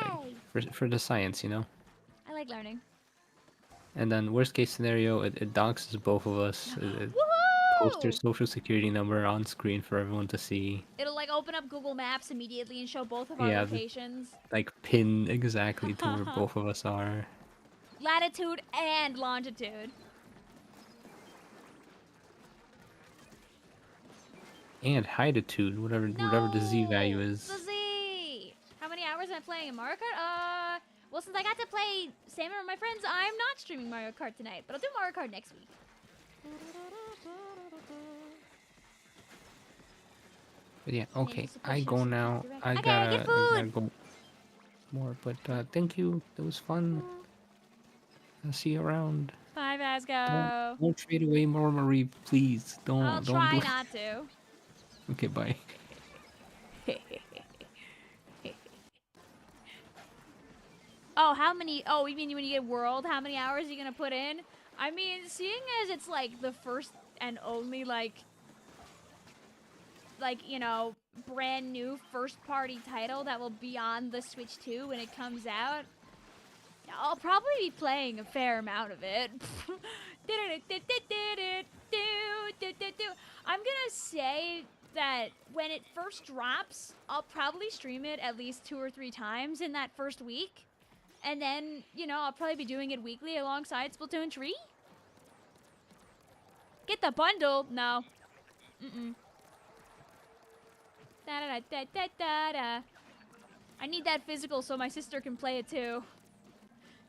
like for the science, you know. I like learning. And then worst case scenario, it doxes both of us. It posts their Woohoo! social security number on screen for everyone to see. It'll like open up Google Maps immediately and show both of our Yeah, locations. like pin exactly to where both of us are. Latitude and longitude. And hiditude, whatever the Z value The is. Z! How many hours am I playing in Mario Kart? Well, since I got to play Salmon with my friends, I'm not streaming Mario Kart tonight, but I'll do Mario Kart next week. But yeah, okay, to I push go us now. direct- I Okay, gotta, get I gotta food! go more, but thank you. It was fun. I'll see you around. Bye, Vasco. Don't trade away more Marie, please. I'll Don't do try it. not to. Okay, bye. Oh, how many? Oh, you mean when you get world? How many hours are you gonna put in? I mean, seeing as it's like the first and only like you know, brand new first party title that will be on the Switch 2 when it comes out, I'll probably be playing a fair amount of it. I'm gonna say that when it first drops, I'll probably stream it at least 2 or 3 times in that first week. And then, you know, I'll probably be doing it weekly alongside Splatoon 3. Get the bundle? No. Mm-mm. Da-da-da-da-da-da. I need that physical so my sister can play it too.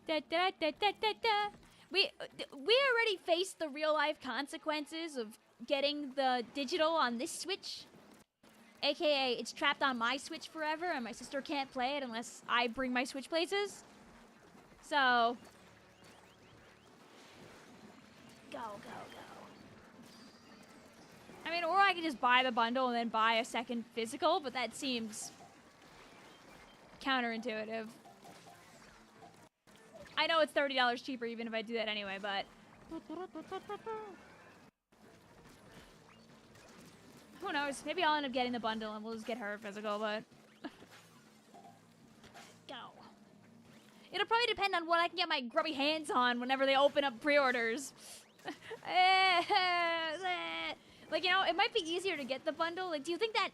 Da-da-da-da-da-da. We already faced the real-life consequences of getting the digital on this Switch. AKA, it's trapped on my Switch forever and my sister can't play it unless I bring my Switch places. So... Go, go, go. I mean, or I could just buy the bundle and then buy a second physical, but that seems counterintuitive. I know it's $30 cheaper even if I do that anyway, but... Who knows? Maybe I'll end up getting the bundle and we'll just get her a physical, but... Go. It'll probably depend on what I can get my grubby hands on whenever they open up pre-orders. Like, you know, it might be easier to get the bundle. Like, do you think that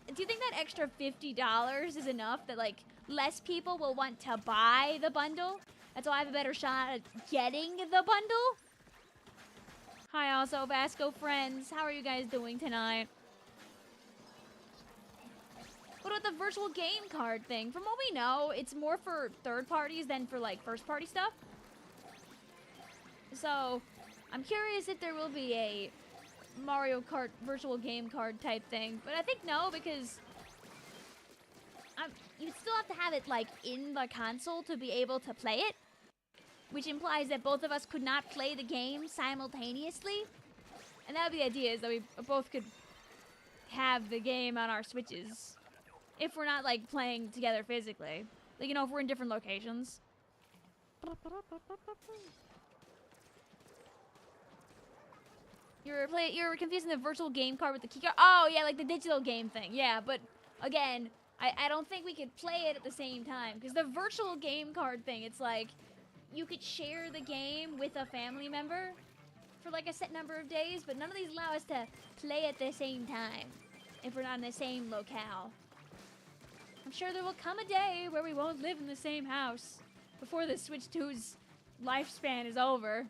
extra $50 is enough that like less people will want to buy the bundle? That's why I have a better shot at getting the bundle. Hi, also Vasco friends. How are you guys doing tonight? What about the virtual game card thing? From what we know, it's more for third parties than for like first party stuff. So, I'm curious if there will be a Mario Kart virtual game card type thing, but I think no, because you'd still have to have it like in the console to be able to play it, which implies that both of us could not play the game simultaneously, and that would be the idea, is that we both could have the game on our Switches if we're not like playing together physically, like, you know, if we're in different locations. You're confusing the virtual game card with the key card. Oh, yeah, like the digital game thing. Yeah, but again, I don't think we could play it at the same time. Because the virtual game card thing, it's like you could share the game with a family member. for like a set number of days, but none of these allow us to play at the same time if we're not in the same locale. I'm sure there will come a day where we won't live in the same house before the Switch 2's lifespan is over.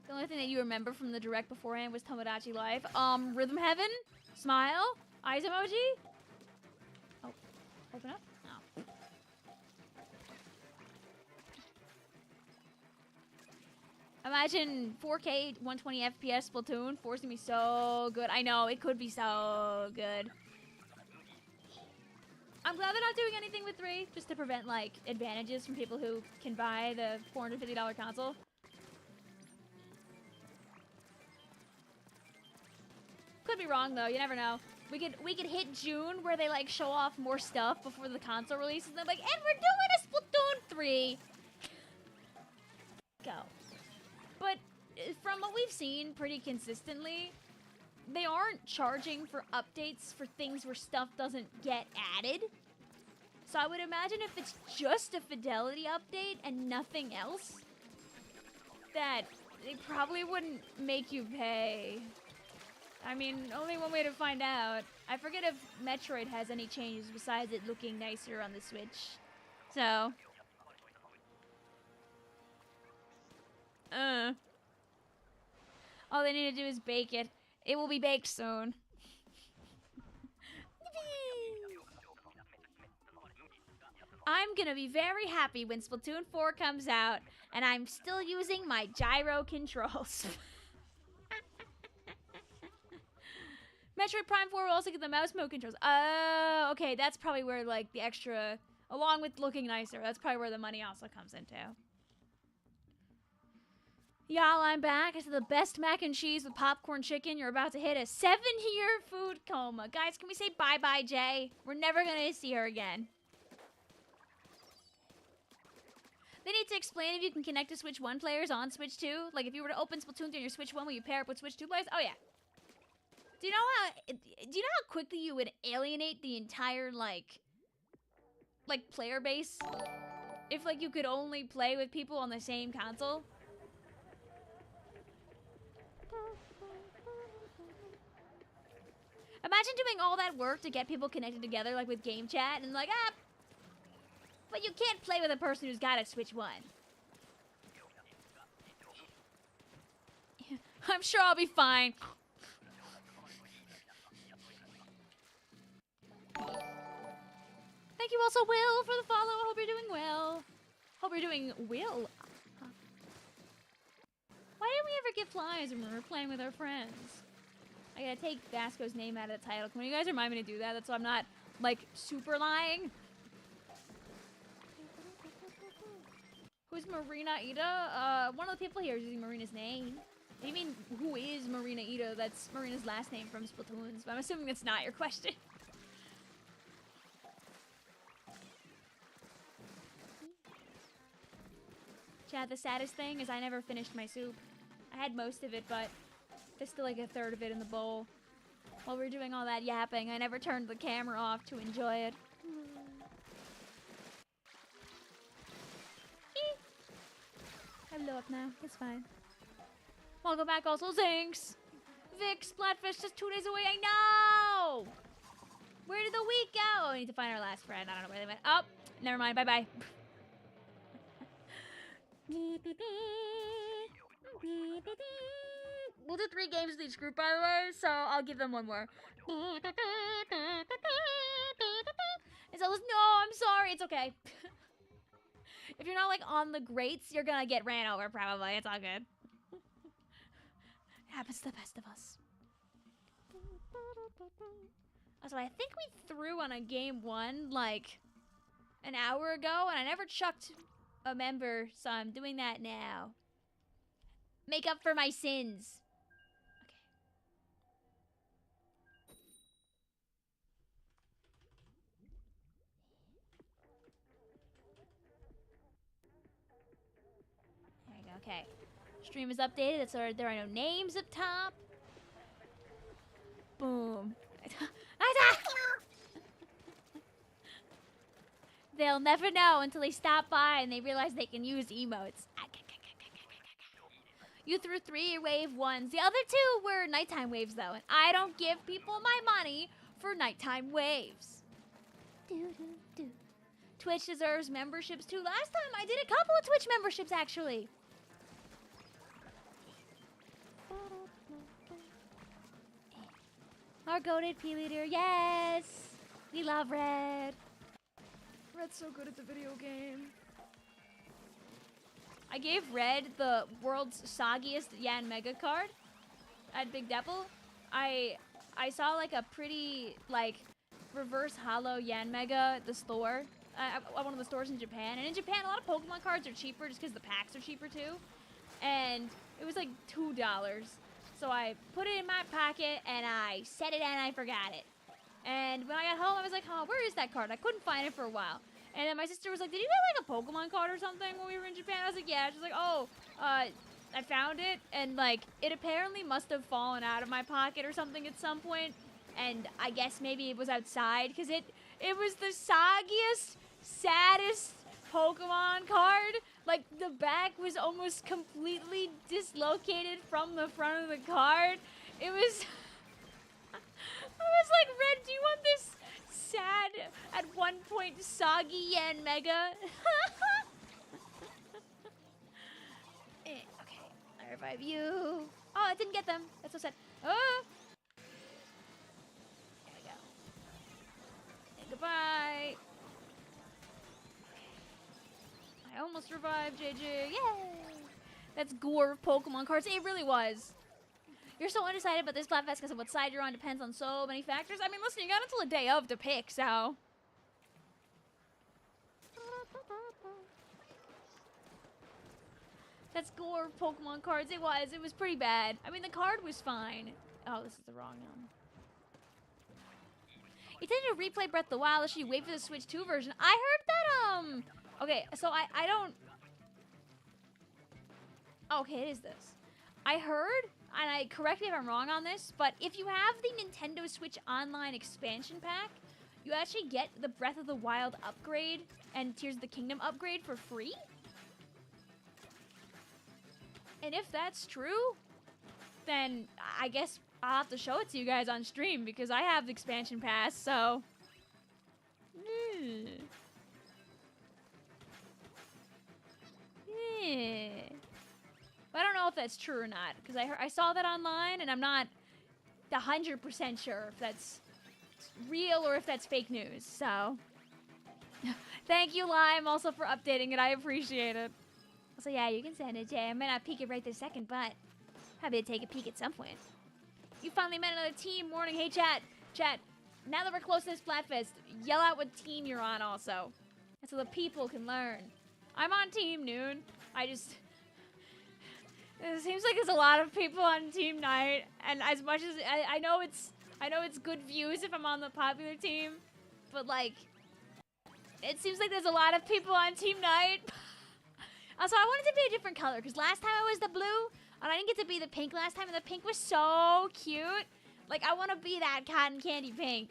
The only thing that you remember from the direct beforehand was Tomodachi Life. Rhythm Heaven? Smile? Eyes emoji? Oh, open up? No. Imagine 4K 120 FPS Splatoon forcing me so good. I know, it could be so good. I'm glad they're not doing anything with 3, just to prevent, like, advantages from people who can buy the $450 console. Could be wrong though, you never know. We could hit June where they like show off more stuff before the console release and they're like, and we're doing a Splatoon 3. Go. But from what we've seen pretty consistently, they aren't charging for updates for things where stuff doesn't get added. So I would imagine if it's just a fidelity update and nothing else, that they probably wouldn't make you pay. I mean, only one way to find out. I forget if Metroid has any changes besides it looking nicer on the Switch. So. All they need to do is bake it. It will be baked soon. I'm gonna be very happy when Splatoon 4 comes out and I'm still using my gyro controls. Metroid Prime 4 will also get the mouse mode controls. Oh, okay, that's probably where, like, the extra, along with looking nicer, that's probably where the money also comes into. Y'all, I'm back. I said the best mac and cheese with popcorn chicken. You're about to hit a 7-year food coma. Guys, can we say bye-bye, Jay? We're never gonna see her again. They need to explain if you can connect to Switch 1 players on Switch 2. Like, if you were to open Splatoon 3 on your Switch 1, will you pair up with Switch 2 players? Oh, yeah. Do you know how quickly you would alienate the entire, like player base? If, like, you could only play with people on the same console? Imagine doing all that work to get people connected together, like, with game chat, and like, but you can't play with a person who's got a Switch 1. I'm sure I'll be fine. Thank you also, Will, for the follow. Hope you're doing well. Hope you're doing well. Why didn't we ever get flies when we were playing with our friends? I gotta take Vasco's name out of the title. Can you guys remind me to do that? That's so I'm not, like, super lying. Who's Marina Ida? One of the people here is using Marina's name. What do you mean, who is Marina Ida? That's Marina's last name from Splatoon. But I'm assuming that's not your question. Chad, the saddest thing is I never finished my soup. I had most of it, but there's still like a third of it in the bowl. While we were doing all that yapping, I never turned the camera off to enjoy it. I blew up now. It's fine. Welcome back also, Zinx! Vic, Splatfest just 2 days away, I know! Where did the week go? I need to find our last friend. I don't know where they went. Oh, never mind. Bye-bye. We'll do 3 games with each group, by the way, so I'll give them one more. It's almost, no, I'm sorry. It's okay. If you're not, like, on the grates, you're gonna get ran over, probably. It's all good. It happens to the best of us. Also, I think we threw on a game 1, like, an hour ago, and I never chucked a member, so I'm doing that now. Make up for my sins. Okay. There you go, okay. Stream is updated, so there are no names up top. Boom. They'll never know until they stop by and they realize they can use emotes. You threw 3 wave 1s. The other 2 were nighttime waves, though, and I don't give people my money for nighttime waves. Twitch deserves memberships, too. Last time I did a couple of Twitch memberships, actually. Our goated P-leader, yes! We love Red. Red's so good at the video game. I gave Red the world's soggiest Yan Mega card at Big Depple. I saw like a pretty like reverse hollow Yan Mega at the store, at one of the stores in Japan. And in Japan, a lot of Pokemon cards are cheaper just because the packs are cheaper too. And it was like $2. So I put it in my pocket and I set it and I forgot it. And when I got home, I was like, oh, where is that card? I couldn't find it for a while. And then my sister was like, did you get like a Pokemon card or something when we were in Japan? I was like, yeah. She's like, oh, I found it. And like, it apparently must have fallen out of my pocket or something at some point. And I guess maybe it was outside because it was the soggiest, saddest Pokemon card. Like, the back was almost completely dislocated from the front of the card. It was... I was like, Red, do you want this sad, at one point, soggy Yan Mega? Okay, I revive you. Oh, I didn't get them. That's so sad. Oh! There we go. And goodbye. I almost revived JJ. Yay! That's gore of Pokemon cards. It really was. You're so undecided about this Splatfest because of what side you're on depends on so many factors. I mean, listen, you got until a day of to pick, so. That's gore of Pokemon cards. It was pretty bad. I mean, the card was fine. Oh, this is the wrong one. You tended to replay Breath of the Wild. Should you wait for the Switch 2 version? I heard that, okay, so I don't... Okay, it is this. I heard, and correct me if I'm wrong on this, but if you have the Nintendo Switch Online expansion pack, you actually get the Breath of the Wild upgrade and Tears of the Kingdom upgrade for free? And if that's true, then I guess I'll have to show it to you guys on stream because I have the expansion pass, so... But I don't know if that's true or not, because I saw that online, and I'm not 100% sure if that's real or if that's fake news, so... Thank you, Lime, also for updating it. I appreciate it. So yeah, you can send it, Jay. I might not peek it right this second, but happy to take a peek at some point. You finally met another team. Morning. Hey, chat. Chat, now that we're close to this Splatfest, yell out what team you're on also. And so the people can learn. I'm on Team Noon. It seems like there's a lot of people on Team Night, and as much as I know it's good views if I'm on the popular team, but like, it seems like there's a lot of people on Team Night. Also, I wanted to be a different color, because last time I was the blue, and I didn't get to be the pink last time, and the pink was so cute. Like, I want to be that cotton candy pink.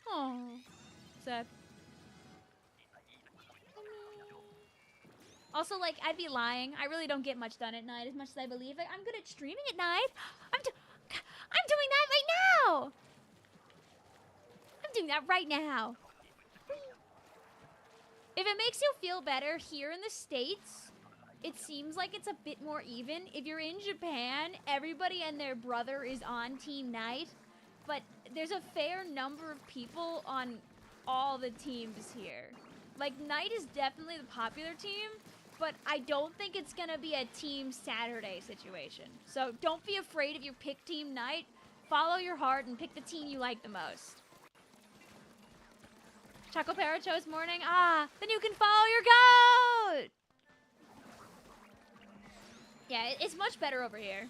Oh, sad. Also, like, I'd be lying. I really don't get much done at night as much as I believe. Like, I'm good at streaming at night. I'm doing that right now. I'm doing that right now. If it makes you feel better, here in the States, it seems like it's a bit more even. If you're in Japan, everybody and their brother is on Team Night. But there's a fair number of people on all the teams here. Like, Night is definitely the popular team, but I don't think it's gonna be a Team Saturday situation. So don't be afraid if you pick Team Night. Follow your heart and pick the team you like the most. Choco Paracho's morning. Ah, then you can follow your goat! Yeah, it's much better over here.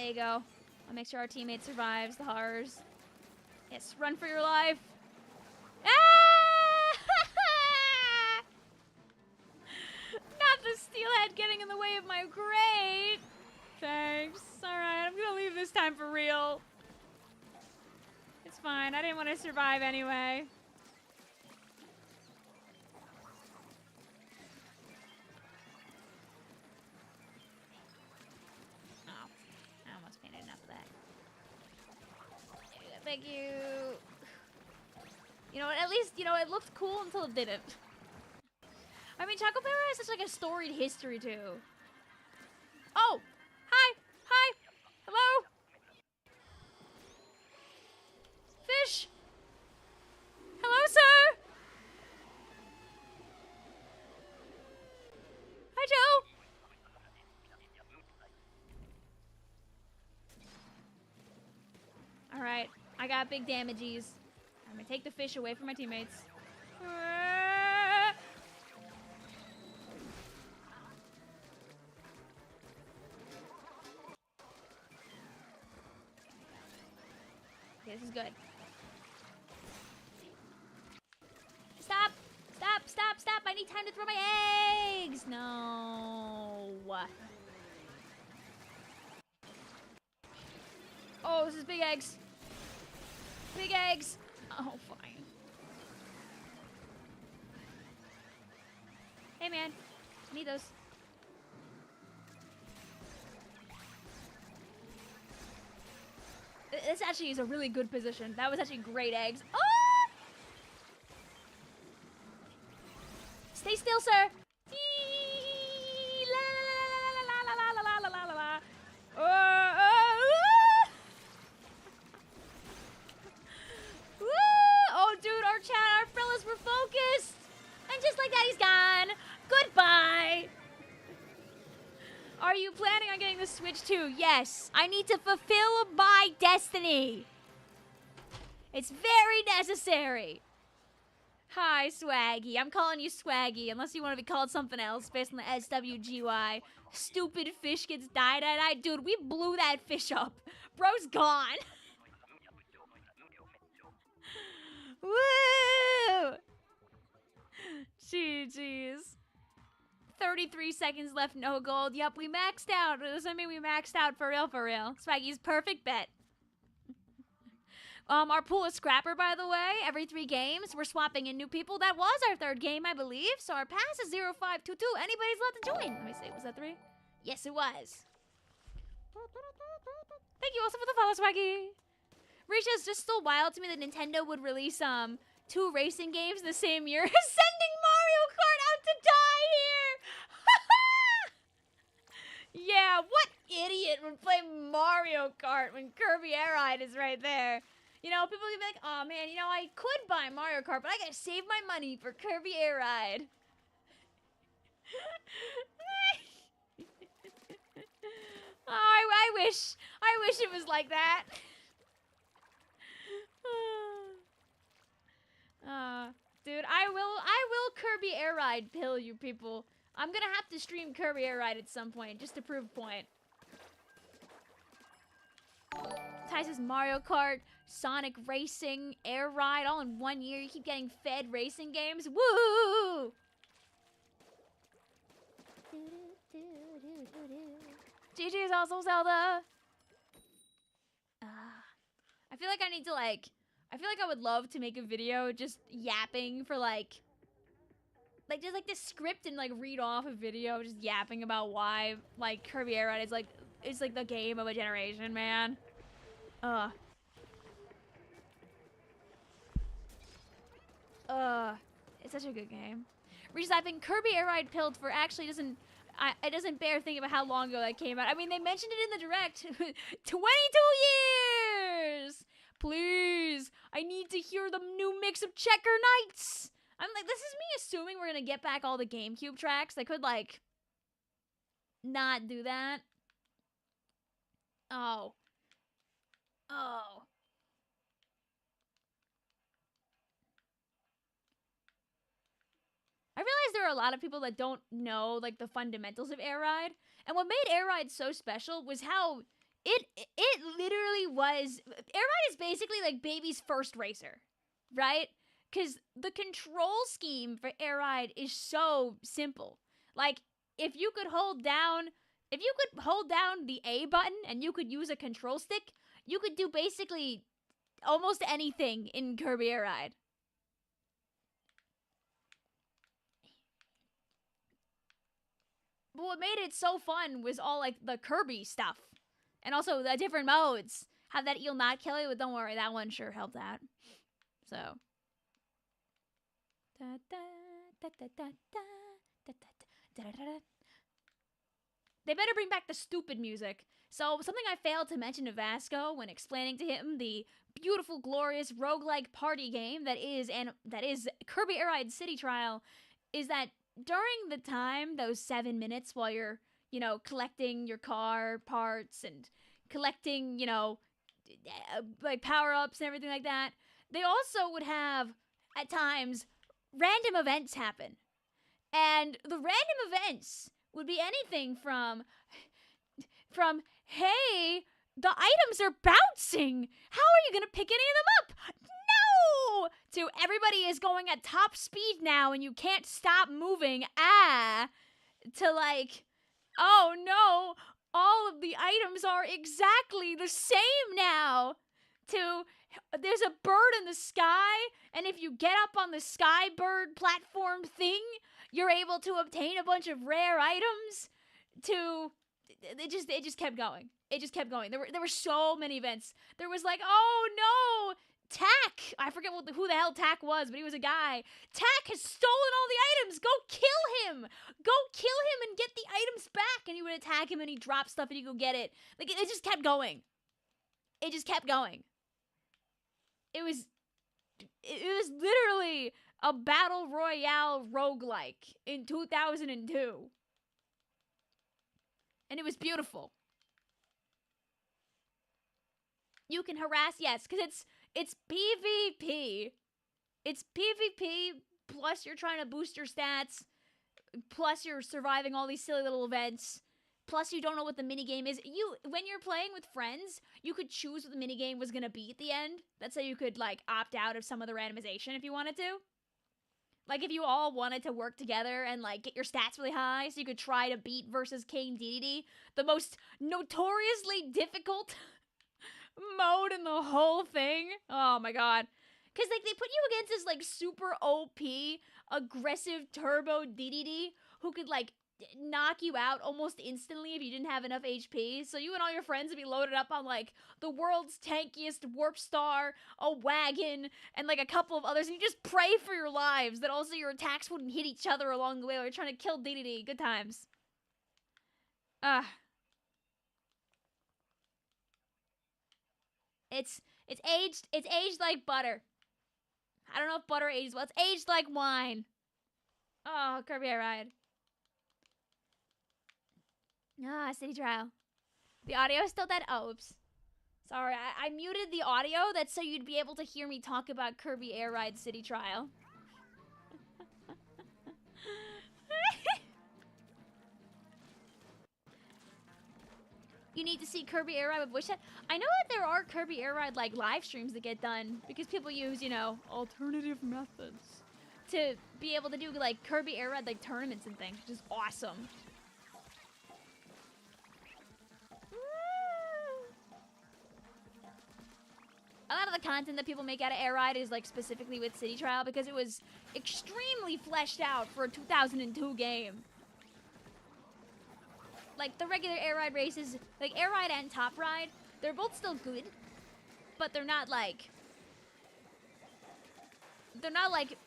There you go. I'll make sure our teammate survives the horrors. Yes, run for your life. Ah! Not the steelhead getting in the way of my grate. Thanks. Alright, I'm gonna leave this time for real. It's fine. I didn't want to survive anyway. Oh, I almost painted enough of that. Thank you. You know what? At least, you know, it looked cool until it didn't. I mean, Choco Pepper has such like a storied history too. Oh! Hi! Hi! Hello? Fish! Hello, sir! Hi, Joe! Alright, I got big damages. I'm gonna take the fish away from my teammates. Okay, this is good. Stop! Stop! Stop! Stop! I need time to throw my eggs! No. Oh, this is big eggs. Big eggs. Oh, fine. Hey, man. I need those. This actually is a really good position. That was actually great eggs. Oh! Stay still, sir. Oh, dude, our chat, our fellas were focused. And just like that, he's gone. Goodbye. Are you planning on getting the Switch too? Yes. I need to fulfill my destiny. It's very necessary. Hi, Swaggy. I'm calling you Swaggy, unless you want to be called something else based on the SWGY. Stupid fish gets died. Dude, we blew that fish up. Bro's gone. Woo! GG's. 33 seconds left, no gold. Yup, we maxed out. Does that mean we maxed out for real, for real? Swaggy's perfect bet. Our pool is Scrapper, by the way. Every 3 games, we're swapping in new people. That was our 3rd game, I believe. So our pass is 0522. Anybody's allowed to join. Let me see. Was that 3? Yes, it was. Thank you also for the follow, Swaggy. Risha's just still wild to me that Nintendo would release 2 racing games in the same year. Sending Mario Kart out to die here. Yeah, what idiot would play Mario Kart when Kirby Air Ride is right there? You know, people can be like, oh man, you know, I could buy Mario Kart, but I gotta save my money for Kirby Air Ride. Oh, I wish it was like that. Dude, I will Kirby Air Ride pill you people. I'm gonna have to stream Kirby Air Ride at some point, just to prove a point. Ty says Mario Kart, Sonic Racing, Air Ride, all in 1 year. You keep getting fed racing games. Woo! GG is also Zelda. I feel like I need to I feel like I would love to make a video just yapping for just the script and read off a video just yapping about why Kirby Air Ride is the game of a generation, man. It's such a good game. Regis, I've been Kirby Air Ride pilled for actually it doesn't bear thinking about how long ago that came out. I mean, they mentioned it in the direct. 22 years! Please, I need to hear the new mix of Checker Knights. I'm like, this is me assuming we're gonna get back all the GameCube tracks. They could not do that. Oh. I realize there are a lot of people that don't know the fundamentals of Air Ride, and what made Air Ride so special was how It literally was. Air Ride is basically like baby's first racer, right? Because the control scheme for Air Ride is so simple. Like if you could hold down the A button and you could use a control stick, you could do basically almost anything in Kirby Air Ride. But what made it so fun was all like the Kirby stuff. And also the different modes. Have that eel not kill you, but don't worry, that one sure helped out. So. They better bring back the stupid music. So, something I failed to mention to Vasco when explaining to him the beautiful, glorious roguelike party game that is Kirby Air Ride City Trial is that during the time, those 7 minutes while you're, collecting your car parts and collecting, like power-ups and everything like that, they also would have, at times, random events happen. And the random events would be anything from hey, the items are bouncing. How are you going to pick any of them up? No! To everybody is going at top speed now and you can't stop moving. To like, oh no, all of the items are exactly the same now. To there's a bird in the sky, and if you get up on the sky bird platform thing, you're able to obtain a bunch of rare items. It just kept going. It just kept going. There were so many events. There was like, oh no, Tack. I forget who the hell Tack was, but he was a guy. Tack has stolen all the items. Go kill him. Go kill him and get the items back. And you would attack him and he'd drop stuff and you go get it. Like it just kept going. It just kept going. It was literally a battle royale roguelike in 2002. And it was beautiful. You can harass, yes, because it's PvP. It's PvP, plus you're trying to boost your stats, plus you're surviving all these silly little events, plus you don't know what the minigame is. When you're playing with friends, you could choose what the minigame was going to be at the end. That's how you could, like, opt out of some of the randomization if you wanted to. Like, if you all wanted to work together and, like, get your stats really high so you could try to beat versus Kane DDD, the most notoriously difficult mode in the whole thing. Oh, my God. Because, like, they put you against this, like, super OP, aggressive turbo DDD who could, like, knock you out almost instantly if you didn't have enough HP. So you and all your friends would be loaded up on, like, the world's tankiest warp star, a wagon, and, like, a couple of others. And you just pray for your lives that also your attacks wouldn't hit each other along the way while you're trying to kill DDD. Good times. It's aged like butter. I don't know if butter ages well. It's aged like wine. Oh, Kirby Air Ride. City Trial. The audio is still dead. Oh, oops. Sorry, I muted the audio. That's so you'd be able to hear me talk about Kirby Air Ride City Trial. You need to see Kirby Air Ride with voice chat. I know that there are Kirby Air Ride like live streams that get done because people use, alternative methods to be able to do like Kirby Air Ride like tournaments and things, which is awesome. A lot of the content that people make out of Air Ride is like specifically with City Trial because it was extremely fleshed out for a 2002 game. Like, the regular Air Ride races, like, Air Ride and Top Ride, they're both still good, but they're not, like,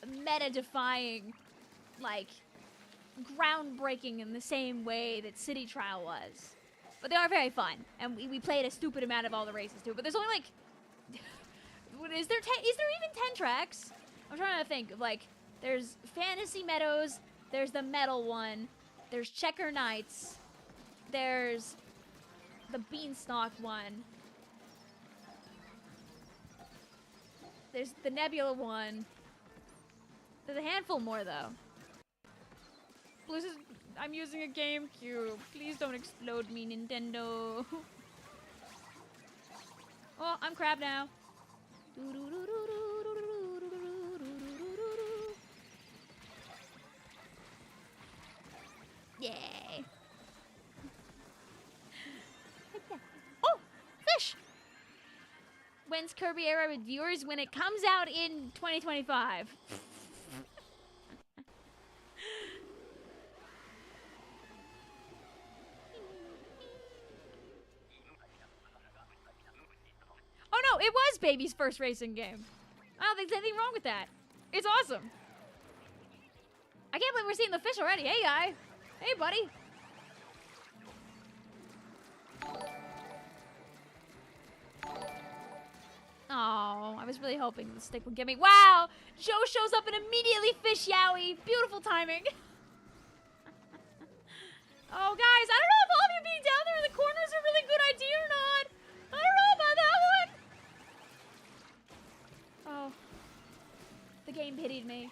meta-defying, like, groundbreaking in the same way that City Trial was. But they are very fun, and we played a stupid amount of all the races, too. But there's only, like, is there even 10 tracks? I'm trying to think of, like, there's Fantasy Meadows, there's the Metal one, there's Checker Nights, there's the Beanstalk one. There's the Nebula one. There's a handful more, though. Blue says, I'm using a GameCube. Please don't explode me, Nintendo. Oh, I'm crab now. Yay. Oh, fish. When's Kirby Era with viewers? When it comes out in 2025. Oh no, it was Baby's first racing game. I don't think there's anything wrong with that. It's awesome. I can't believe we're seeing the fish already. Hey, guy. Hey, buddy. Oh, I was really hoping the stick would get me. Wow! Joe shows up and immediately fish Yowie. Beautiful timing. Oh, guys, I don't know if all of you being down there in the corner is a really good idea or not. I don't know about that one. Oh. The game pitied me.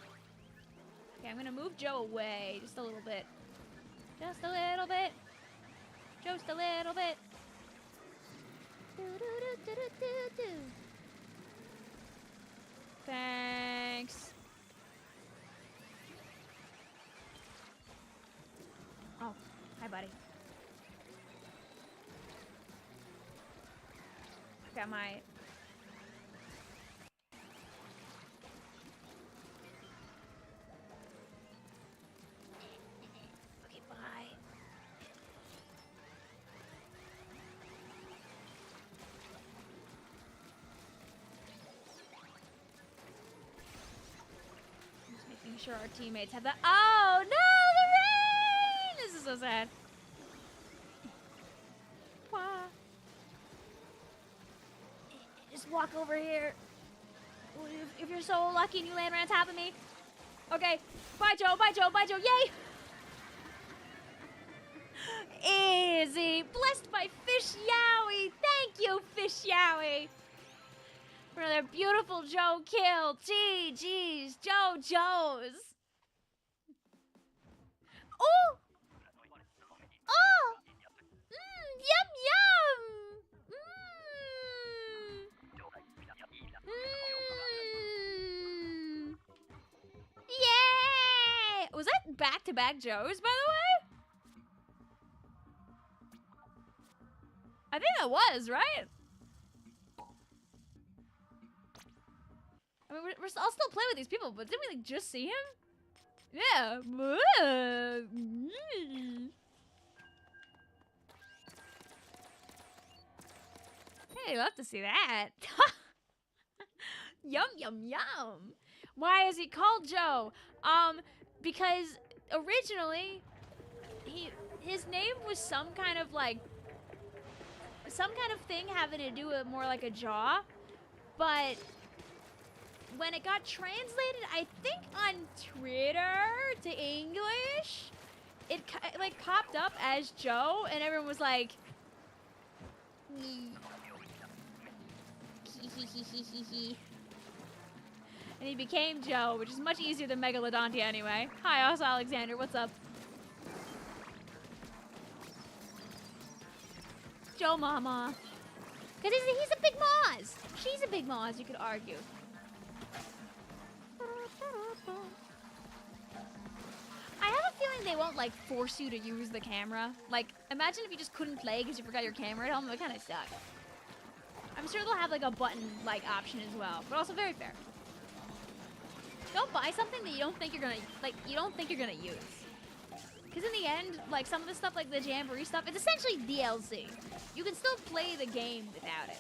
Okay, I'm gonna move Joe away just a little bit. Just a little bit. Just a little bit. Thanks. Oh, hi, buddy. Got my... Okay, bye. Just making sure our teammates have the... Oh, no, the rain! This is so sad. Why? Just walk over here. If you're so lucky and you land right on top of me. Okay. Bye, Joe. Bye, Joe. Bye, Joe. Yay! Easy. Blessed by Fish Yowie. Thank you, Fish Yowie. For another beautiful Joe kill. GG's. Joe's. Oh! Oh! Yum, yum! Yay! Was that back-to-back Joes, by the way? I think that was, right? I mean, I'll still play with these people, but didn't we, like, just see him? Yeah. Hey, love to see that. Yum, yum, yum. Why is he called Joe? Because originally, his name was some kind of thing having to do with more like a jaw, but when it got translated, I think on Twitter to English, it like popped up as Joe, and everyone was like, and he became Joe, which is much easier than Megalodontia anyway. Hi, also Alexander, what's up? Joe Mama. Because he's a big Moz. She's a big Moz, you could argue. I have a feeling they won't, like, force you to use the camera. Like, imagine if you just couldn't play because you forgot your camera at home. That would kind of suck. I'm sure they'll have, like, a button, like, option as well. But also very fair. Don't buy something that you don't think you're gonna use. Because in the end, like, some of the stuff, like the Jamboree stuff, it's essentially DLC. You can still play the game without it.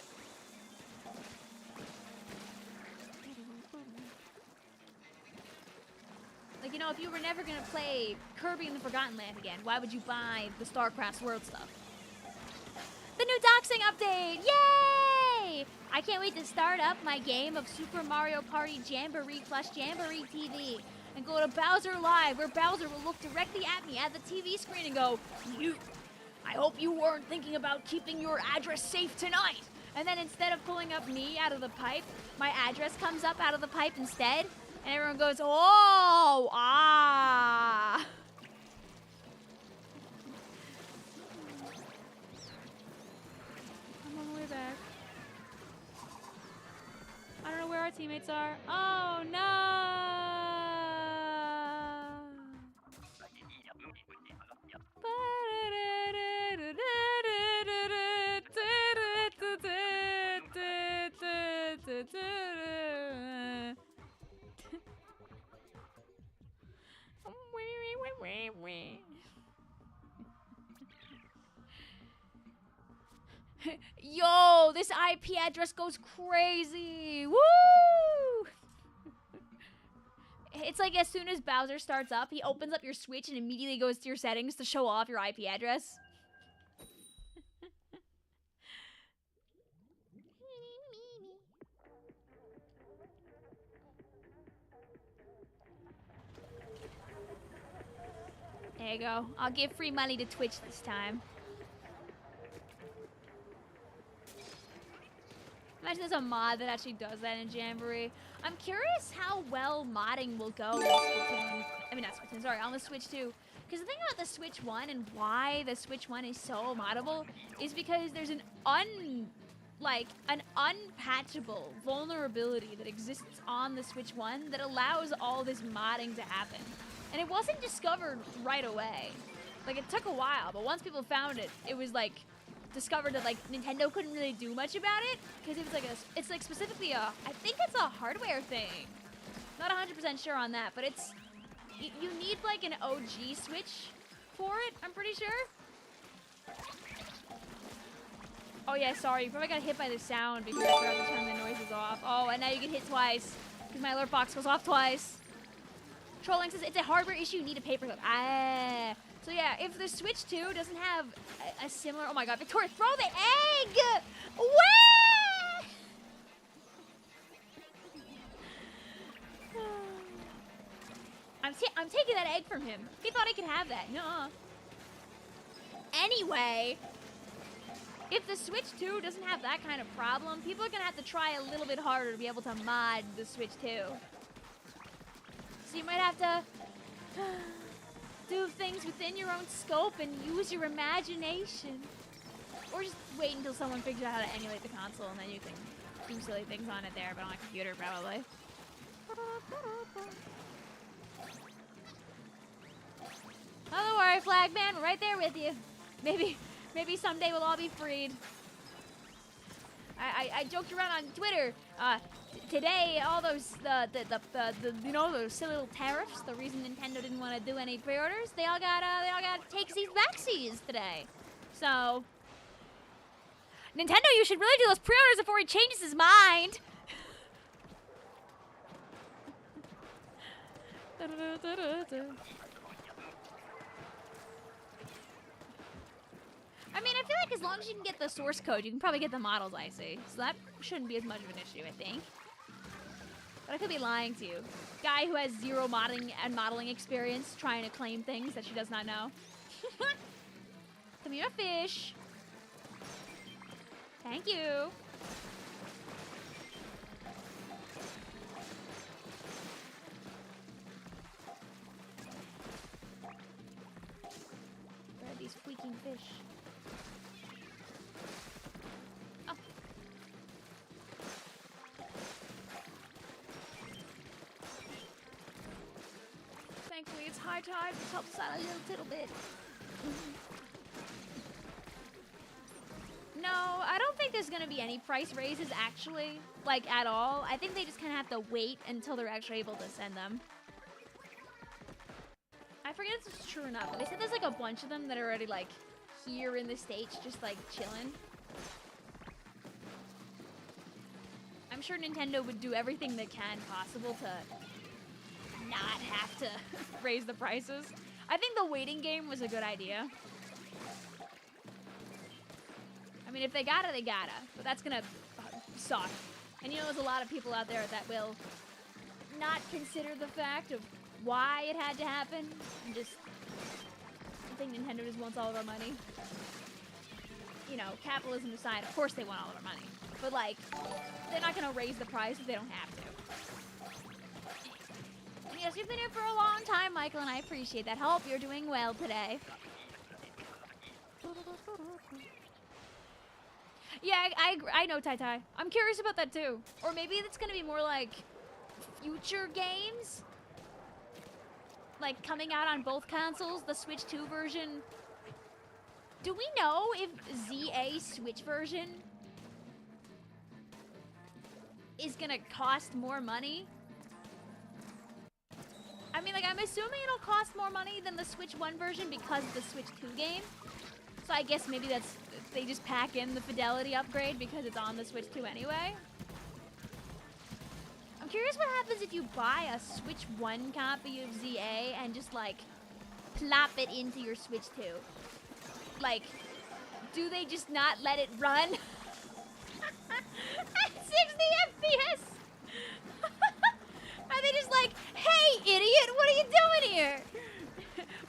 Like, you know, if you were never gonna play Kirby in the Forgotten Land again, why would you buy the StarCraft World stuff? The new doxing update! Yay! I can't wait to start up my game of Super Mario Party Jamboree plus Jamboree TV and go to Bowser Live, where Bowser will look directly at me at the TV screen and go, "You, I hope you weren't thinking about keeping your address safe tonight." And then instead of pulling up me out of the pipe, my address comes up out of the pipe instead, and everyone goes, "Oh, ah." I'm on my way back. our teammates are. Oh no! Yo, this IP address goes crazy. Woo! It's like as soon as Bowser starts up, he opens up your Switch and immediately goes to your settings to show off your IP address. There you go. I'll give free money to Twitch this time. Imagine there's a mod that actually does that in Jamboree. I'm curious how well modding will go with Splatoon. I mean, not Splatoon, sorry, on the Switch too. Because the thing about the Switch 1 and why the Switch 1 is so moddable is because there's an unpatchable vulnerability that exists on the Switch 1 that allows all this modding to happen. And it wasn't discovered right away. Like, it took a while, but once people found it, it was like discovered that like Nintendo couldn't really do much about it because it was like it's like specifically I think it's a hardware thing. Not 100% sure on that, but it's you need like an OG Switch for it, I'm pretty sure. Oh yeah, sorry, you probably got hit by the sound because I forgot to turn the noises off. Oh, and now you get hit twice because my alert box goes off twice. Trolling says it's a hardware issue, you need a paperclip. Ah. So yeah, if the Switch 2 doesn't have a similar... Oh my god, Victoria, throw the egg! Wah! I'm taking that egg from him. He thought he could have that. Nuh-uh. Anyway, if the Switch 2 doesn't have that kind of problem, people are going to have to try a little bit harder to be able to mod the Switch 2. So you might have to... do things within your own scope and use your imagination. Or just wait until someone figures out how to emulate the console and then you can do silly things on it there, but on a computer probably. Oh, don't worry, Flagman, we're right there with you. Maybe someday we'll all be freed. I joked around on Twitter. Today, all those you know, those silly little tariffs, the reason Nintendo didn't want to do any pre-orders, they all got takesies backsies today. So Nintendo, you should really do those pre-orders before he changes his mind. I mean, I feel like as long as you can get the source code, you can probably get the models I see. So that shouldn't be as much of an issue, I think. But I could be lying to you. Guy who has zero modding and modeling experience trying to claim things that she does not know. Come here, fish. Thank you. Where are these squeaking fish? Oh. Thankfully, it's high tide, which helps us out a little bit. No, I don't think there's gonna be any price raises, actually, like, at all. I think they just kind of have to wait until they're actually able to send them. I forget if this is true or not, but they said there's, like, a bunch of them that are already, like, here in the States, just, like, chilling. I'm sure Nintendo would do everything they can possible to not have to raise the prices. I think the waiting game was a good idea. I mean, if they gotta, they gotta. But that's gonna suck. And you know, there's a lot of people out there that will not consider the fact of why it had to happen. And just, I think Nintendo just wants all of our money. You know, capitalism aside, of course they want all of our money. But, like, they're not gonna raise the price if they don't have to. And yes, you've been here for a long time, Michael, and I appreciate that. Hope you're doing well today. Yeah, I know Tai Tai. I'm curious about that too. Or maybe it's gonna be more like future games, like coming out on both consoles. The Switch 2 version. Do we know if ZA Switch version is gonna cost more money? I mean, like, I'm assuming it'll cost more money than the Switch 1 version because of the Switch 2 game. So I guess maybe they just pack in the fidelity upgrade because it's on the Switch 2 anyway. I'm curious what happens if you buy a Switch 1 copy of ZA and just, like, plop it into your Switch 2. Like, do they just not let it run at 60 FPS? Are they just like, hey, idiot, what are you doing here?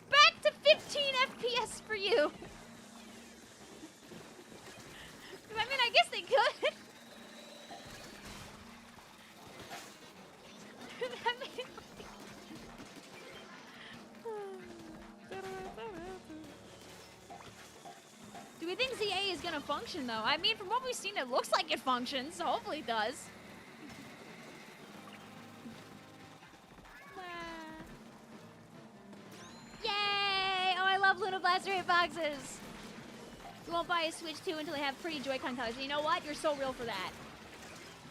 Back to 15 FPS for you. I mean, I guess they could. I mean, do we think ZA is gonna function though? I mean, from what we've seen, it looks like it functions, so hopefully it does. Yay! Oh, I love Luna Blaster hitboxes. We won't buy a Switch 2 until they have pretty Joy-Con colors. And you know what? You're so real for that.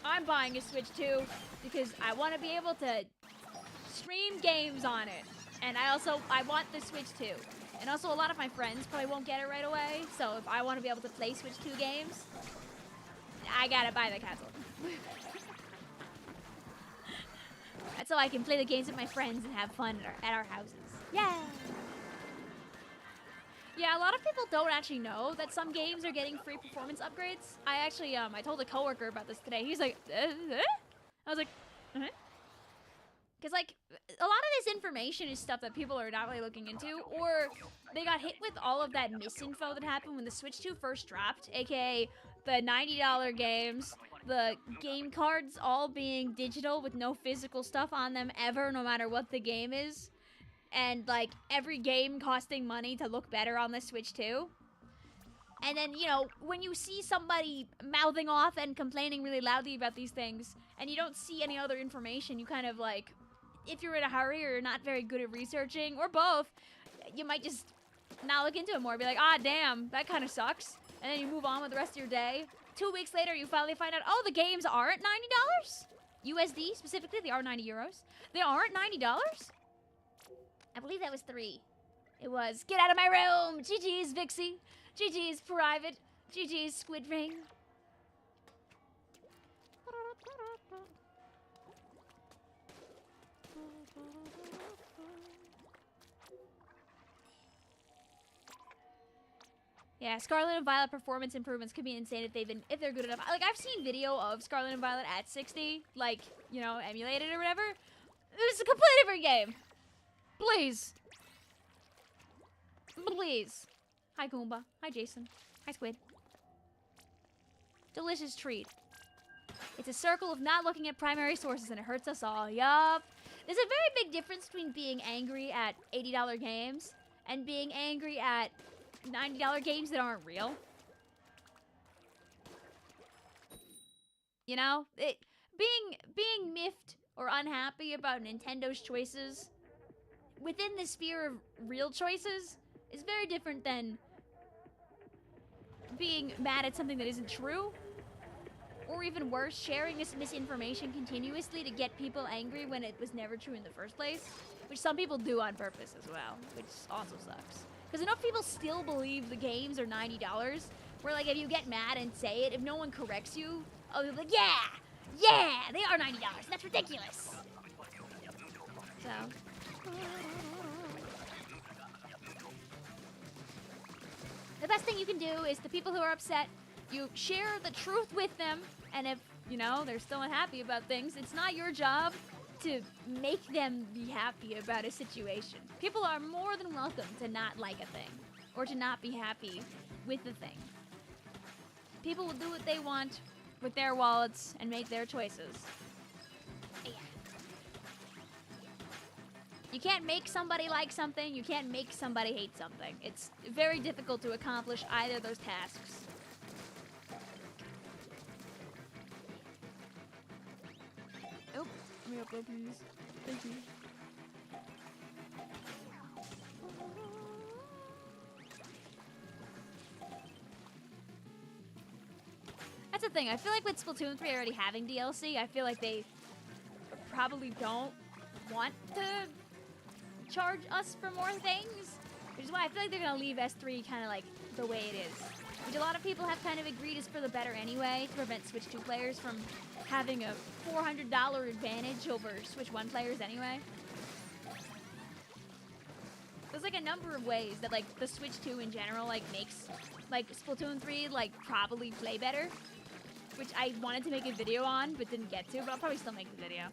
I'm buying a Switch 2 because I want to be able to stream games on it. And I want the Switch 2. And also, a lot of my friends probably won't get it right away. So if I want to be able to play Switch 2 games, I gotta buy the console. That's so I can play the games with my friends and have fun at our houses. Yeah. Yeah, a lot of people don't actually know that some games are getting free performance upgrades. I actually, I told a coworker about this today. He's like, I was like, Because, like, a lot of this information is stuff that people are not really looking into, or they got hit with all of that misinfo that happened when the Switch 2 first dropped, aka the $90 games, the game cards all being digital with no physical stuff on them ever, no matter what the game is. And, like, every game costing money to look better on the Switch 2. And then, you know, when you see somebody mouthing off and complaining really loudly about these things, and you don't see any other information, you kind of, like, if you're in a hurry or you're not very good at researching, or both, you might just not look into it more. Be like, ah, damn, that kind of sucks. And then you move on with the rest of your day. 2 weeks later, you finally find out, oh, the games aren't $90? USD, specifically, they are 90 euros. They aren't $90? I believe that was 3. It was, get out of my room! GG's, Vixie! GG's, Private! GG's, Squid Ring! Yeah, Scarlet and Violet performance improvements could be insane if they're good enough. Like, I've seen video of Scarlet and Violet at 60, like, you know, emulated or whatever. It's a completely different game. Please. Please. Hi, Goomba. Hi, Jason. Hi, Squid. Delicious treat. It's a circle of not looking at primary sources, and it hurts us all. Yup. There's a very big difference between being angry at $80 games and being angry at $90 games that aren't real. You know? Being miffed or unhappy about Nintendo's choices within the sphere of real choices is very different than being mad at something that isn't true. Or even worse, sharing this misinformation continuously to get people angry when it was never true in the first place. Which some people do on purpose as well, which also sucks. Because enough people still believe the games are $90, where, like, if you get mad and say it, if no one corrects you, oh, they're like, yeah, they are $90, that's ridiculous. So. The best thing you can do is the people who are upset, you share the truth with them, and if, you know, they're still unhappy about things, it's not your job to make them be happy about a situation. People are more than welcome to not like a thing, or to not be happy with the thing. People will do what they want with their wallets and make their choices. Yeah. You can't make somebody like something, you can't make somebody hate something. It's very difficult to accomplish either of those tasks. up, bro, please. Thank you. That's the thing. I feel like with Splatoon 3 already having DLC, I feel like they probably don't want to charge us for more things, which is why I feel like they're gonna leave S3 kind of like the way it is, which a lot of people have kind of agreed is for the better anyway, to prevent Switch 2 players from having a $400 advantage over Switch 1 players anyway. There's like a number of ways that like the Switch 2 in general like makes like Splatoon 3 like probably play better, which I wanted to make a video on but didn't get to, but I'll probably still make the video.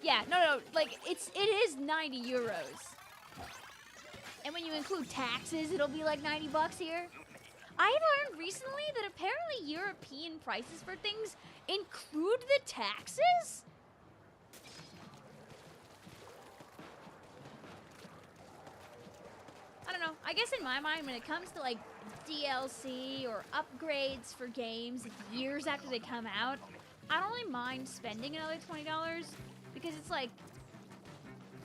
Yeah, no, like it is 90 euros. And when you include taxes, it'll be like 90 bucks here. I've learned recently that apparently European prices for things include the taxes? I don't know. I guess in my mind, when it comes to like DLC or upgrades for games years after they come out, I don't really mind spending another $20 because it's like,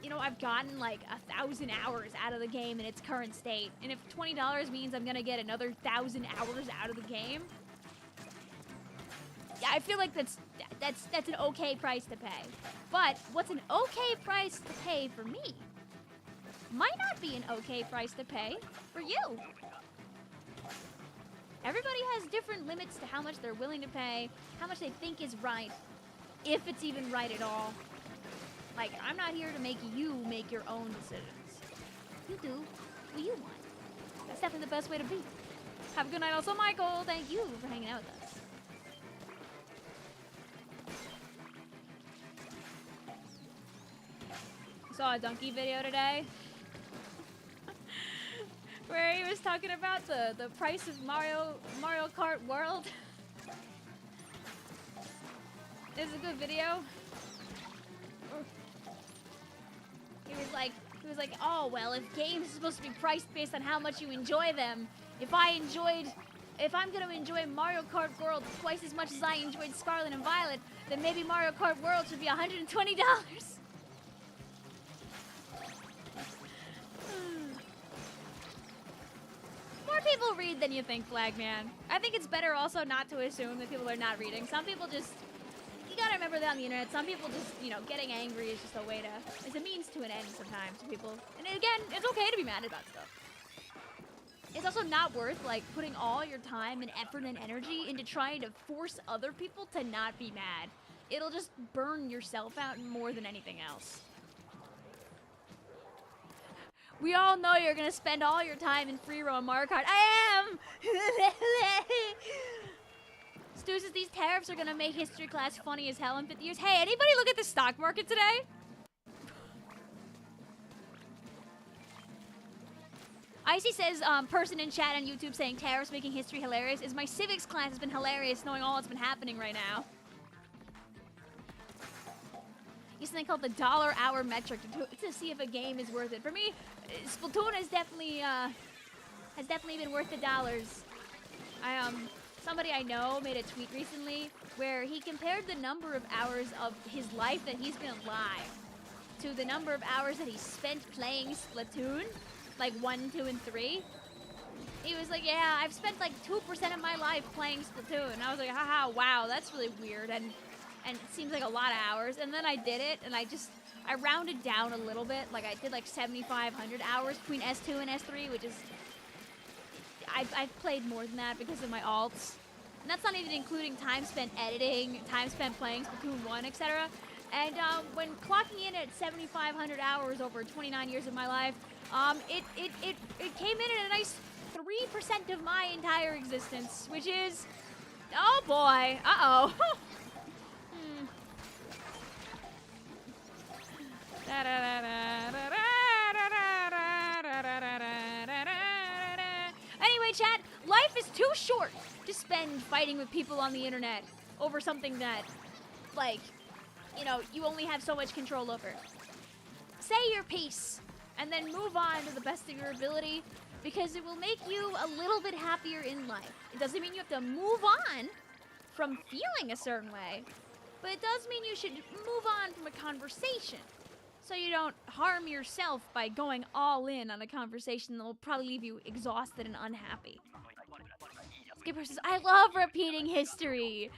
you know, I've gotten like 1,000 hours out of the game in its current state, and if $20 means I'm gonna get another 1,000 hours out of the game, yeah, I feel like that's an okay price to pay. But what's an okay price to pay for me might not be an okay price to pay for you. Everybody has different limits to how much they're willing to pay, how much they think is right, if it's even right at all. Like, I'm not here to make you make your own decisions. You do what you want. That's definitely the best way to be. Have a good night also, Michael. Thank you for hanging out with us. Saw a Donkey video today where he was talking about the price of Mario Kart World. It's a good video. He was like, oh well, if games are supposed to be priced based on how much you enjoy them, if I'm gonna enjoy Mario Kart World twice as much as I enjoyed Scarlet and Violet, then maybe Mario Kart World should be $120. More people read than you think, Flagman. I think it's better also not to assume that people are not reading. Some people just, you gotta remember that on the internet, some people just, you know, getting angry is just a way to, it's a means to an end sometimes to people. And again, it's okay to be mad about stuff. It's also not worth, like, putting all your time and effort and energy into trying to force other people to not be mad. It'll just burn yourself out more than anything else. We all know you're gonna spend all your time in free roam Mario Kart. I am! Stu says these tariffs are gonna make history class funny as hell in 50 years. Hey, anybody look at the stock market today? Icy says, person in chat on YouTube saying tariffs making history hilarious is my civics class has been hilarious knowing all that's been happening right now. Use something called the dollar-hour metric to see if a game is worth it. For me, Splatoon has definitely been worth the dollars. Somebody I know made a tweet recently where he compared the number of hours of his life that he's been alive to the number of hours that he spent playing Splatoon, like 1, 2, and 3. He was like, yeah, I've spent like 2% of my life playing Splatoon. And I was like, haha, wow, that's really weird. And it seems like a lot of hours. And then I did it, and I rounded down a little bit. Like, I did like 7,500 hours between S2 and S3, which is, I've played more than that because of my alts. And that's not even including time spent editing, time spent playing Splatoon 1, etc. And when clocking in at 7,500 hours over 29 years of my life, it came in at a nice 3% of my entire existence, which is, oh boy, uh-oh. Anyway, chat, life is too short to spend fighting with people on the internet over something that, like, you know, you only have so much control over. Say your piece, and then move on to the best of your ability, because it will make you a little bit happier in life. It doesn't mean you have to move on, from feeling a certain way. But it does mean you should move on from a conversation. So you don't harm yourself by going all in on a conversation that will probably leave you exhausted and unhappy. Skipper says, I love repeating history.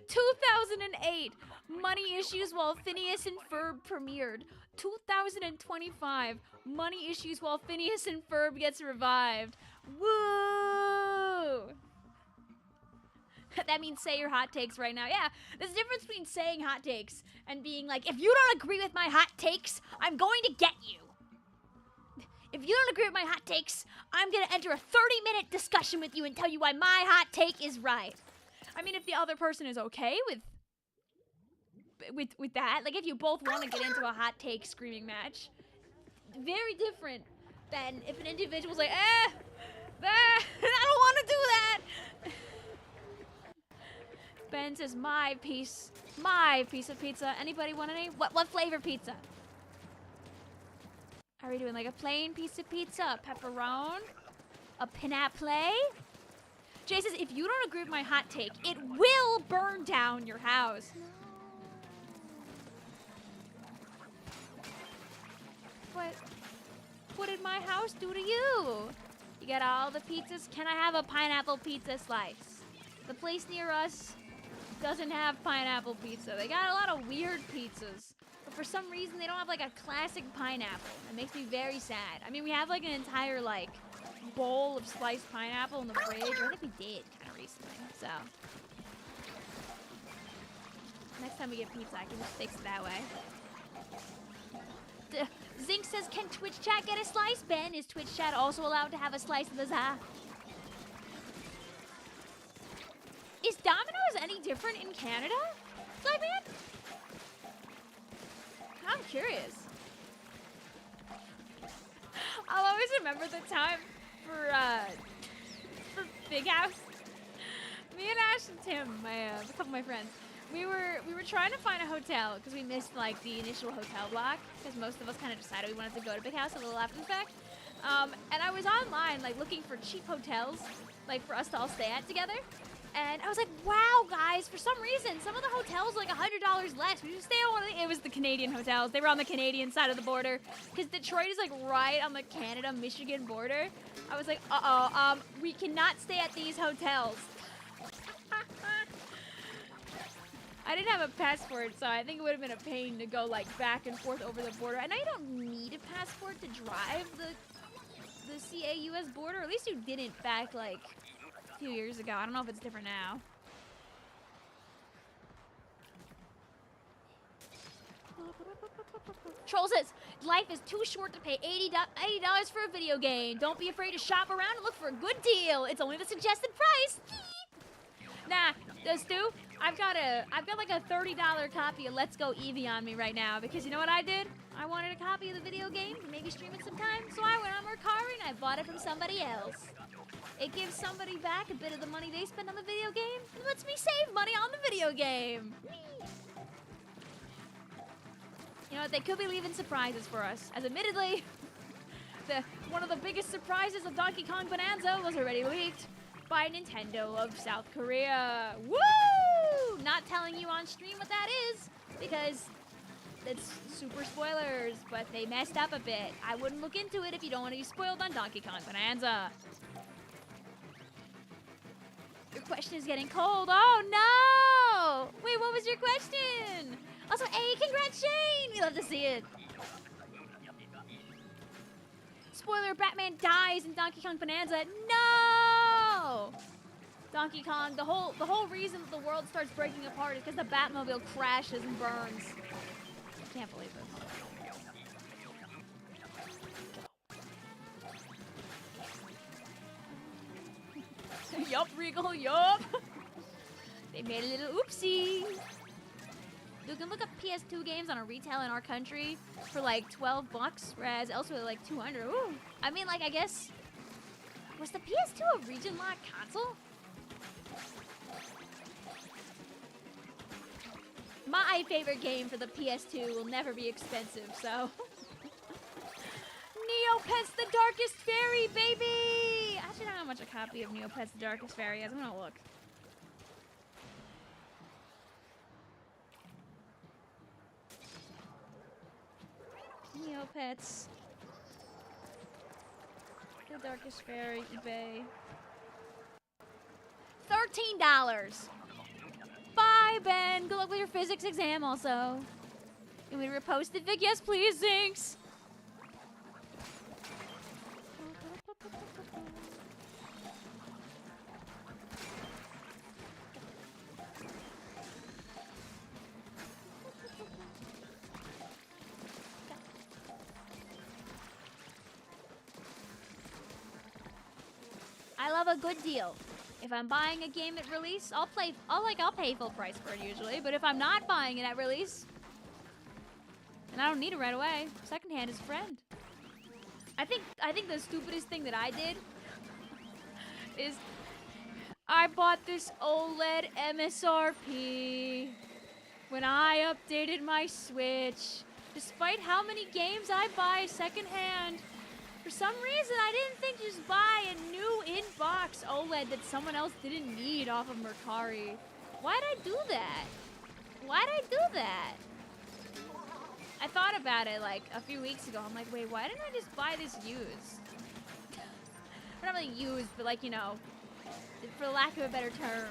2008, Money Issues While Phineas and Ferb premiered. 2025, Money Issues While Phineas and Ferb gets revived. Woo! That means say your hot takes right now. Yeah, there's a difference between saying hot takes and being like, if you don't agree with my hot takes, I'm going to get you. If you don't agree with my hot takes, I'm going to enter a 30-minute discussion with you and tell you why my hot take is right. I mean, if the other person is okay with that, like if you both want to get into a hot take screaming match, very different than if an individual's like, I don't want to do that. Ben says, my piece of pizza. Anybody want any? What flavor pizza? Are we doing like a plain piece of pizza, a pepperoni, a pinaple? Jay says, if you don't agree with my hot take, it will burn down your house. What did my house do to you? You got all the pizzas? Can I have a pineapple pizza slice? The place near us doesn't have pineapple pizza. They got a lot of weird pizzas. But for some reason, they don't have like a classic pineapple. It makes me very sad. I mean, we have like an entire like bowl of sliced pineapple in the fridge. Or I think we did kind of recently. So next time we get pizza, I can just fix it that way. Zink says, can Twitch chat get a slice? Ben, is Twitch chat also allowed to have a slice of the za? Is Domino's any different in Canada? Flyman? I'm curious. I'll always remember the time for Big House. Me and Ash and Tim, a couple of my friends, we were trying to find a hotel because we missed like the initial hotel block because most of us kind of decided we wanted to go to Big House a little after the fact. And I was online like looking for cheap hotels like for us to all stay at together. And I was like, wow, guys, for some reason, some of the hotels are like $100 less. We should stay on one of the, it was the Canadian hotels. They were on the Canadian side of the border. Because Detroit is like right on the Canada-Michigan border. I was like, we cannot stay at these hotels. I didn't have a passport, so I think it would have been a pain to go like back and forth over the border. I know you don't need a passport to drive the CA-US border. Or at least you didn't back like a few years ago. I don't know if it's different now. Troll says, life is too short to pay $80 for a video game. Don't be afraid to shop around and look for a good deal. It's only the suggested price. Nah, Stu, I've got like a $30 copy of Let's Go Eevee on me right now because you know what I did? I wanted a copy of the video game, maybe stream it sometime, so I went on Mercari and I bought it from somebody else. It gives somebody back a bit of the money they spend on the video game and lets me save money on the video game. You know what, they could be leaving surprises for us, as admittedly, one of the biggest surprises of Donkey Kong Bonanza was already leaked by Nintendo of South Korea. Woo! Not telling you on stream what that is, because it's super spoilers, but they messed up a bit. I wouldn't look into it if you don't want to be spoiled on Donkey Kong Bonanza. Your question is getting cold. Oh no! Wait, what was your question? Also, hey, congrats, Shane! We love to see it. Spoiler, Batman dies in Donkey Kong Bonanza. No! Donkey Kong, the whole reason that the world starts breaking apart is because the Batmobile crashes and burns. I can't believe it. Yup, Regal, yup! They made a little oopsie. You can look up PS2 games on a retail in our country for like $12, whereas elsewhere like 200. Ooh. I mean, like, I guess, was the PS2 a region-locked console? My favorite game for the PS2 will never be expensive, so. Neopets the Darkest Fairy, baby! I actually don't know how much a copy of Neopets the Darkest Fairy is. I'm gonna look. No pets. The Darkest Fairy, eBay. $13. Bye, Ben. Good luck with your physics exam, also. You want me to repost it, Vic? Yes, please. Thanks. I love a good deal. If I'm buying a game at release, I'll pay full price for it usually. But if I'm not buying it at release, and I don't need it right away, secondhand is a friend. I think the stupidest thing that I did is I bought this OLED MSRP when I updated my Switch. Despite how many games I buy secondhand, for some reason I didn't think to just buy a new in-box OLED that someone else didn't need off of Mercari. Why'd I do that? Why'd I do that? I thought about it like a few weeks ago. I'm like, wait, why didn't I just buy this used? Not really used, but like, you know, for lack of a better term.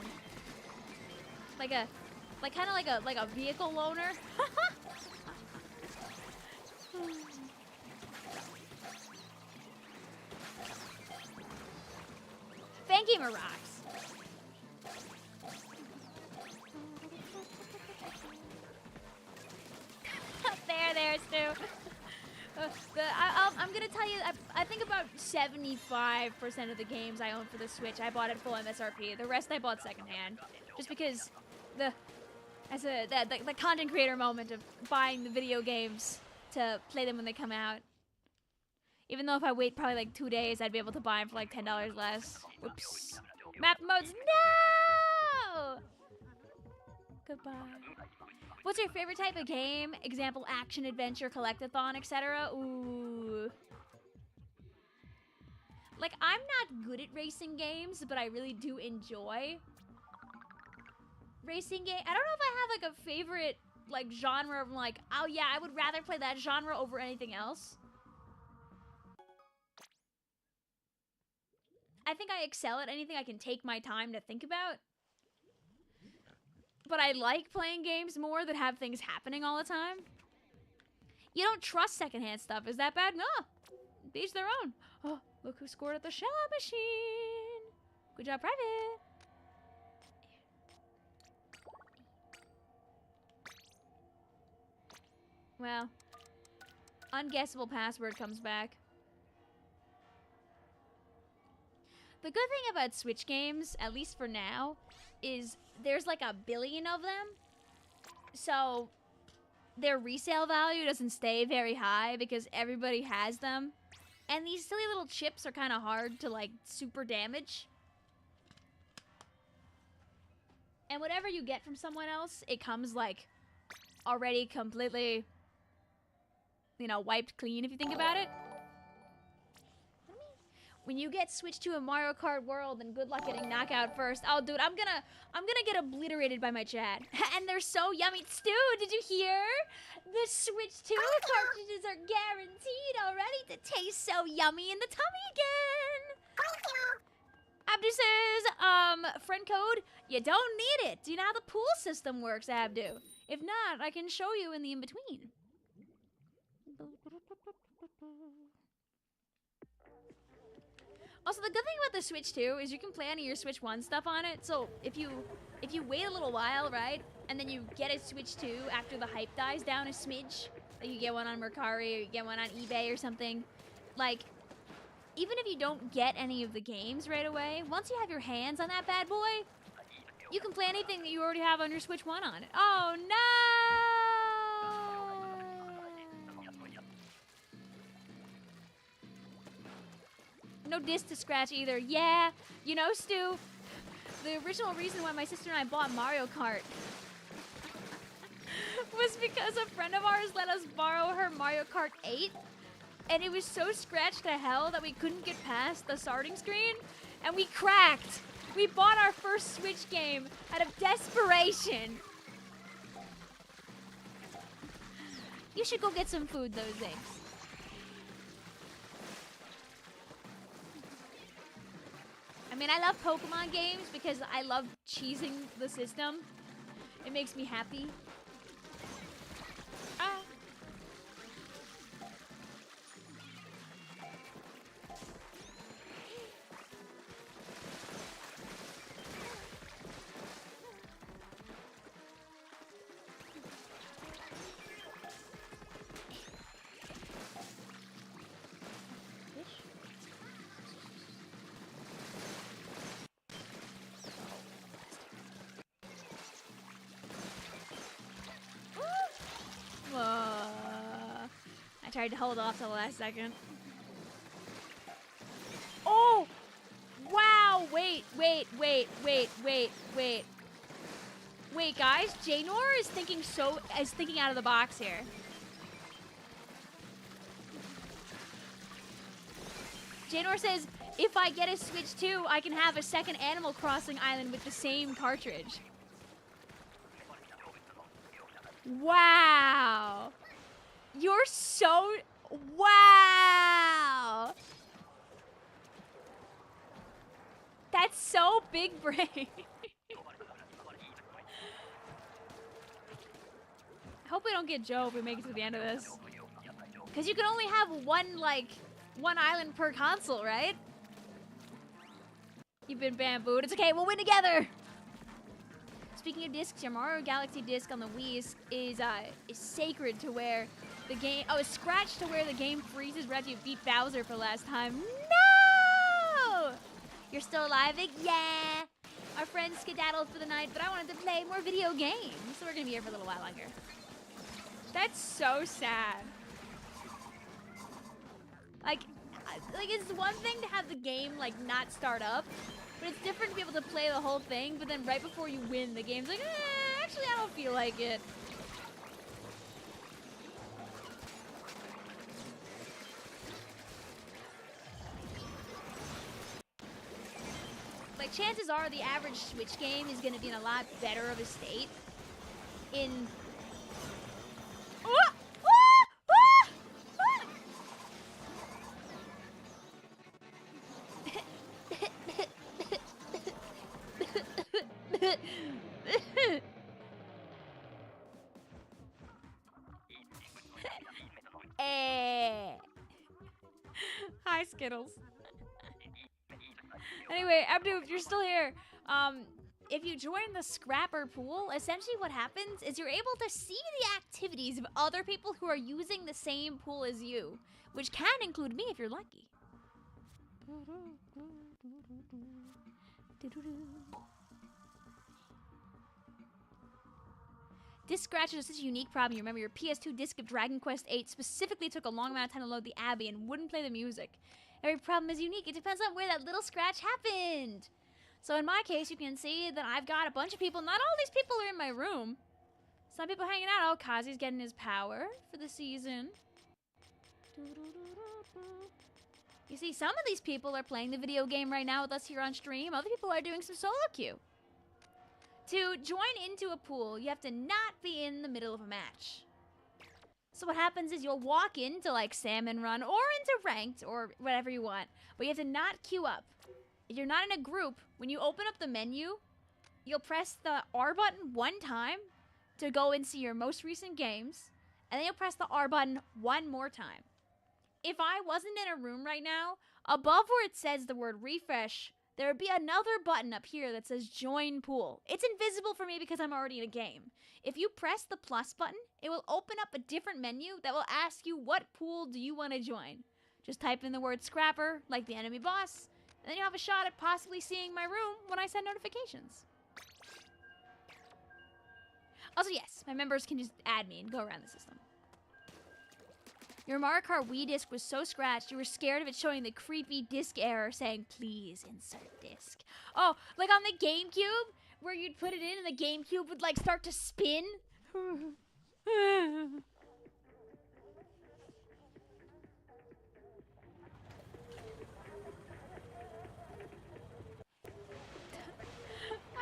Like kind of like a vehicle loaner. Fangamer rocks. there, Stu. I'm gonna tell you, I think about 75% of the games I own for the Switch, I bought at full MSRP. The rest I bought secondhand, just because the content creator moment of buying the video games to play them when they come out. Even though if I wait probably like 2 days, I'd be able to buy them for like $10 less. Whoops. Map modes, no! Goodbye. What's your favorite type of game? Example, action, adventure, collectathon, etc. Ooh. Like, I'm not good at racing games, but I really do enjoy racing game. I don't know if I have like a favorite like genre of like, oh yeah, I would rather play that genre over anything else. I think I excel at anything I can take my time to think about. But I like playing games more that have things happening all the time. You don't trust secondhand stuff. Is that bad? No. Each their own. Oh, look who scored at the shell machine. Good job, Private. Well, unguessable password comes back. The good thing about Switch games, at least for now, is there's like 1 billion of them. So their resale value doesn't stay very high because everybody has them. And these silly little chips are kind of hard to like super damage. And whatever you get from someone else, it comes like already completely, you know, wiped clean if you think about it. When you get switched to a Mario Kart world, then good luck getting knockout first. Oh, dude, I'm gonna get obliterated by my chat. And they're so yummy. Stu, did you hear? The Switch 2 cartridges are guaranteed already to taste so yummy in the tummy again. Abdu says, friend code, you don't need it. Do you know how the pool system works, Abdu? If not, I can show you in the in-between. Also, the good thing about the Switch 2 is you can play any of your Switch 1 stuff on it. So if you wait a little while, right, and then you get a Switch 2 after the hype dies down a smidge, like you get one on Mercari or you get one on eBay or something, like, even if you don't get any of the games right away, once you have your hands on that bad boy, you can play anything that you already have on your Switch 1 on it. Oh, no! No disc to scratch either. Yeah, you know, Stu, the original reason why my sister and I bought Mario Kart was because a friend of ours let us borrow her Mario Kart 8, and it was so scratched to hell that we couldn't get past the starting screen, and we cracked. We bought our first Switch game out of desperation. You should go get some food, those things. I mean, I love Pokemon games because I love cheesing the system. It makes me happy. Ah. I tried to hold off till the last second. Oh! Wow! Wait, guys, Janor is thinking out of the box here. Janor says, if I get a Switch 2, I can have a second Animal Crossing island with the same cartridge. Wow. You're so... Wow. That's so big brain. I hope we don't get Joe if we make it to the end of this. Because you can only have one island per console, right? You've been bambooed. It's okay, we'll win together. Speaking of discs, your Mario Galaxy disc on the Wii is sacred to where the game... Oh, it's scratched to where the game freezes right after you beat Bowser for the last time. No! You're still alive? Yeah! Our friends skedaddled for the night, but I wanted to play more video games. So we're going to be here for a little while longer. That's so sad. Like, it's one thing to have the game, not start up. But it's different to be able to play the whole thing, but then right before you win, the game's like, actually, I don't feel like it. Like, chances are the average Switch game is going to be in a lot better of a state in... Hi, Skittles. Anyway, Abdu, if you're still here, if you join the Scrapper pool, essentially what happens is you're able to see the activities of other people who are using the same pool as you, which can include me if you're lucky. Disc scratches are such a unique problem. You remember your PS2 disc of Dragon Quest VIII specifically took a long amount of time to load the Abbey and wouldn't play the music. Every problem is unique. It depends on where that little scratch happened. So in my case, you can see that I've got a bunch of people. Not all these people are in my room. Some people hanging out. Oh, Kazi's getting his power for the season. You see, some of these people are playing the video game right now with us here on stream. Other people are doing some solo queue. To join into a pool, you have to not be in the middle of a match. So what happens is you'll walk into Salmon Run or into Ranked or whatever you want, but you have to not queue up. If you're not in a group, when you open up the menu, you'll press the R button one time to go and see your most recent games, and then you'll press the R button one more time. If I wasn't in a room right now, above where it says the word refresh, there would be another button up here that says Join Pool. It's invisible for me because I'm already in a game. If you press the plus button, it will open up a different menu that will ask you what pool do you want to join. Just type in the word Scrapper, like the enemy boss, and then you'll have a shot at possibly seeing my room when I send notifications. Also, yes, my members can just add me and go around the system. Your Mario Kart Wii disc was so scratched, you were scared of it showing the creepy disc error saying, please insert disc. Oh, like on the GameCube, where you'd put it in and the GameCube would start to spin? I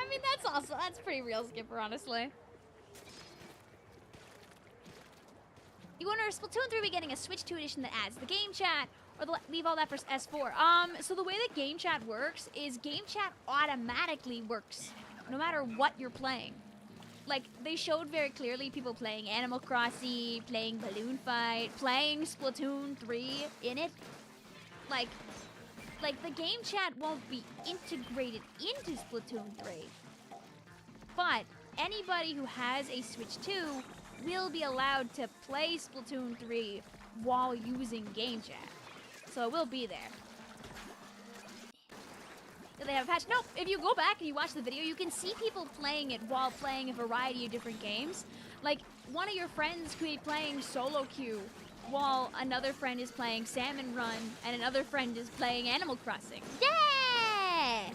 mean, that's pretty real, Skipper, honestly. You wonder, is Splatoon 3 be getting a Switch 2 edition that adds the game chat? Or leave all that for S4. So the way that game chat works is game chat automatically works no matter what you're playing. Like, they showed very clearly people playing Animal Crossing, playing Balloon Fight, playing Splatoon 3 in it. Like the game chat won't be integrated into Splatoon 3. But anybody who has a Switch 2 will be allowed to play Splatoon 3 while using game chat. So it will be there. Do they have a patch? Nope. If you go back and you watch the video, you can see people playing it while playing a variety of different games. Like, one of your friends could be playing solo queue while another friend is playing Salmon Run and another friend is playing Animal Crossing. Yeah!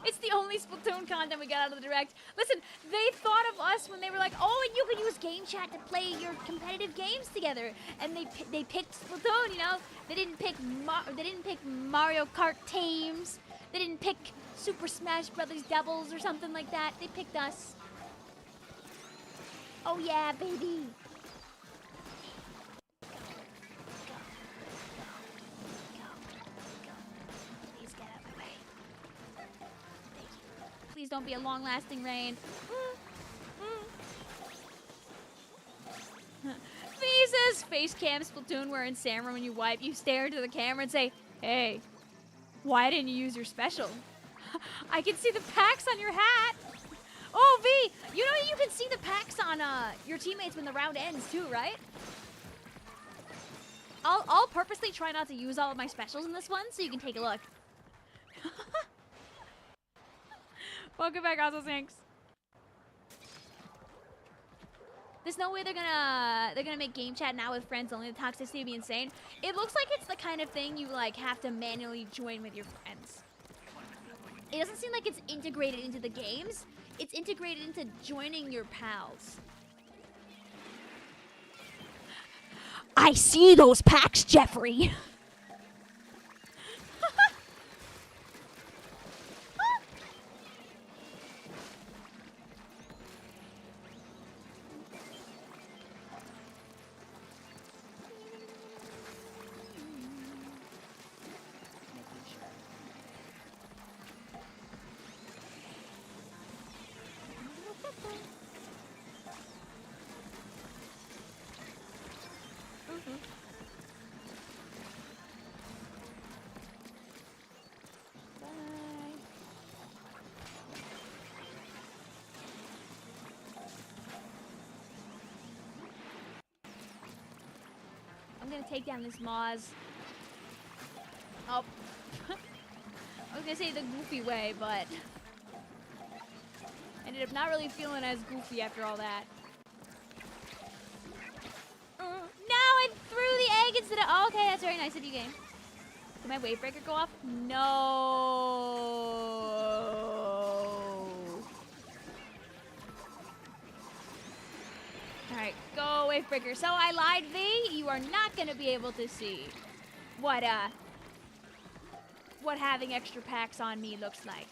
It's the only Splatoon content we got out of the Direct. Listen, they thought of us when they were like, oh, and you can use game chat to play your competitive games together. And they picked Splatoon, you know? They didn't pick Mario Kart teams. They didn't pick Super Smash Brothers Devils or something like that. They picked us. Oh yeah, baby. Please get out of the way. Thank you. Please don't be a long-lasting rain. V says face cam Splatoon where in Samra when you wipe, you stare into the camera and say, hey, why didn't you use your special? I can see the packs on your hat. Oh, V, you know you can see the packs on your teammates when the round ends too, right? I'll purposely try not to use all of my specials in this one so you can take a look. Welcome back, also Sinks. There's no way they're gonna make game chat now with friends only. The toxicity would be insane. It looks like it's the kind of thing you like have to manually join with your friends. It doesn't seem like it's integrated into the games. It's integrated into joining your pals. I see those packs, Jeffrey. I'm gonna take down this Moz. Oh. I was gonna say the goofy way, but ended up not really feeling as goofy after all that. No, I threw the egg instead of. Oh, okay, that's very nice of you, game. Did my wave breaker go off? No. Alright, go wave breaker. So I lied, V. You are not gonna be able to see what having extra packs on me looks like.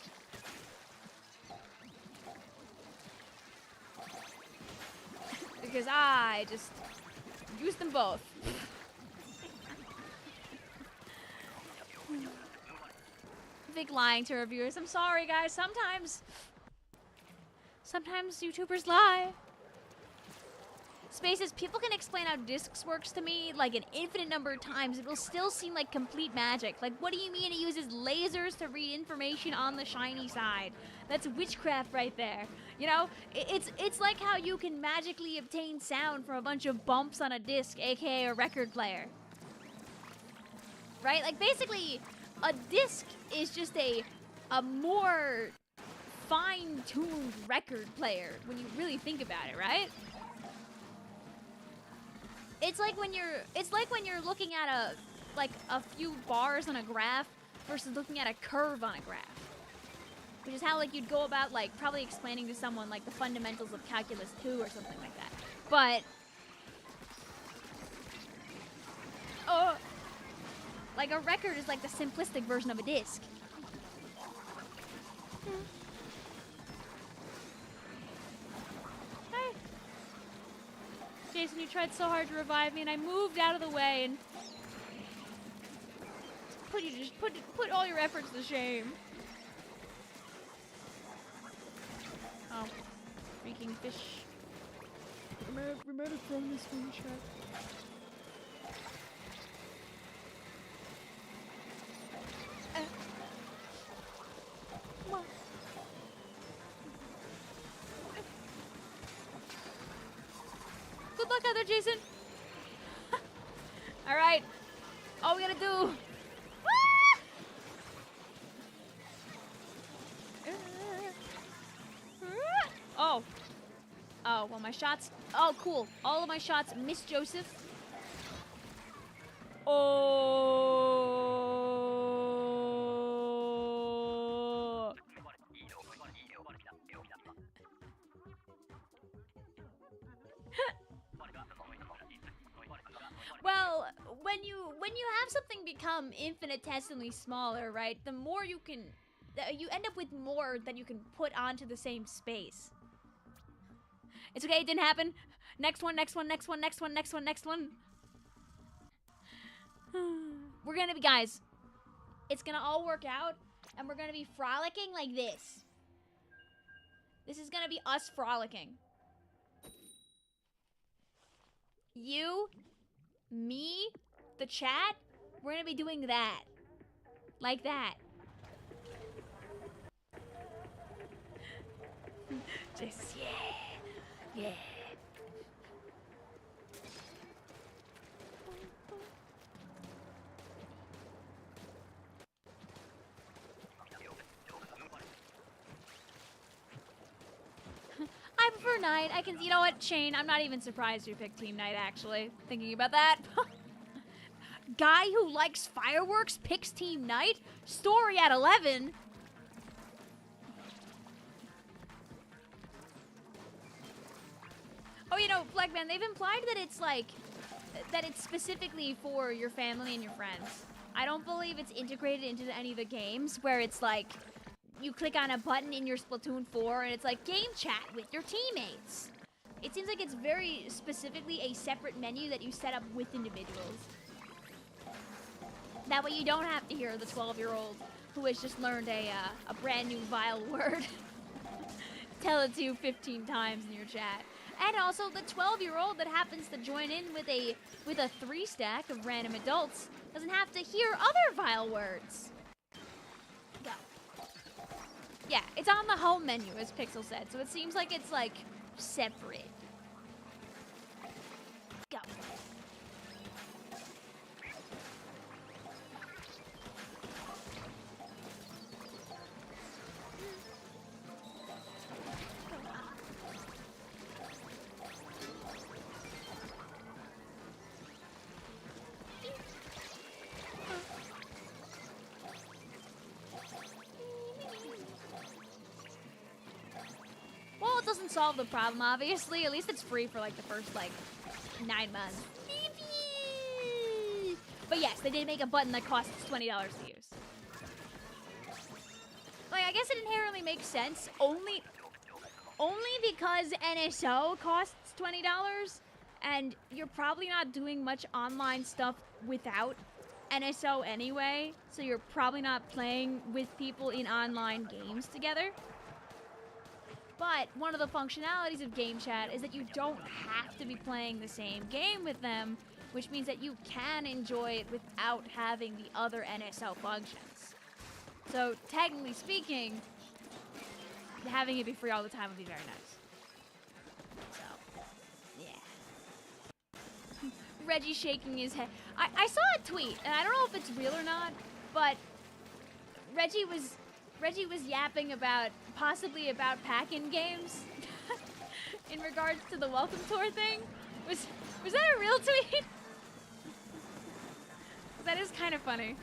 Because I just used them both. Vic lying to reviewers. I'm sorry, guys. Sometimes YouTubers lie. Spaces, people can explain how discs works to me like an infinite number of times. It will still seem like complete magic. Like, what do you mean it uses lasers to read information on the shiny side? That's witchcraft right there. You know, it's like how you can magically obtain sound from a bunch of bumps on a disc, aka a record player. Right? Like, basically, a disc is just a more fine-tuned record player when you really think about it, right? It's like when you're looking at a few bars on a graph versus looking at a curve on a graph. Which is how like you'd go about like probably explaining to someone like the fundamentals of calculus 2 or something like that. But like a record is like the simplistic version of a disc. Jason, you tried so hard to revive me, and I moved out of the way and put all your efforts to shame. Oh, freaking fish. We might have thrown this one, chat. Good luck out there, Jason. All right. All we gotta do. Oh. Oh, well, my shots. Oh, cool. All of my shots miss Joseph. Oh. Well, when you have something become infinitesimally smaller, right? The more you can, you end up with more than you can put onto the same space. It's okay, it didn't happen. Next one, next one, next one, next one, next one, next one. We're gonna be, guys, it's gonna all work out, and we're gonna be frolicking like this. This is gonna be us frolicking. You, me, the chat, we're gonna be doing that. Like that. Just, yeah. Yeah. I prefer night. I can, you know what, Shane, I'm not even surprised you picked Team Night, actually. Thinking about that. Guy who likes fireworks picks Team Night? Story at 11? Oh, you know, Blackman, they've implied that it's like, that it's specifically for your family and your friends. I don't believe it's integrated into any of the games where it's like, you click on a button in your Splatoon 4 and it's like game chat with your teammates. It seems like it's very specifically a separate menu that you set up with individuals. That way you don't have to hear the 12-year-old who has just learned a brand new vile word. Tell it to you 15 times in your chat. And also the 12-year-old that happens to join in with a 3-stack of random adults doesn't have to hear other vile words. Go. Yeah, it's on the home menu, as Pixel said, so it seems like it's like separate. Go. Well, it doesn't solve the problem, obviously. At least it's free for like the first like 9 months. But yes, they did make a button that costs $20 to use. Like, I guess it inherently makes sense only because NSO costs $20, and you're probably not doing much online stuff without NSO anyway, so you're probably not playing with people in online games together. But one of the functionalities of game chat is that you don't have to be playing the same game with them, which means that you can enjoy it without having the other NSO functions. So technically speaking, having it be free all the time would be very nice. So, yeah. Reggie shaking his head. I saw a tweet, and I don't know if it's real or not, but Reggie was yapping about, possibly about pack-in games in regards to the welcome tour thing. Was that a real tweet? That is kind of funny.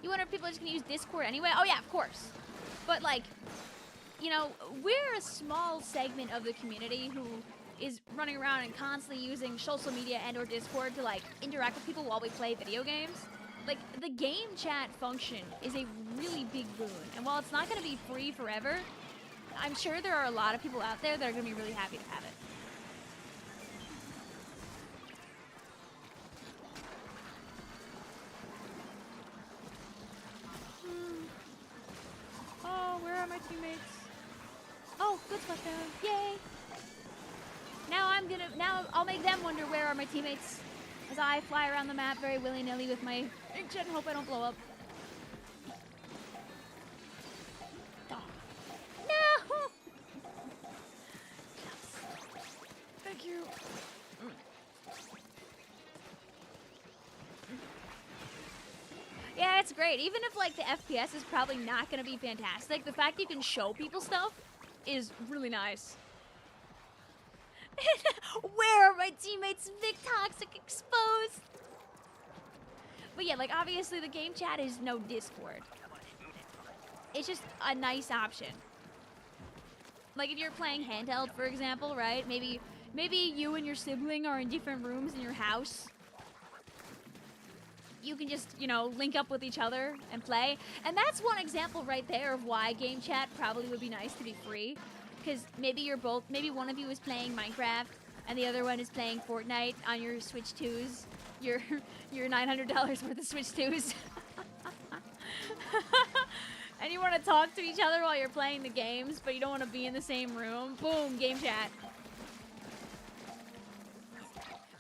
You wonder if people are just gonna use Discord anyway? Oh yeah, of course. But like, you know, we're a small segment of the community who is running around and constantly using social media and or Discord to like interact with people while we play video games. Like, the game chat function is a really big boon, and while it's not going to be free forever, I'm sure there are a lot of people out there that are going to be really happy to have it. teammates. Oh, good splashdown. Yay. Now I'll make them wonder where are my teammates as I fly around the map very willy-nilly with my inkjet and hope I don't blow up. Oh. No! Thank you. Yeah, it's great. Even if like the FPS is probably not gonna be fantastic, the fact you can show people stuff is really nice. Where are my teammates? Vic Toxic exposed. But yeah, like obviously the game chat is no Discord. It's just a nice option. Like if you're playing handheld, for example, right? Maybe you and your sibling are in different rooms in your house. You can just, you know, link up with each other and play. And that's one example right there of why game chat probably would be nice to be free. Because maybe one of you is playing Minecraft and the other one is playing Fortnite on your Switch 2s. Your $900 worth of Switch 2s. And you want to talk to each other while you're playing the games, but you don't want to be in the same room. Boom, game chat.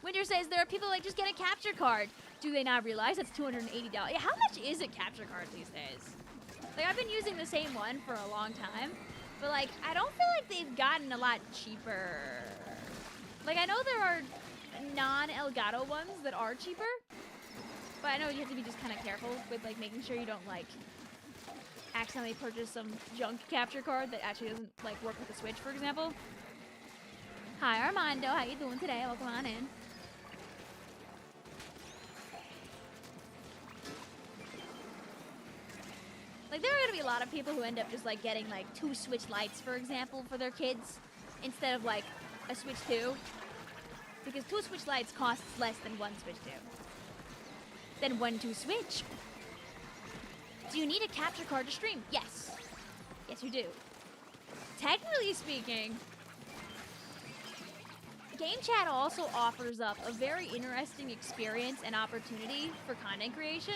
Winter says there are people that just get a capture card. Do they not realize that's $280? Yeah, how much is a capture card these days? Like, I've been using the same one for a long time, but like, I don't feel like they've gotten a lot cheaper. Like, I know there are non-Elgato ones that are cheaper, but I know you have to be just kind of careful with like making sure you don't like accidentally purchase some junk capture card that actually doesn't like work with the Switch, for example. Hi Armando, how you doing today? Welcome on in. Like, there are gonna be a lot of people who end up just like getting like 2 Switch Lites, for example, for their kids instead of like a Switch 2. Because 2 Switch Lites costs less than 1 Switch 2. Then 1 2 Switch. Do you need a capture card to stream? Yes. Yes, you do. Technically speaking, Game Chat also offers up a very interesting experience and opportunity for content creation,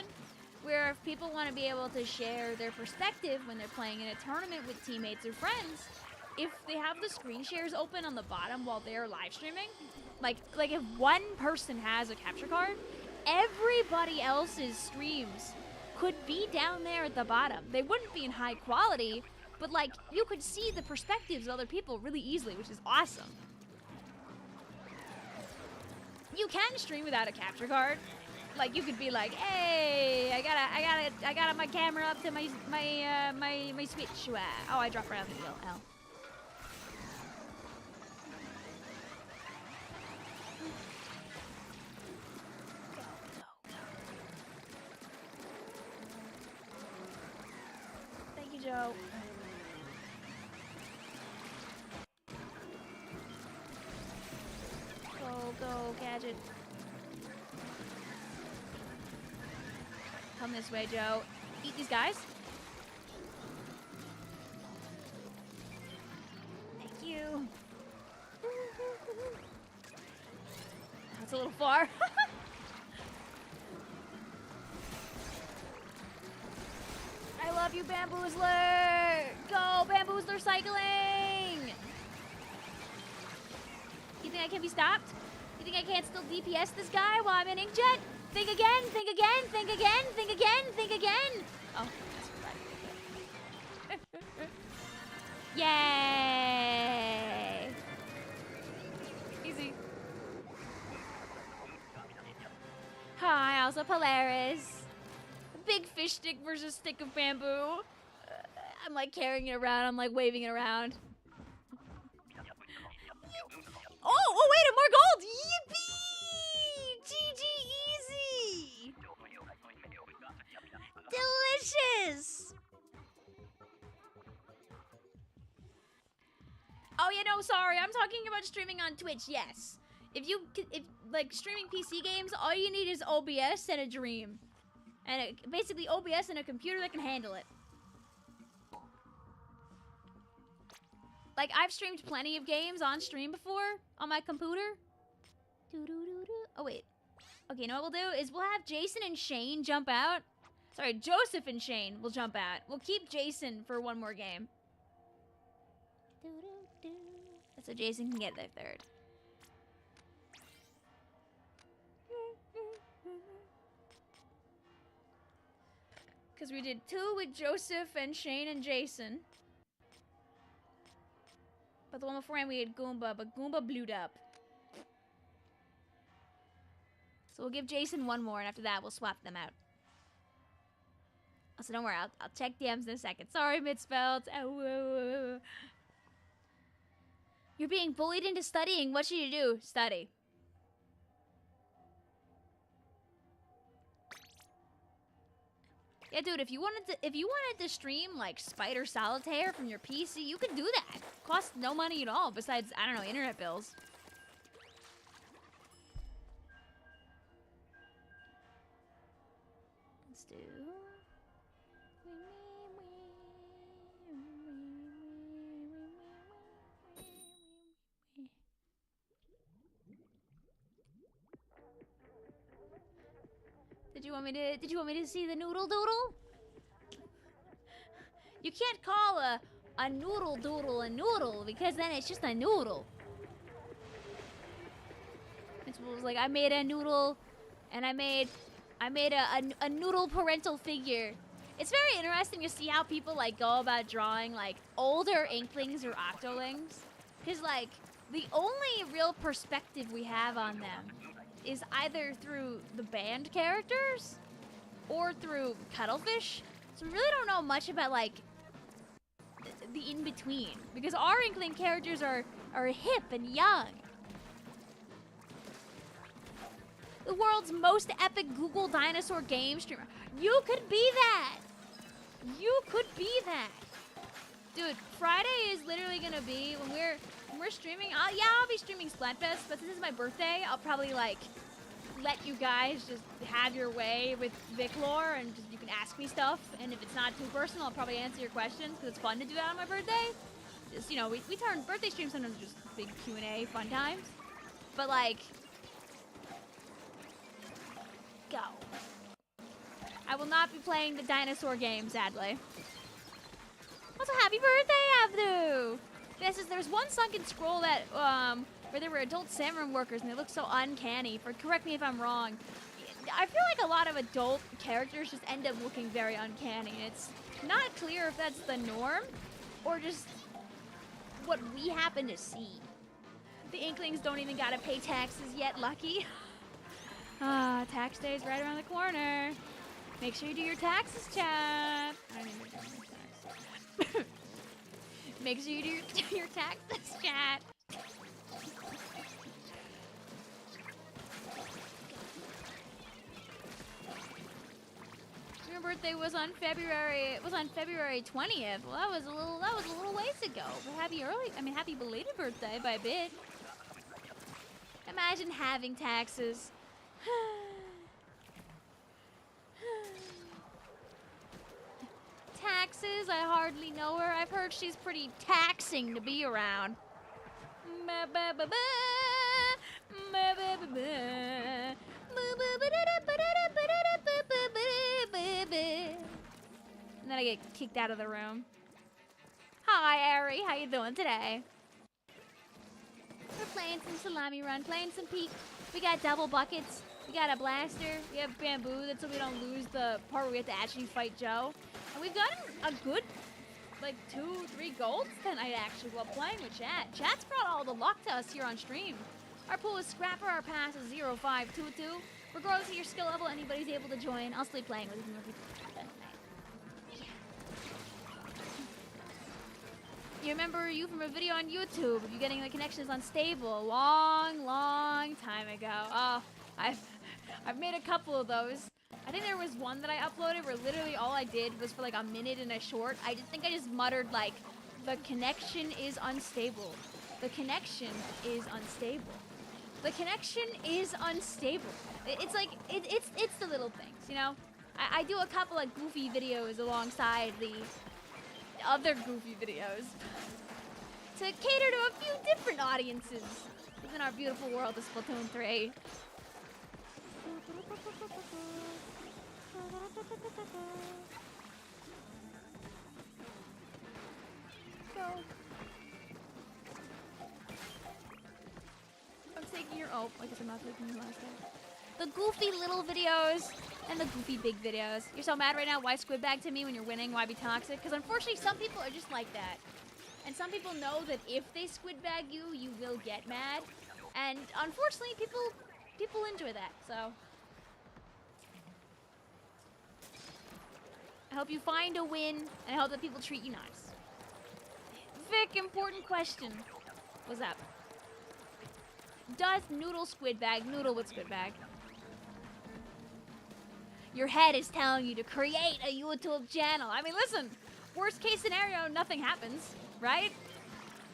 where if people want to be able to share their perspective when they're playing in a tournament with teammates or friends, if they have the screen shares open on the bottom while they're live streaming, like if one person has a capture card, everybody else's streams could be down there at the bottom. They wouldn't be in high quality, but like you could see the perspectives of other people really easily, which is awesome. You can stream without a capture card. Like you could be like, hey, I got my camera up to my Switch. Oh, I dropped right on the wheel. L. Thank you, Joe. Go, Gadget. Come this way, Joe. Eat these guys. Thank you. That's a little far. I love you, Bamboosler. Go, Bamboosler cycling. You think I can be stopped? You think I can't still DPS this guy while I'm in inkjet? Think again, think again, think again, think again, think again. Oh, that's right. Yay! Easy. Hi, also Polaris. Big fish stick versus stick of bamboo. I'm like carrying it around. I'm like waving it around. Oh, wait, more gold! Yippee! GG easy! Delicious! Oh, yeah, no, sorry. I'm talking about streaming on Twitch, yes. If like, streaming PC games, all you need is OBS and a dream. And basically OBS and a computer that can handle it. Like, I've streamed plenty of games on stream before on my computer. Oh, wait. Okay, you know what we'll do is we'll have Jason and Shane jump out. Sorry, Joseph and Shane will jump out. We'll keep Jason for one more game. So Jason can get their third. Because we did 2 with Joseph and Shane and Jason. But the one beforehand we had Goomba, but Goomba blewed up. So we'll give Jason 1 more, and after that we'll swap them out. So don't worry, I'll check DMs in a second. Sorry, Mitzveld. Oh. You're being bullied into studying. What should you do? Study. Yeah, dude, if you wanted to stream like Spider Solitaire from your PC, you could do that. Costs no money at all, besides, I don't know, internet bills. Let's do. Did you want me to see the noodle doodle? You can't call a noodle doodle a noodle because then it's just a noodle. It was like I made a noodle and I made a noodle parental figure. It's very interesting to see how people like go about drawing like older Inklings or Octolings. Cause like the only real perspective we have on them is either through the band characters or through Cuttlefish. So we really don't know much about like the in-between because our Inkling characters are hip and young. The world's most epic Google dinosaur game streamer. You could be that. You could be that. Dude, Friday is literally gonna be when we're streaming. I'll be streaming Splatfest, but since it's my birthday, I'll probably like let you guys just have your way with Vicvillon and just you can ask me stuff. And if it's not too personal, I'll probably answer your questions because it's fun to do that on my birthday. Just we turn birthday streams sometimes just big Q&A fun times. But like, go. I will not be playing the dinosaur game, sadly. Also, happy birthday, Abdu! There's one sunken scroll that where there were adult Salmon workers and they look so uncanny. Correct me if I'm wrong. I feel like a lot of adult characters just end up looking very uncanny. It's not clear if that's the norm or just what we happen to see. The Inklings don't even gotta pay taxes yet, lucky. Tax day is right around the corner. Make sure you do your taxes, chat. I don't even do my taxes. Make sure you do your taxes, chat. Your birthday was on February 20th. Well, that was a little ways ago. But happy belated birthday by a bit. Imagine having taxes. Taxes, I hardly know her. I've heard she's pretty taxing to be around. And then I get kicked out of the room. Hi, Ari. How you doing today? We're playing some Salami Run, playing some Peak. We got double buckets. We got a blaster. We have bamboo. That's so we don't lose the part where we have to actually fight Joe. And we've gotten a good, like, 2-3 golds tonight, actually, while playing with chat. Chat's brought all the luck to us here on stream. Our pool is Scrapper. Our pass is 0522. Regardless of your skill level, anybody's able to join. I'll stay playing with you more people. You remember you from a video on YouTube of you getting the connections unstable a long time ago. Oh, I've made a couple of those. I think there was one that I uploaded where literally all I did was for like a minute and a short. I just muttered like, the connection is unstable. The connection is unstable. The connection is unstable. It's like, it's the little things, you know? I do a couple of goofy videos alongside the other goofy videos to cater to a few different audiences within our beautiful world of Splatoon 3. Go. Oh, I guess I'm not taking the last day. The goofy little videos and the goofy big videos. You're so mad right now. Why squid bag to me when you're winning? Why be toxic? Because unfortunately, some people are just like that. And some people know that if they squid bag you, you will get mad. And unfortunately, people enjoy that. So I hope you find a win, and I hope that people treat you nice. Vic, important question. What's up? Does Noodle squid bag? Noodle with squid bag. Your head is telling you to create a YouTube channel. I mean, listen, worst case scenario, nothing happens, right?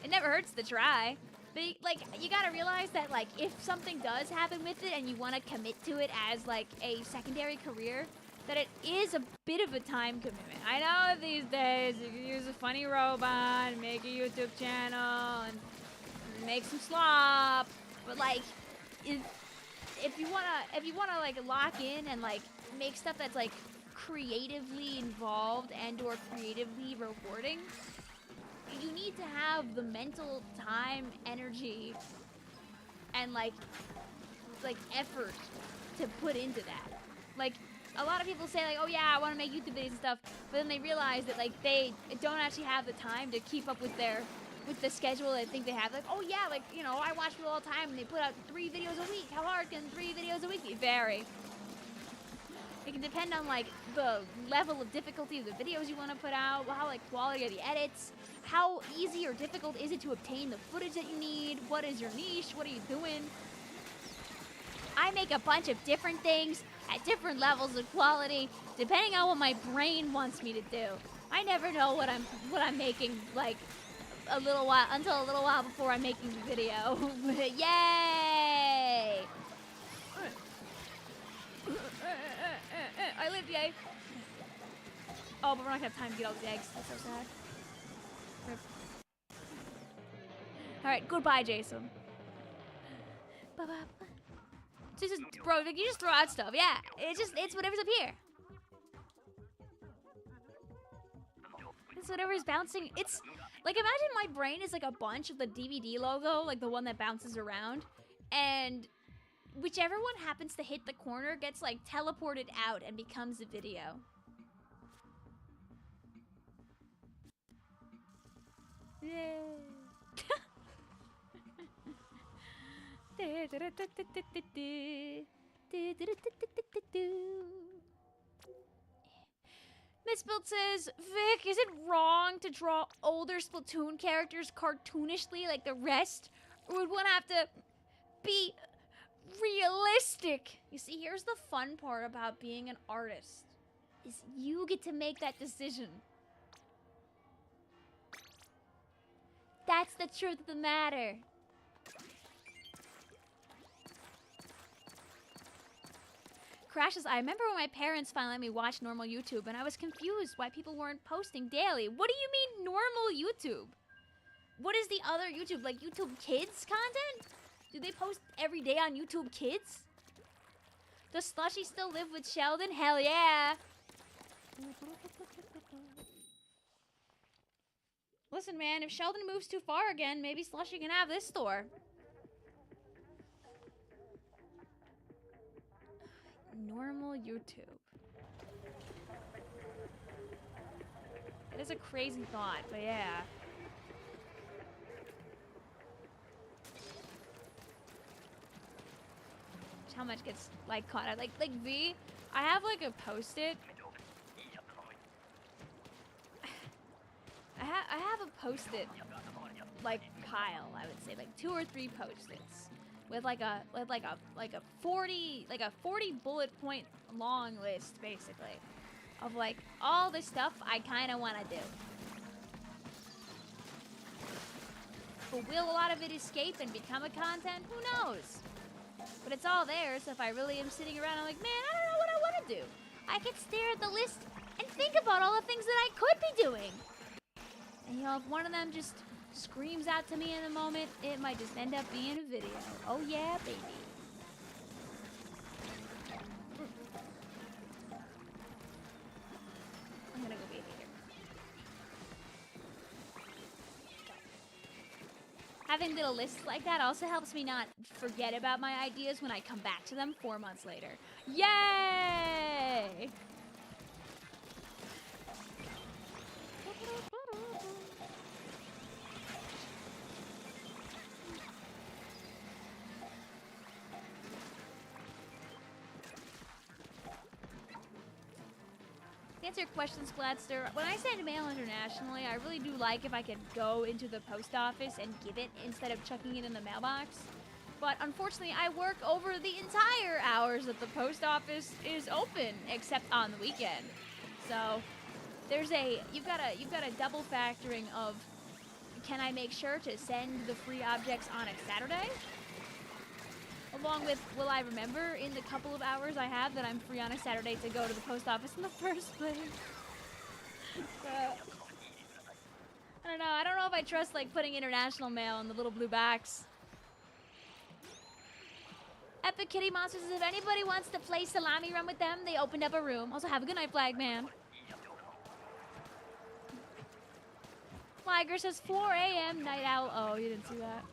It never hurts to try. But, like, you gotta realize that, like, if something does happen with it and you want to commit to it as, like, a secondary career, that it is a bit of a time commitment. I know these days you can use a funny robot and make a YouTube channel and make some slop, but, like, if you wanna like lock in and like make stuff that's like creatively involved and or creatively rewarding, you need to have the mental time, energy, and like effort to put into that. Like, a lot of people say like, oh yeah, I want to make YouTube videos and stuff, but then they realize that like they don't actually have the time to keep up with the schedule they think they have. Like, oh yeah, like, you know, I watch people all the time and they put out 3 videos a week. How hard can 3 videos a week be? Vary. It can depend on like the level of difficulty of the videos you want to put out, how like quality of the edits, how easy or difficult is it to obtain the footage that you need, what is your niche, what are you doing. I make a bunch of different things at different levels of quality, depending on what my brain wants me to do. I never know what I'm making like until a little while before I'm making the video. Yay! I lived, yay! Oh, but we're not gonna have time to get all the eggs. That's so sad. Alright, goodbye, Jason. Bye-bye. Just, bro, like, you just throw out stuff. Yeah, it's whatever's up here. It's whatever's bouncing. It's, like, imagine my brain is like a bunch of the DVD logo, like the one that bounces around, and whichever one happens to hit the corner gets, like, teleported out and becomes a video. Yay. Miss Build says, Vic, is it wrong to draw older Splatoon characters cartoonishly like the rest? Or would one have to be realistic? You see, here's the fun part about being an artist, is you get to make that decision. That's the truth of the matter. Crashes, I remember when my parents finally let me watch normal YouTube and I was confused why people weren't posting daily. What do you mean normal YouTube? What is the other YouTube? Like YouTube Kids content? Do they post every day on YouTube Kids? Does Slushy still live with Sheldon? Hell yeah! Listen, man, if Sheldon moves too far again, maybe Slushy can have this store. Normal YouTube. It is a crazy thought, but yeah. How much gets like caught? Like V, I have like a post-it. I have a post-it like pile, I would say, like 2 or 3 post-its with like a 40 bullet point long list basically of like all the stuff I kind of want to do. But will a lot of it escape and become a content? Who knows? But it's all there, so if I really am sitting around, I'm like, man, I don't know what I want to do. I could stare at the list and think about all the things that I could be doing. And you know, if one of them just screams out to me in the moment, it might just end up being a video. Oh yeah, baby. I'm gonna go be here. Having little lists like that also helps me not forget about my ideas when I come back to them 4 months later. Yay! To answer your question, Splatster, when I send mail internationally, I really do like if I could go into the post office and give it instead of chucking it in the mailbox. But unfortunately, I work over the entire hours that the post office is open, except on the weekend. So there's you've got a double factoring of, can I make sure to send the free objects on a Saturday? Along with, will I remember in the couple of hours I have that I'm free on a Saturday to go to the post office in the first place? But, I don't know. I don't know if I trust, like, putting international mail in the little blue box. Epic Kitty Monsters says, if anybody wants to play Salami Run with them, they opened up a room. Also, have a good night, Flagman. Flagger says, 4 a.m. Night Owl. Oh, you didn't see that.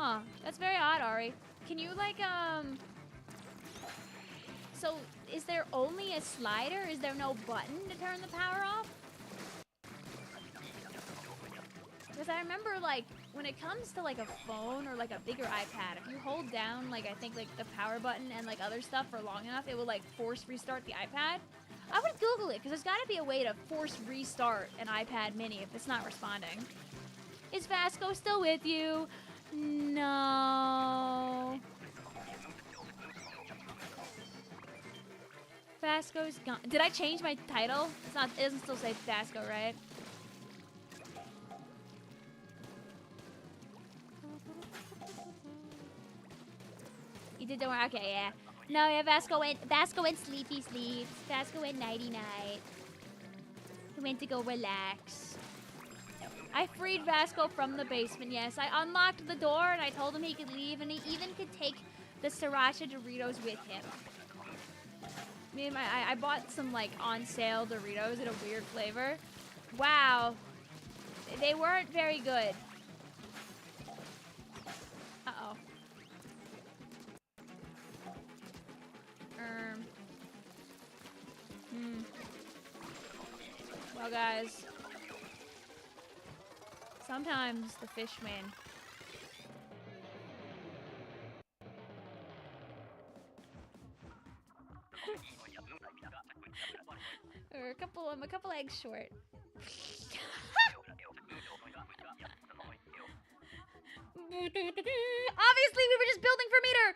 Huh, that's very odd, Ari. Can you, like, so, is there only a slider? Is there no button to turn the power off? Because I remember, like, when it comes to, like, a phone or, like, a bigger iPad, if you hold down, like, I think, like, the power button and, like, other stuff for long enough, it will, like, force restart the iPad. I would Google it, because there's got to be a way to force restart an iPad mini if it's not responding. Is Vasco still with you? No. Vasco's gone. Did I change my title? It's not. It doesn't still say Vasco, right? You did. Don't worry. Okay, yeah. No, yeah. Vasco went sleepy sleeps. Vasco went nighty night. He went to go relax. I freed Vasco from the basement, yes. I unlocked the door and I told him he could leave, and he even could take the Sriracha Doritos with him. I bought some, like, on sale Doritos in a weird flavor. Wow. They weren't very good. Uh-oh. Well, guys. Sometimes the fish win. I'm a couple eggs short. Obviously, we were just building for meter.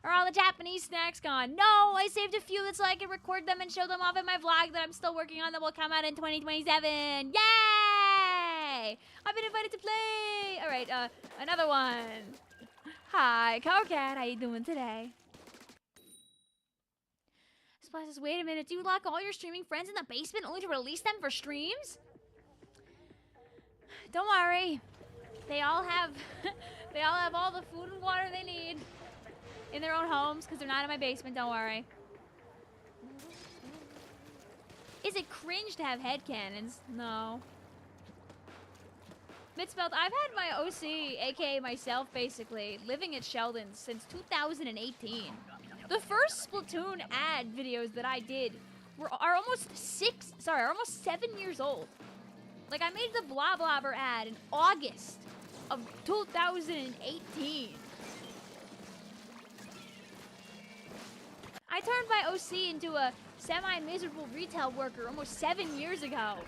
Are all the Japanese snacks gone? No, I saved a few so I can record them and show them off in my vlog that I'm still working on that will come out in 2027. Yay! I've been invited to play. All right, another one. Hi, Cowcat. How you doing today? Splash says, wait a minute. Do you lock all your streaming friends in the basement only to release them for streams? Don't worry. They all have all the food and water they need in their own homes because they're not in my basement. Don't worry. Is it cringe to have headcanons? No. Mitspelt, I've had my OC, aka myself, basically, living at Sheldon's since 2018. The first Splatoon ad videos that I did are almost 7 years old. Like, I made the Blah Blobber ad in August of 2018. I turned my OC into a semi-miserable retail worker almost 7 years ago.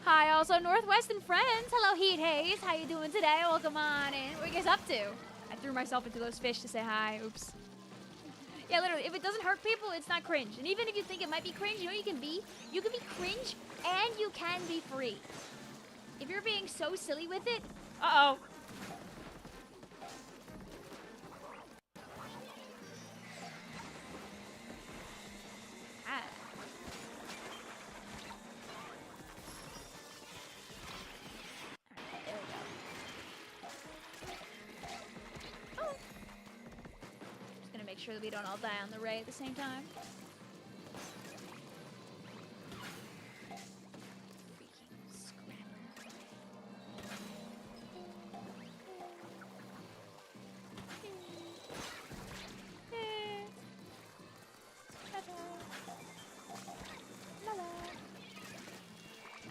Hi, also Northwestern friends. Hello, Heat Haze. How you doing today? Welcome on in. What are you guys up to? I threw myself into those fish to say hi. Oops. Yeah, literally, if it doesn't hurt people, it's not cringe. And even if you think it might be cringe, you know what you can be? You can be cringe and you can be free. If you're being so silly with it, uh-oh. sure that we don't all die on the raid at the same time. Freaking scrap.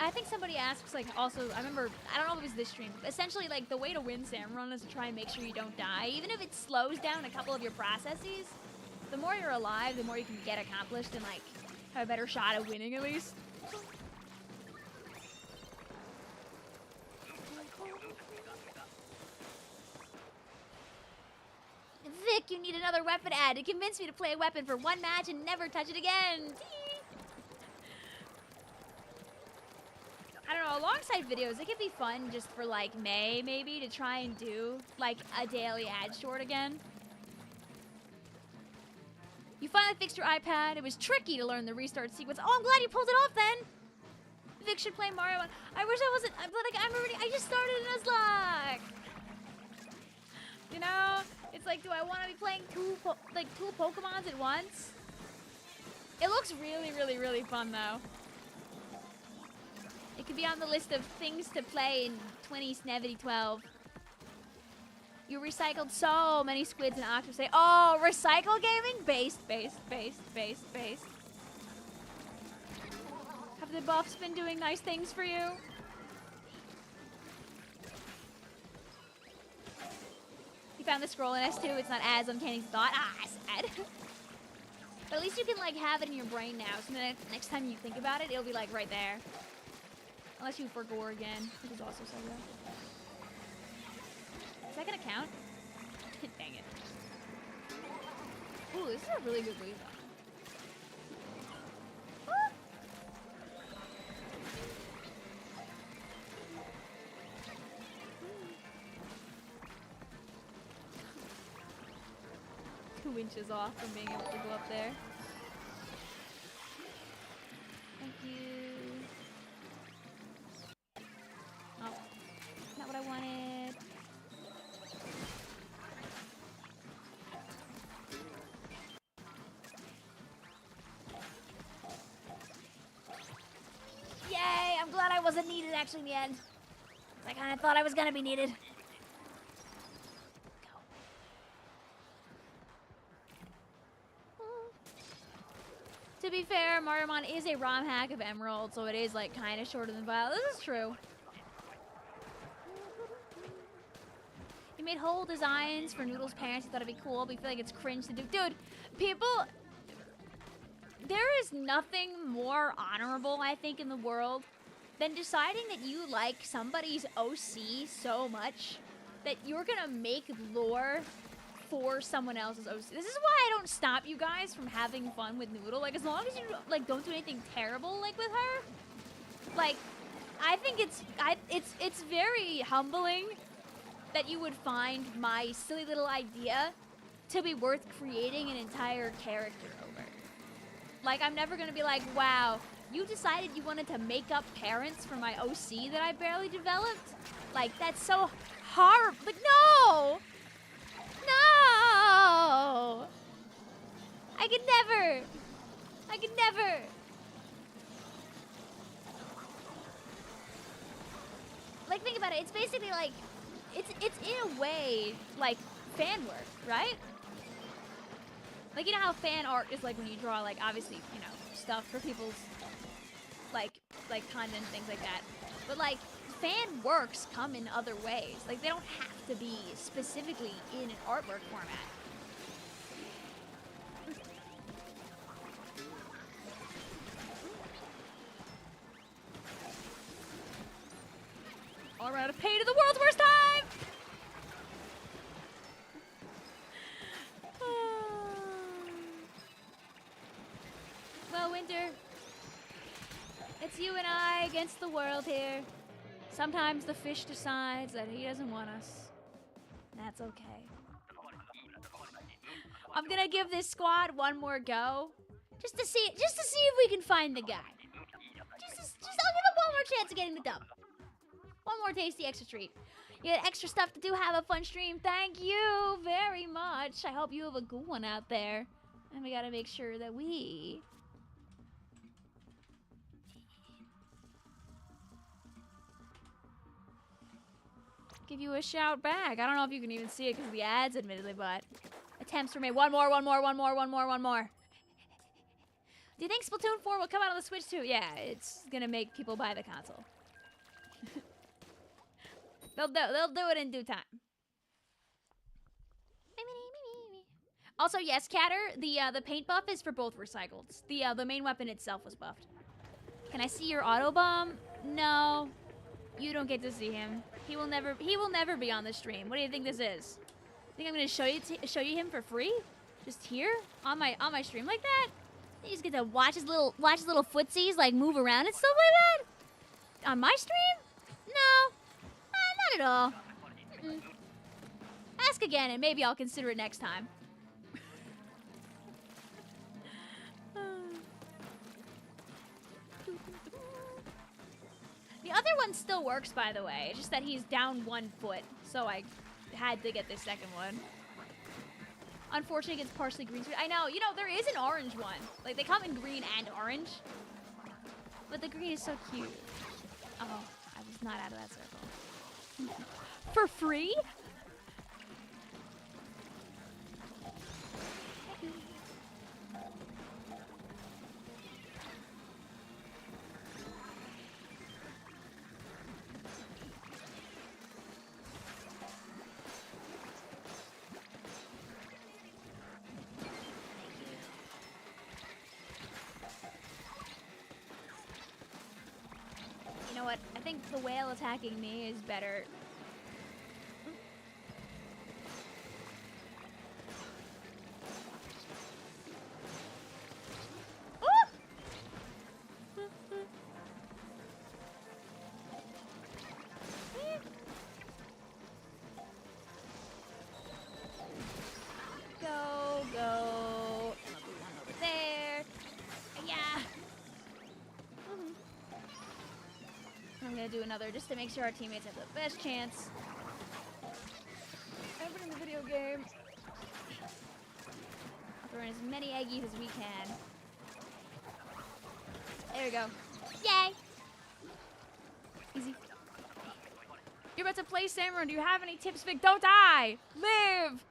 I think somebody asks, like, also, I remember, I don't know if it was this stream, but essentially, like, the way to win Salmon Run is to try and make sure you don't die. Even if it slows down a couple of your processes, the more you're alive, the more you can get accomplished and, like, have a better shot at winning, at least. Vic, you need another weapon ad. It convinced me to play a weapon for one match and never touch it again. I don't know, alongside videos, it could be fun just for, like, May, maybe, to try and do, like, a daily ad short again. You finally fixed your iPad. It was tricky to learn the restart sequence. Oh, I'm glad you pulled it off, then! Vic should play Mario. I wish I wasn't, but, like, I just started Nuzlocke! You know? It's like, do I want to be playing two Pokemons at once? It looks really, really, really fun, though. It could be on the list of things to play in 2012. You recycled so many squids and octopus. Say, oh, recycle gaming? Based. Have the buffs been doing nice things for you? You found the scroll in S2. It's not as uncanny as thought. Ah, sad. But at least you can, like, have it in your brain now. So the next time you think about it, it'll be, like, right there. Unless you forgo again, which is also so good. Is that gonna count? Dang it. Ooh, this is a really good lead, though. Ah! 2 inches off from being able to go up there. Thank you. Oh, not what I wanted. Yay! I'm glad I wasn't needed actually in the end. I kind of thought I was gonna be needed. To be fair, Mariamon is a ROM hack of Emerald, so it is like kind of shorter than Violet. This is true. He made whole designs for Noodle's parents. He thought it'd be cool, but you feel like it's cringe to do. Dude, people, there is nothing more honorable, I think, in the world than deciding that you like somebody's OC so much that you're gonna make lore for someone else's OC. This is why I don't stop you guys from having fun with Noodle. Like, as long as you like don't do anything terrible like with her, like, I think it's very humbling that you would find my silly little idea to be worth creating an entire character over. Like, I'm never gonna be like, wow, you decided you wanted to make up parents for my OC that I barely developed? Like, that's so hard. Like, no! No! I could never! I could never! Like, think about it. It's basically like, it's in a way like fan work, right? Like, you know how fan art is like when you draw, like, obviously, you know, stuff for people's like content and things like that. But like, fan works come in other ways. Like, they don't have to be specifically in an artwork format. All right, a pay to the world's worst time! Well, Winter, it's you and I against the world here. Sometimes the fish decides that he doesn't want us. That's okay. I'm gonna give this squad one more go, just to see if we can find the guy. Just I'll give him one more chance of getting the dub. One more tasty extra treat. You had extra stuff to do. Have a fun stream. Thank you very much. I hope you have a good one out there. And we gotta make sure that we... give you a shout back. I don't know if you can even see it because of the ads, admittedly, but... attempts were made. One more. Do you think Splatoon 4 will come out on the Switch too? Yeah, it's gonna make people buy the console. They'll do it in due time. Also, yes, Catter, the paint buff is for both recycled. The main weapon itself was buffed. Can I see your auto bomb? No, you don't get to see him. He will never be on the stream. What do you think this is? Think I'm gonna show you him for free? Just here on my stream like that? You just get to watch his little footsies like move around and stuff like that? On my stream? No, not at all. Ask again and maybe I'll consider it next time. The other one still works, by the way. It's just that he's down 1 foot, so I had to get this second one. Unfortunately, it's partially green screen. I know, you know, there is an orange one. Like, they come in green and orange. But the green is so cute. Oh, I was not out of that circle. For free? You know what? I think the whale attacking me is better. Go. And I'll do one over there. Yeah. I'm gonna do another just to make sure our teammates have the best chance. Ever in the video game. I'll throw in as many eggies as we can. There we go. Yay! Easy. You're about to play Salmon Run. Do you have any tips, Vic? Don't die! Live!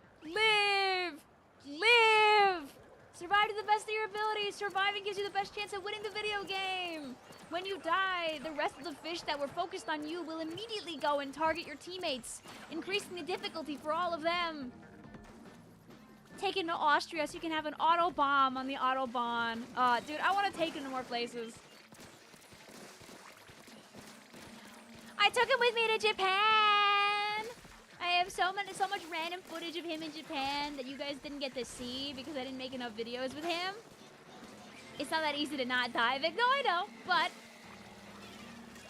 Survive to the best of your ability. Surviving gives you the best chance of winning the video game. When you die, the rest of the fish that were focused on you will immediately go and target your teammates, increasing the difficulty for all of them. Take it to Austria so you can have an auto bomb on the Autobahn. Dude, I want to take it to more places. I took him with me to Japan. I have so much random footage of him in Japan that you guys didn't get to see because I didn't make enough videos with him. It's not that easy to not die, Vic. No, I know, but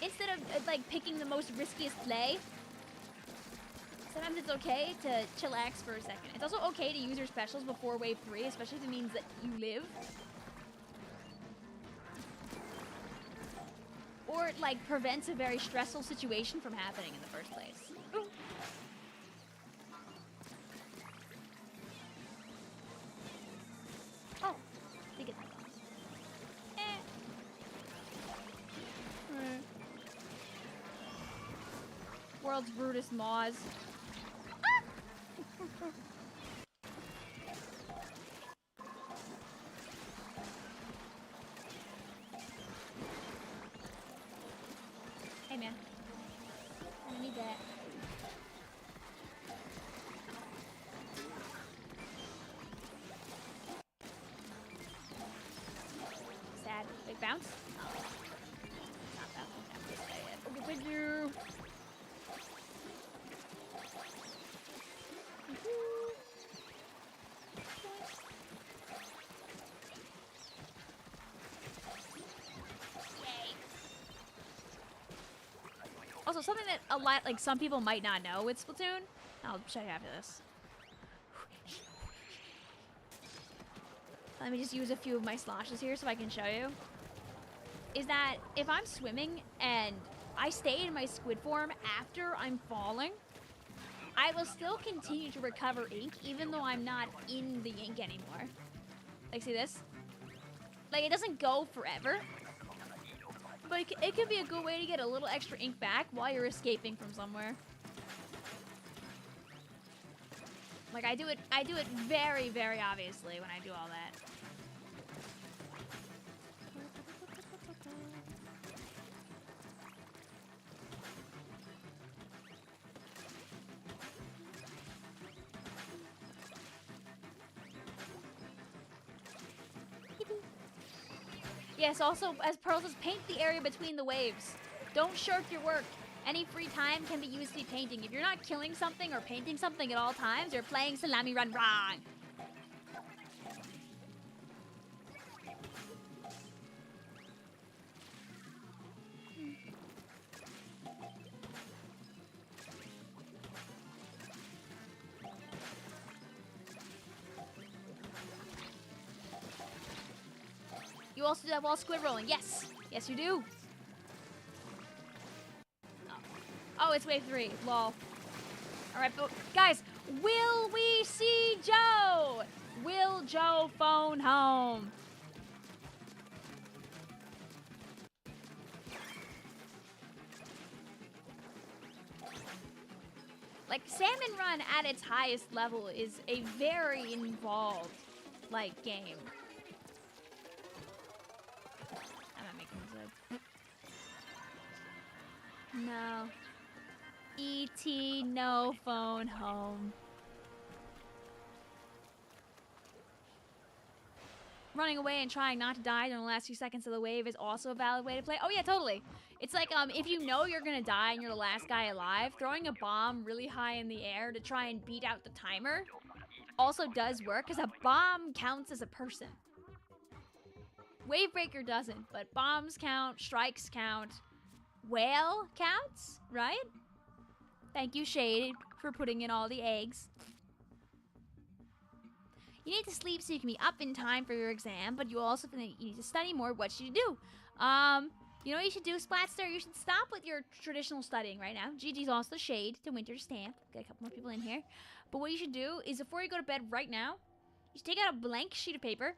instead of like picking the most riskiest play, sometimes it's okay to chillax for a second. It's also okay to use your specials before wave 3, especially if it means that you live. Or it like prevents a very stressful situation from happening in the first place. Ooh. Oh, they get that. World's rudest maws. Ah! Hey man, I need that. Sad. Big bounce? Oh. Not that one. Okay, thank you. Also, something that a lot, like some people might not know with Splatoon, I'll show you after this. Let me just use a few of my sloshes here so I can show you. Is that if I'm swimming and I stay in my squid form after I'm falling, I will still continue to recover ink even though I'm not in the ink anymore. Like, see this? Like, it doesn't go forever. But it could be a good way to get a little extra ink back while you're escaping from somewhere. Like, I do it very, very obviously when I do all that. Yes, also, as Pearl says, paint the area between the waves. Don't shirk your work. Any free time can be used to be painting. If you're not killing something or painting something at all times, you're playing Salmon Run wrong. You also do that while squid rolling. Yes. Yes, you do. Oh, it's wave 3. Lol. All right, but guys, will we see Joe? Will Joe phone home? Like, Salmon Run at its highest level is a very involved, like, game. I'm not making this up. No. E.T. no phone home. Running away and trying not to die during the last few seconds of the wave is also a valid way to play. Oh yeah, totally. It's like, if you know you're gonna die and you're the last guy alive, throwing a bomb really high in the air to try and beat out the timer also does work, because a bomb counts as a person. Wavebreaker doesn't, but bombs count, strikes count, whale counts, right? Thank you, Shade, for putting in all the eggs. You need to sleep so you can be up in time for your exam, but you also need to study more. What should you do? You know what you should do, Splatster? You should stop with your traditional studying right now. GG's also Shade to Winter Stamp. Got a couple more people in here. But what you should do is, before you go to bed right now, you should take out a blank sheet of paper,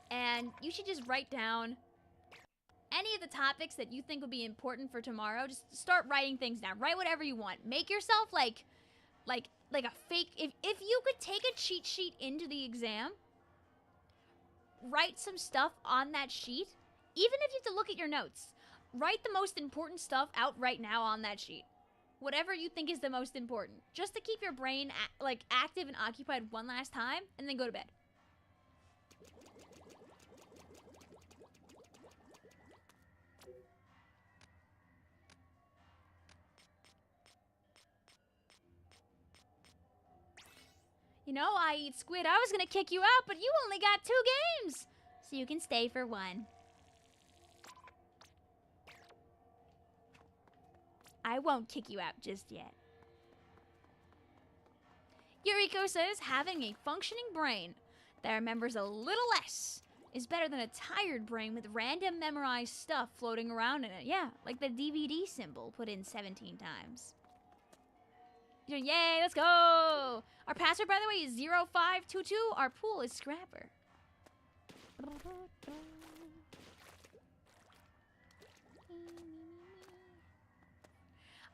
and you should just write down any of the topics that you think would be important for tomorrow. Just start writing things down. Write whatever you want. Make yourself like a fake. If you could take a cheat sheet into the exam, write some stuff on that sheet. Even if you have to look at your notes, write the most important stuff out right now on that sheet. Whatever you think is the most important, just to keep your brain active and occupied one last time, and then go to bed. You know, I eat squid. I was gonna kick you out, but you only got 2 games, so you can stay for 1. I won't kick you out just yet. Yuriko says, having a functioning brain that remembers a little less is better than a tired brain with random memorized stuff floating around in it. Yeah, like the DVD symbol put in 17 times. Yay, let's go! Our password, by the way, is 0522. Our pool is Scrapper.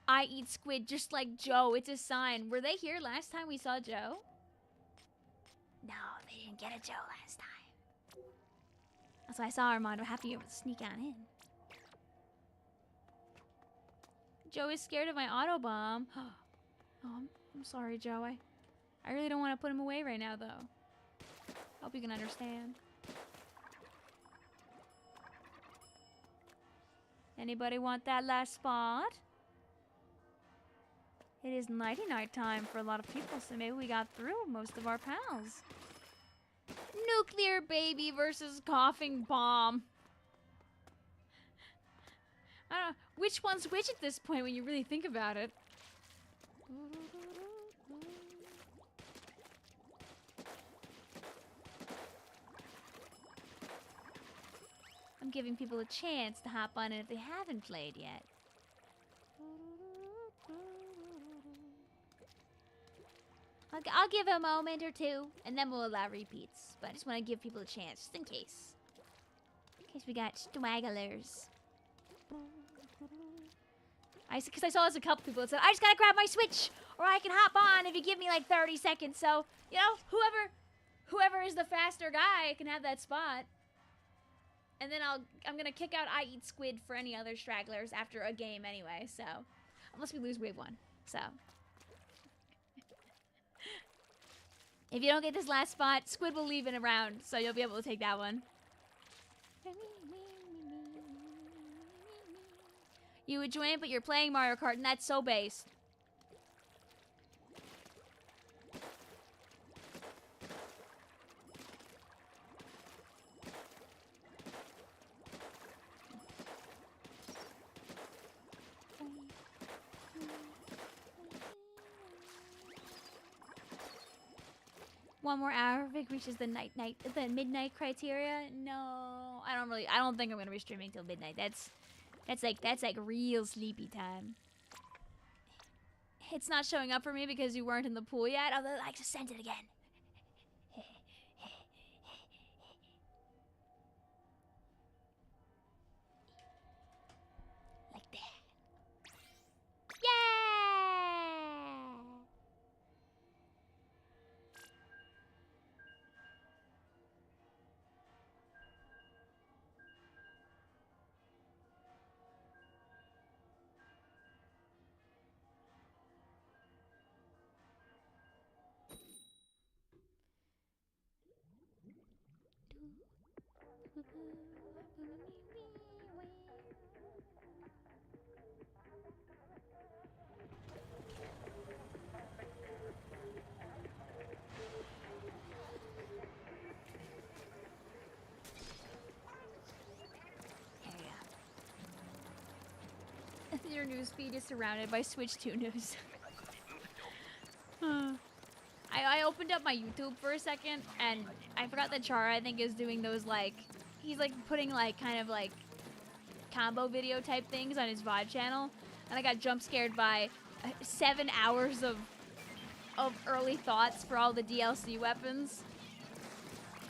I eat squid just like Joe. It's a sign. Were they here last time we saw Joe? No, they didn't get a Joe last time. That's why I saw Armando. Happy you were able to sneak on in. Joe is scared of my auto bomb. Oh, I'm sorry, Joe. I really don't want to put him away right now, though. Hope you can understand. Anybody want that last spot? It is nighty-night time for a lot of people, so maybe we got through most of our pals. Nuclear baby versus coughing bomb. I don't know. Which one's which at this point when you really think about it? I'm giving people a chance to hop on it if they haven't played yet. I'll give a moment or two, and then we'll allow repeats. But I just want to give people a chance, just in case. In case we got stragglers. Because I saw there's a couple people that said, I just gotta grab my Switch, or I can hop on if you give me like 30 seconds. So, you know, whoever is the faster guy can have that spot. And then I'm gonna kick out I Eat Squid for any other stragglers after a game anyway, so. Unless we lose wave 1, so. If you don't get this last spot, Squid will leave in a round, so you'll be able to take that one. You would join, but you're playing Mario Kart, and that's so based. One more hour, Vic reaches the midnight criteria. No, I don't think I'm gonna be streaming till midnight. That's like real sleepy time. It's not showing up for me because you weren't in the pool yet. Although I just sent it again. Like that. Yeah! Your newsfeed is surrounded by Switch 2 news. I opened up my YouTube for a second, and I forgot that Chara, I think, is doing those, like, he's, like, putting, like, kind of, like, combo video type things on his VOD channel, and I got jump scared by 7 hours of early thoughts for all the DLC weapons.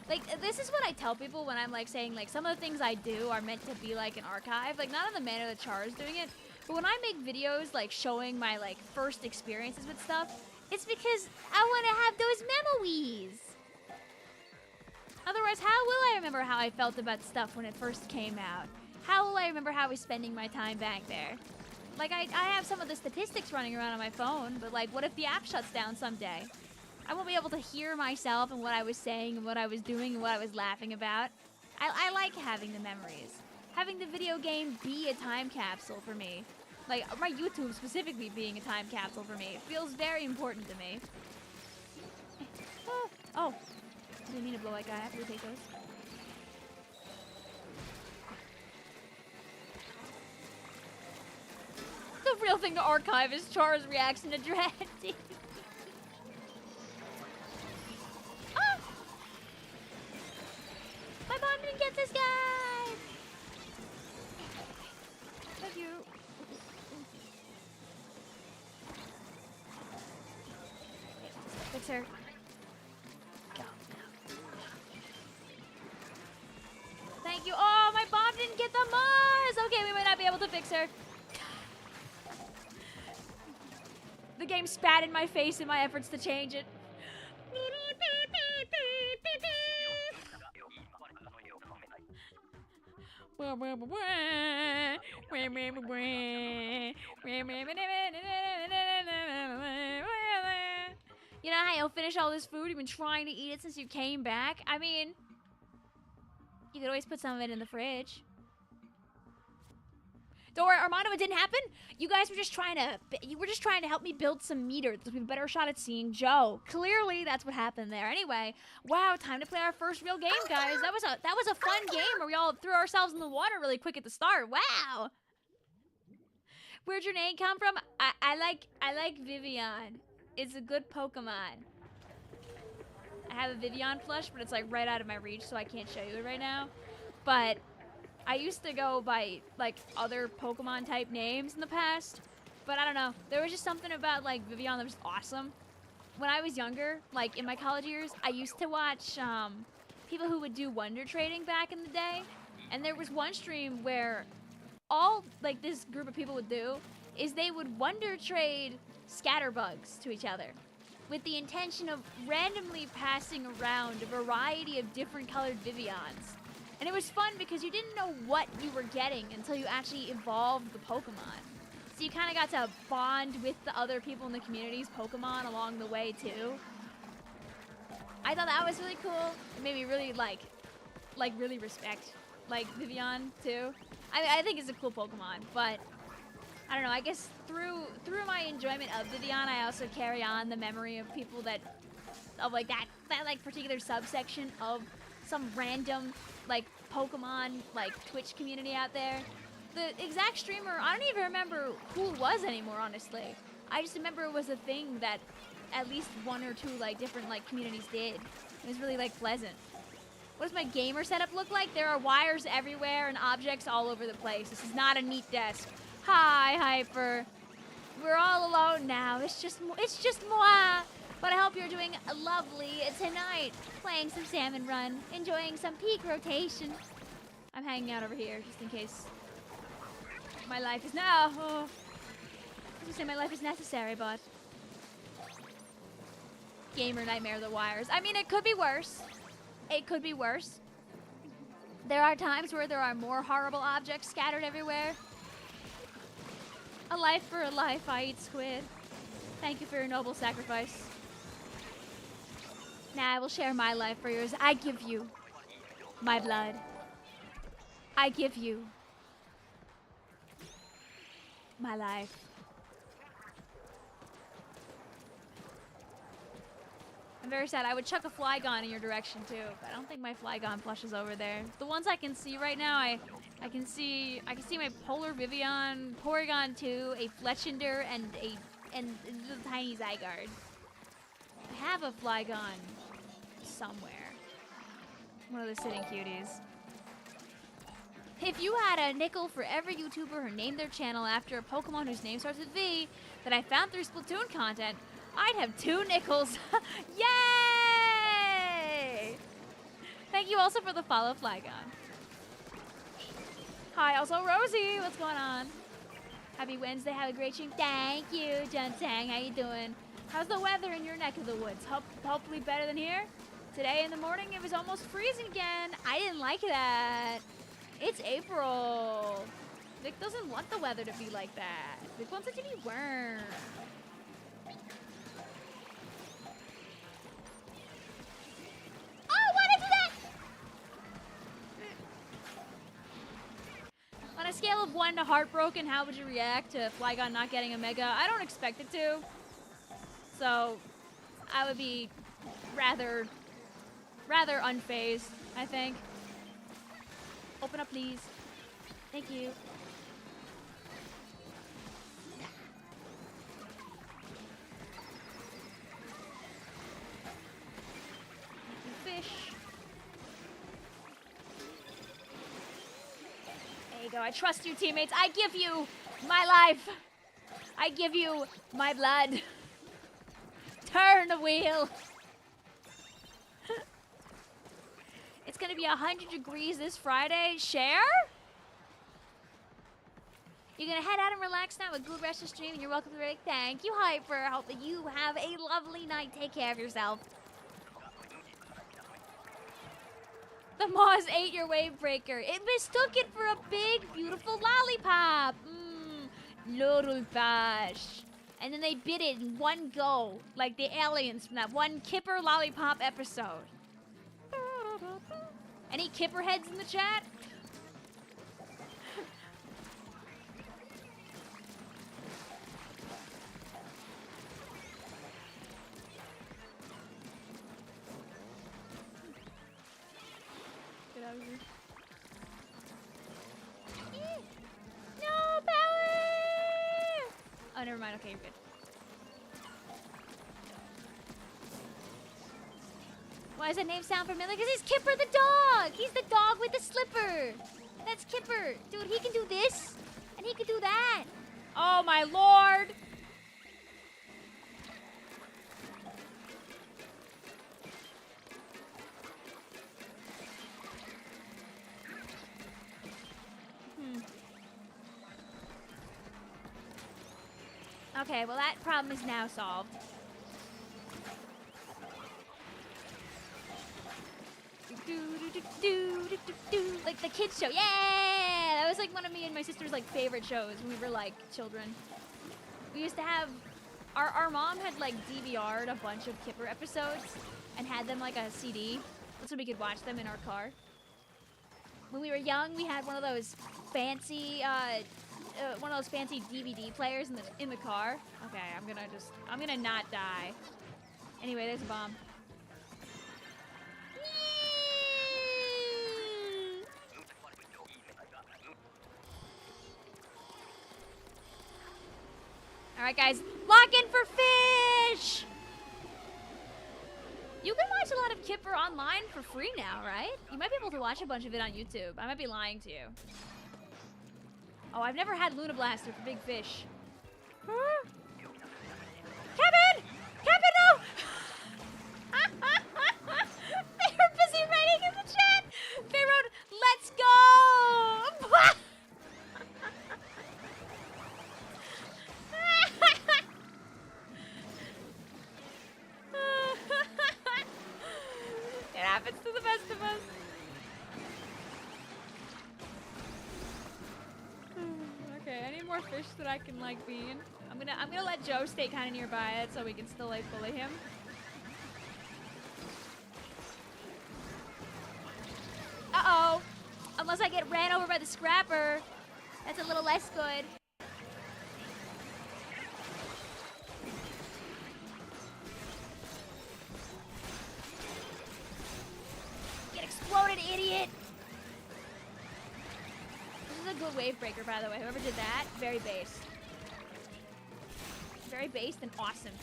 Like, this is what I tell people when I'm, like, saying, like, some of the things I do are meant to be, like, an archive. Like, not in the manner that Chara's doing it, but when I make videos, like, showing my, like, first experiences with stuff, it's because I want to have those memories. Otherwise, how will I remember how I felt about stuff when it first came out? How will I remember how I was spending my time back there? Like, I have some of the statistics running around on my phone, but, like, what if the app shuts down someday? I won't be able to hear myself and what I was saying and what I was doing and what I was laughing about. I like having the memories. Having the video game be a time capsule for me. Like, my YouTube specifically being a time capsule for me. It feels very important to me. Oh. I didn't mean to blow like I have to take those. The real thing to archive is Chara's reaction to Dread. My mom didn't get this guy! Thank you. Fix her. Go. Thank you. Oh, my bomb didn't get the Mars! Okay, we might not be able to fix her. The game spat in my face in my efforts to change it. You know how you'll finish all this food? You've been trying to eat it since you came back? I mean, you could always put some of it in the fridge. Don't worry, Armando, it didn't happen. You guys were just trying to help me build some meter to have a better shot at seeing Joe. Clearly, that's what happened there. Anyway, wow, time to play our first real game, guys. That was a fun game where we all threw ourselves in the water really quick at the start. Wow. Where'd your name come from? I like Vicvillon. It's a good Pokemon. I have a Vicvillon plush, but it's like right out of my reach, so I can't show you it right now. But I used to go by, like, other Pokemon-type names in the past, but I don't know. There was just something about, like, Vicvillon that was awesome. when I was younger, like in my college years, I used to watch people who would do wonder trading back in the day. And there was one stream where all like this group of people would do is they would wonder trade scatterbugs to each other with the intention of randomly passing around a variety of different colored Vivillons. And it was fun because you didn't know what you were getting until you actually evolved the Pokemon. So you kind of got to bond with the other people in the community's Pokemon along the way too. I thought that was really cool. It made me really like really respect like Vivillon too. I think it's a cool Pokemon, but I don't know. I guess through my enjoyment of Vivillon, I also carry on the memory of people that like that like particular subsection of some random like Pokemon like Twitch community out there. The exact streamer, I don't even remember who it was anymore, honestly. I just remember it was a thing that at least one or two like different like communities did. It was really like pleasant. What does my gamer setup look like? There are wires everywhere and objects all over the place. This is not a neat desk. Hi, Hyper. We're all alone now. It's just moi. But I hope you're doing lovely tonight. Playing some Salmon Run, enjoying some peak rotation. I'm hanging out over here just in case my life is now. Oh, I was gonna say my life is necessary, but gamer nightmare of the wires. I mean, it could be worse. It could be worse. There are times where there are more horrible objects scattered everywhere. A life for a life, I eat squid. Thank you for your noble sacrifice. Now I will share my life for yours. I give you my blood. I give you my life. I'm very sad. I would chuck a Flygon in your direction too, but I don't think my Flygon flushes over there. The ones I can see right now, I can see my Polar Vivillon, Porygon 2, a Fletchinder, and the tiny Zygarde. I have a Flygon somewhere. One of the sitting cuties. If you had a nickel for every YouTuber who named their channel after a Pokemon whose name starts with V that I found through Splatoon content, I'd have 2 nickels. Yay! Thank you also for the follow, Flygon. Hi, also Rosie. What's going on? Happy Wednesday. Have a great stream. Thank you, Juntang. How you doing? How's the weather in your neck of the woods? Hopefully better than here. Today in the morning, it was almost freezing again. I didn't like that. It's April. Vic doesn't want the weather to be like that. Vic wants it to be warm. Oh, why did I do that? On a scale of 1 to heartbroken, how would you react to Flygon not getting a Mega? I don't expect it to. So, I would be rather unfazed, I think. Open up, please. Thank you. Fish. There you go. I trust you, teammates. I give you my life. I give you my blood. Turn the wheel. It's gonna be 100 degrees this Friday. Share? You're gonna head out and relax now with good rest of stream, and you're welcome to Rick. Thank you, Hyper. Hope that you have a lovely night. Take care of yourself. The Moz ate your wave breaker. It mistook it for a big, beautiful lollipop. Little bash. And then they bit it in one go, like the aliens from that one Kipper lollipop episode. Any Kipper heads in the chat? Get out of here. No power! Oh, never mind. Okay, you're good. Why does that name sound familiar? Because he's Kipper the dog! He's the dog with the slipper! That's Kipper! Dude, he can do this, and he can do that! Oh my lord! Okay, well that problem is now solved. Like the kids show, yeah! That was like one of me and my sister's like favorite shows when we were like children. We used to have, our mom had like DVR'd a bunch of Kipper episodes and had them like a CD, so we could watch them in our car. When we were young, we had one of those fancy DVD players in the car. Okay, I'm gonna not die. Anyway, there's a bomb. All right, guys, lock in for fish. You can watch a lot of Kipper online for free now, right? You might be able to watch a bunch of it on YouTube. I might be lying to you. Oh, I've never had Luna Blaster for big fish. Huh? Kevin! Kevin, no! They were busy writing in the chat. They wrote, "Let's go!" It happens to the best of us. Okay, I need more fish that I can like bean. I'm gonna let Joe stay kind of nearby it so we can still like bully him. Uh-oh. Unless I get ran over by the scrapper. That's a little less good. Get exploded, idiot! This is a good wave breaker, by the way. Whoever did that, very based. Very based and awesome.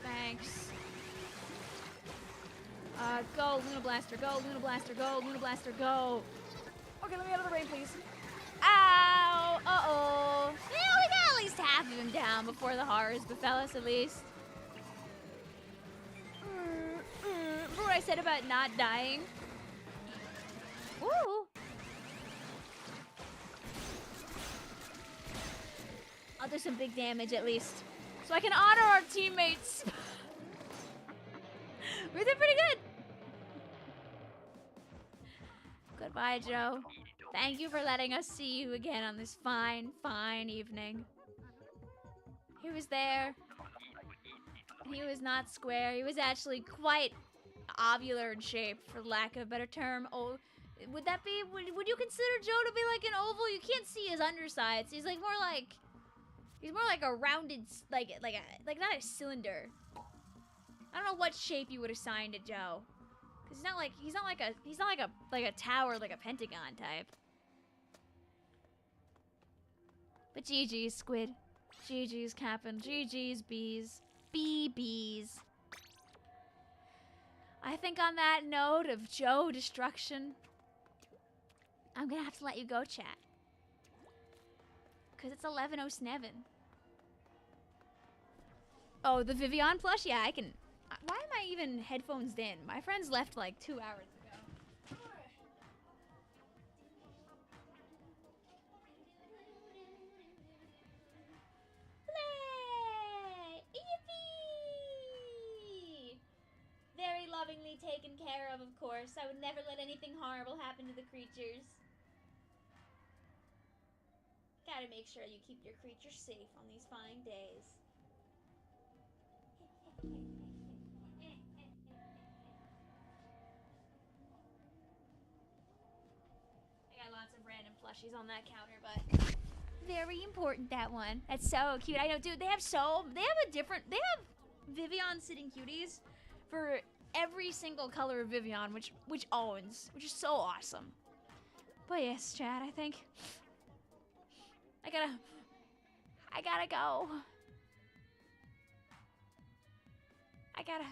Thanks. Go, Luna Blaster, go, Luna Blaster, go, Luna Blaster, go. Okay, let me out of the rain, please. Ow! Uh-oh. Yeah, we got at least half of him down before the horrors befell us, at least. Remember what I said about not dying? Ooh. I'll do some big damage, at least. So I can honor our teammates. We did pretty good. Goodbye, Joe. Thank you for letting us see you again on this fine, fine evening. He was there. He was not square. He was actually quite ovular in shape, for lack of a better term. Oh, would that be? Would you consider Joe to be like an oval? You can't see his undersides. He's like more like. He's more like a rounded, like not a cylinder. I don't know what shape you would assign to Joe, cause he's not like a tower, like a pentagon type. But GG's, Squid. GG's, Cap'n. GG's, bees. BBs. I think on that note of Joe destruction, I'm gonna have to let you go, chat. Cause it's 11:07. Oh, the Vicvillon plush? Yeah, I can. Why am I even headphones in? My friends left like 2 hours ago. Play! Yippee! Very lovingly taken care of course. I would never let anything horrible happen to the creatures. Gotta make sure you keep your creatures safe on these fine days. I got lots of random plushies on that counter, but very important, that one. That's so cute. I know, dude, they have Vicvillon sitting cuties for every single color of Vicvillon, which is so awesome. But yes, Chad, I think I gotta go. I gotta go.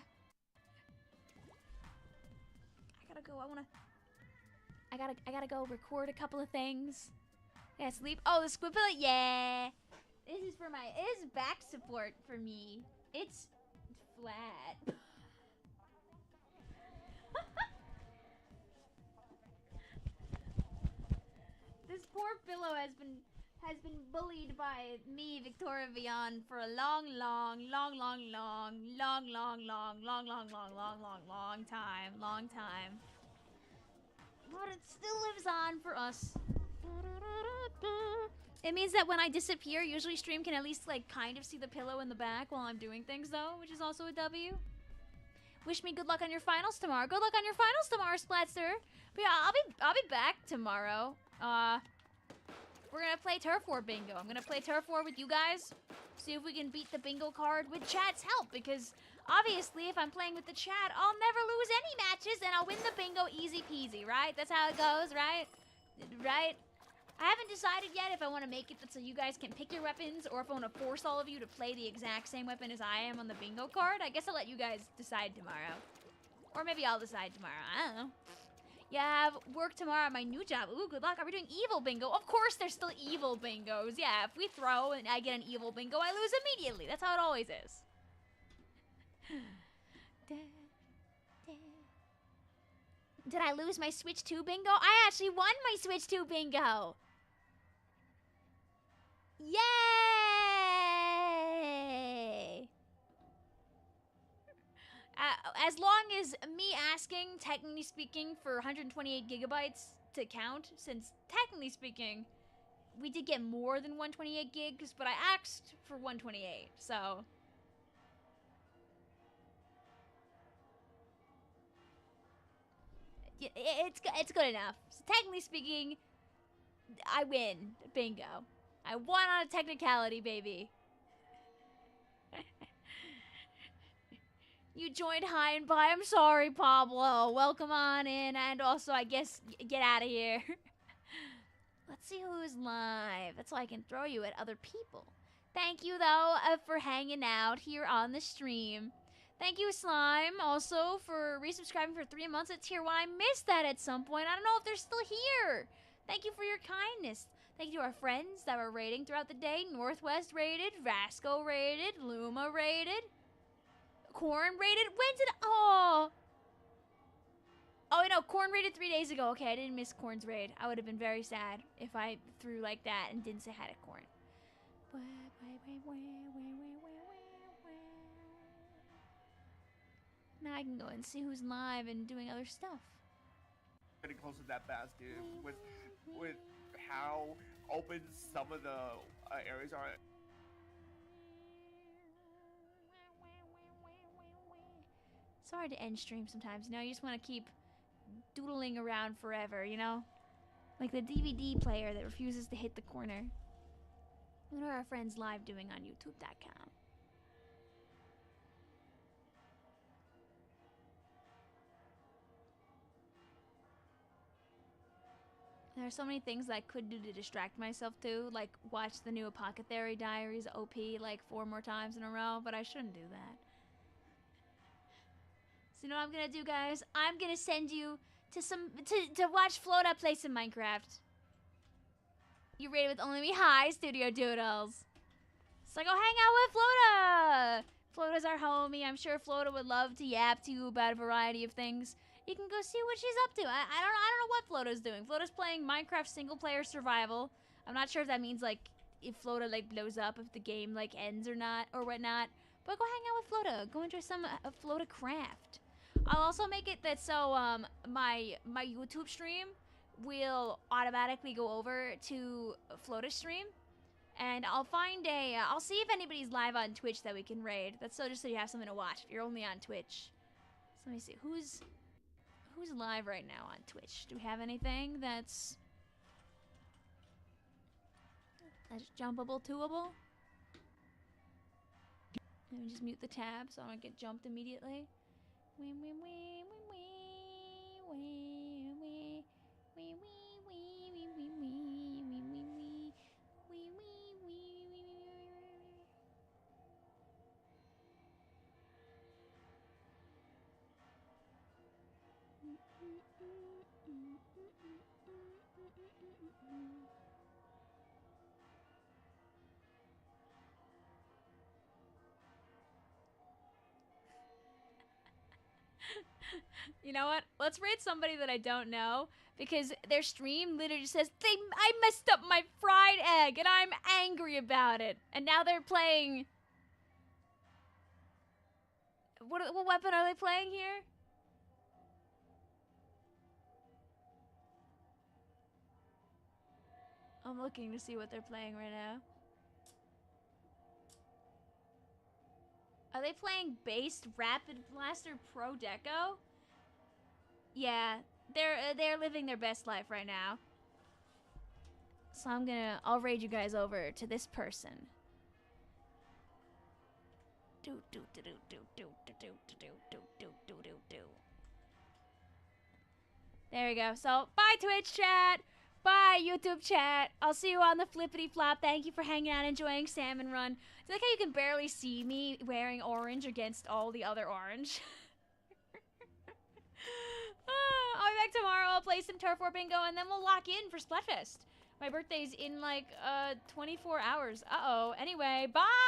I gotta go record a couple of things. I gotta sleep. Oh, the Squidbillet, yeah. This is back support for me. It's flat. This poor pillow has been has been bullied by me, Victoria Villon, for a long time. But it still lives on for us. It means that when I disappear, usually stream can at least like kind of see the pillow in the back while I'm doing things though, which is also a W. Wish me good luck on your finals tomorrow. Good luck on your finals tomorrow, Splatster. But yeah, I'll be back tomorrow. We're gonna play Turf War Bingo. I'm gonna play Turf War with you guys. See if we can beat the bingo card with chat's help, because obviously if I'm playing with the chat, I'll never lose any matches and I'll win the bingo easy peasy, right? That's how it goes, right? Right? I haven't decided yet if I want to make it so you guys can pick your weapons or if I want to force all of you to play the exact same weapon as I am on the bingo card. I guess I'll let you guys decide tomorrow. Or maybe I'll decide tomorrow. I don't know. Yeah, I have work tomorrow at my new job. Ooh, good luck. Are we doing evil bingo? Of course there's still evil bingos. Yeah, if we throw and I get an evil bingo, I lose immediately. That's how it always is. Did I lose my Switch 2 bingo? I actually won my Switch 2 bingo. Yay! As long as me asking, technically speaking, for 128 gigabytes to count, since technically speaking, we did get more than 128 gigs, but I asked for 128, so. It's good enough. So technically speaking, I win. Bingo. I won on a technicality, baby. You joined high and by. I'm sorry, Pablo. Welcome on in, and also, I guess, get out of here. Let's see who's live. That's so I can throw you at other people. Thank you, though, for hanging out here on the stream. Thank you, Slime, also, for resubscribing for 3 months at Tier 1. I missed that at some point. I don't know if they're still here. Thank you for your kindness. Thank you to our friends that were raiding throughout the day. Northwest raided, Vasco raided, Luma raided, Corn raided. When did... Oh, no, Corn raided 3 days ago. Okay, I didn't miss Corn's raid. I would have been very sad if I threw like that and didn't say hi to Corn. Now I can go and see who's live and doing other stuff. Getting close to that bass, dude. With how open some of the areas are. It's hard to end stream sometimes, you know? You just want to keep doodling around forever, you know? Like the DVD player that refuses to hit the corner. What are our friends live doing on YouTube.com? There are so many things I could do to distract myself too, like watch the new Apothecary Diaries OP like 4 more times in a row, but I shouldn't do that. So you know what I'm gonna do, guys? I'm gonna send you to watch Flota play some Minecraft. You rated with only me. Hi, Studio Doodles. So go hang out with Flota. Flota's our homie. I'm sure Flota would love to yap to you about a variety of things. You can go see what she's up to. I don't know what Flota's doing. Flota's playing Minecraft single player survival. I'm not sure if that means like if Flota like blows up, if the game like ends or not or whatnot. But go hang out with Flota. Go enjoy some Flota craft. I'll also make it that so my YouTube stream will automatically go over to Flota's stream, and I'll find I'll see if anybody's live on Twitch that we can raid. That's so just so you have something to watch if you're only on Twitch. So let me see who's live right now on Twitch. Do we have anything that's jumpable, toable? Let me just mute the tab so I don't get jumped immediately. You know what? Let's raid somebody that I don't know, because their stream literally says I messed up my fried egg and I'm angry about it. And now they're playing. What weapon are they playing here? I'm looking to see what they're playing right now. Are they playing Based Rapid Blaster Pro Deco? Yeah, they're living their best life right now. So I'll raid you guys over to this person. There we go. So bye Twitch chat. Bye, YouTube chat. I'll see you on the flippity flop. Thank you for hanging out, enjoying Salmon Run. It's like how you can barely see me wearing orange against all the other orange. I'll be back tomorrow. I'll play some Turf War Bingo, and then we'll lock in for Splatfest. My birthday's in like 24 hours. Uh-oh. Anyway, bye!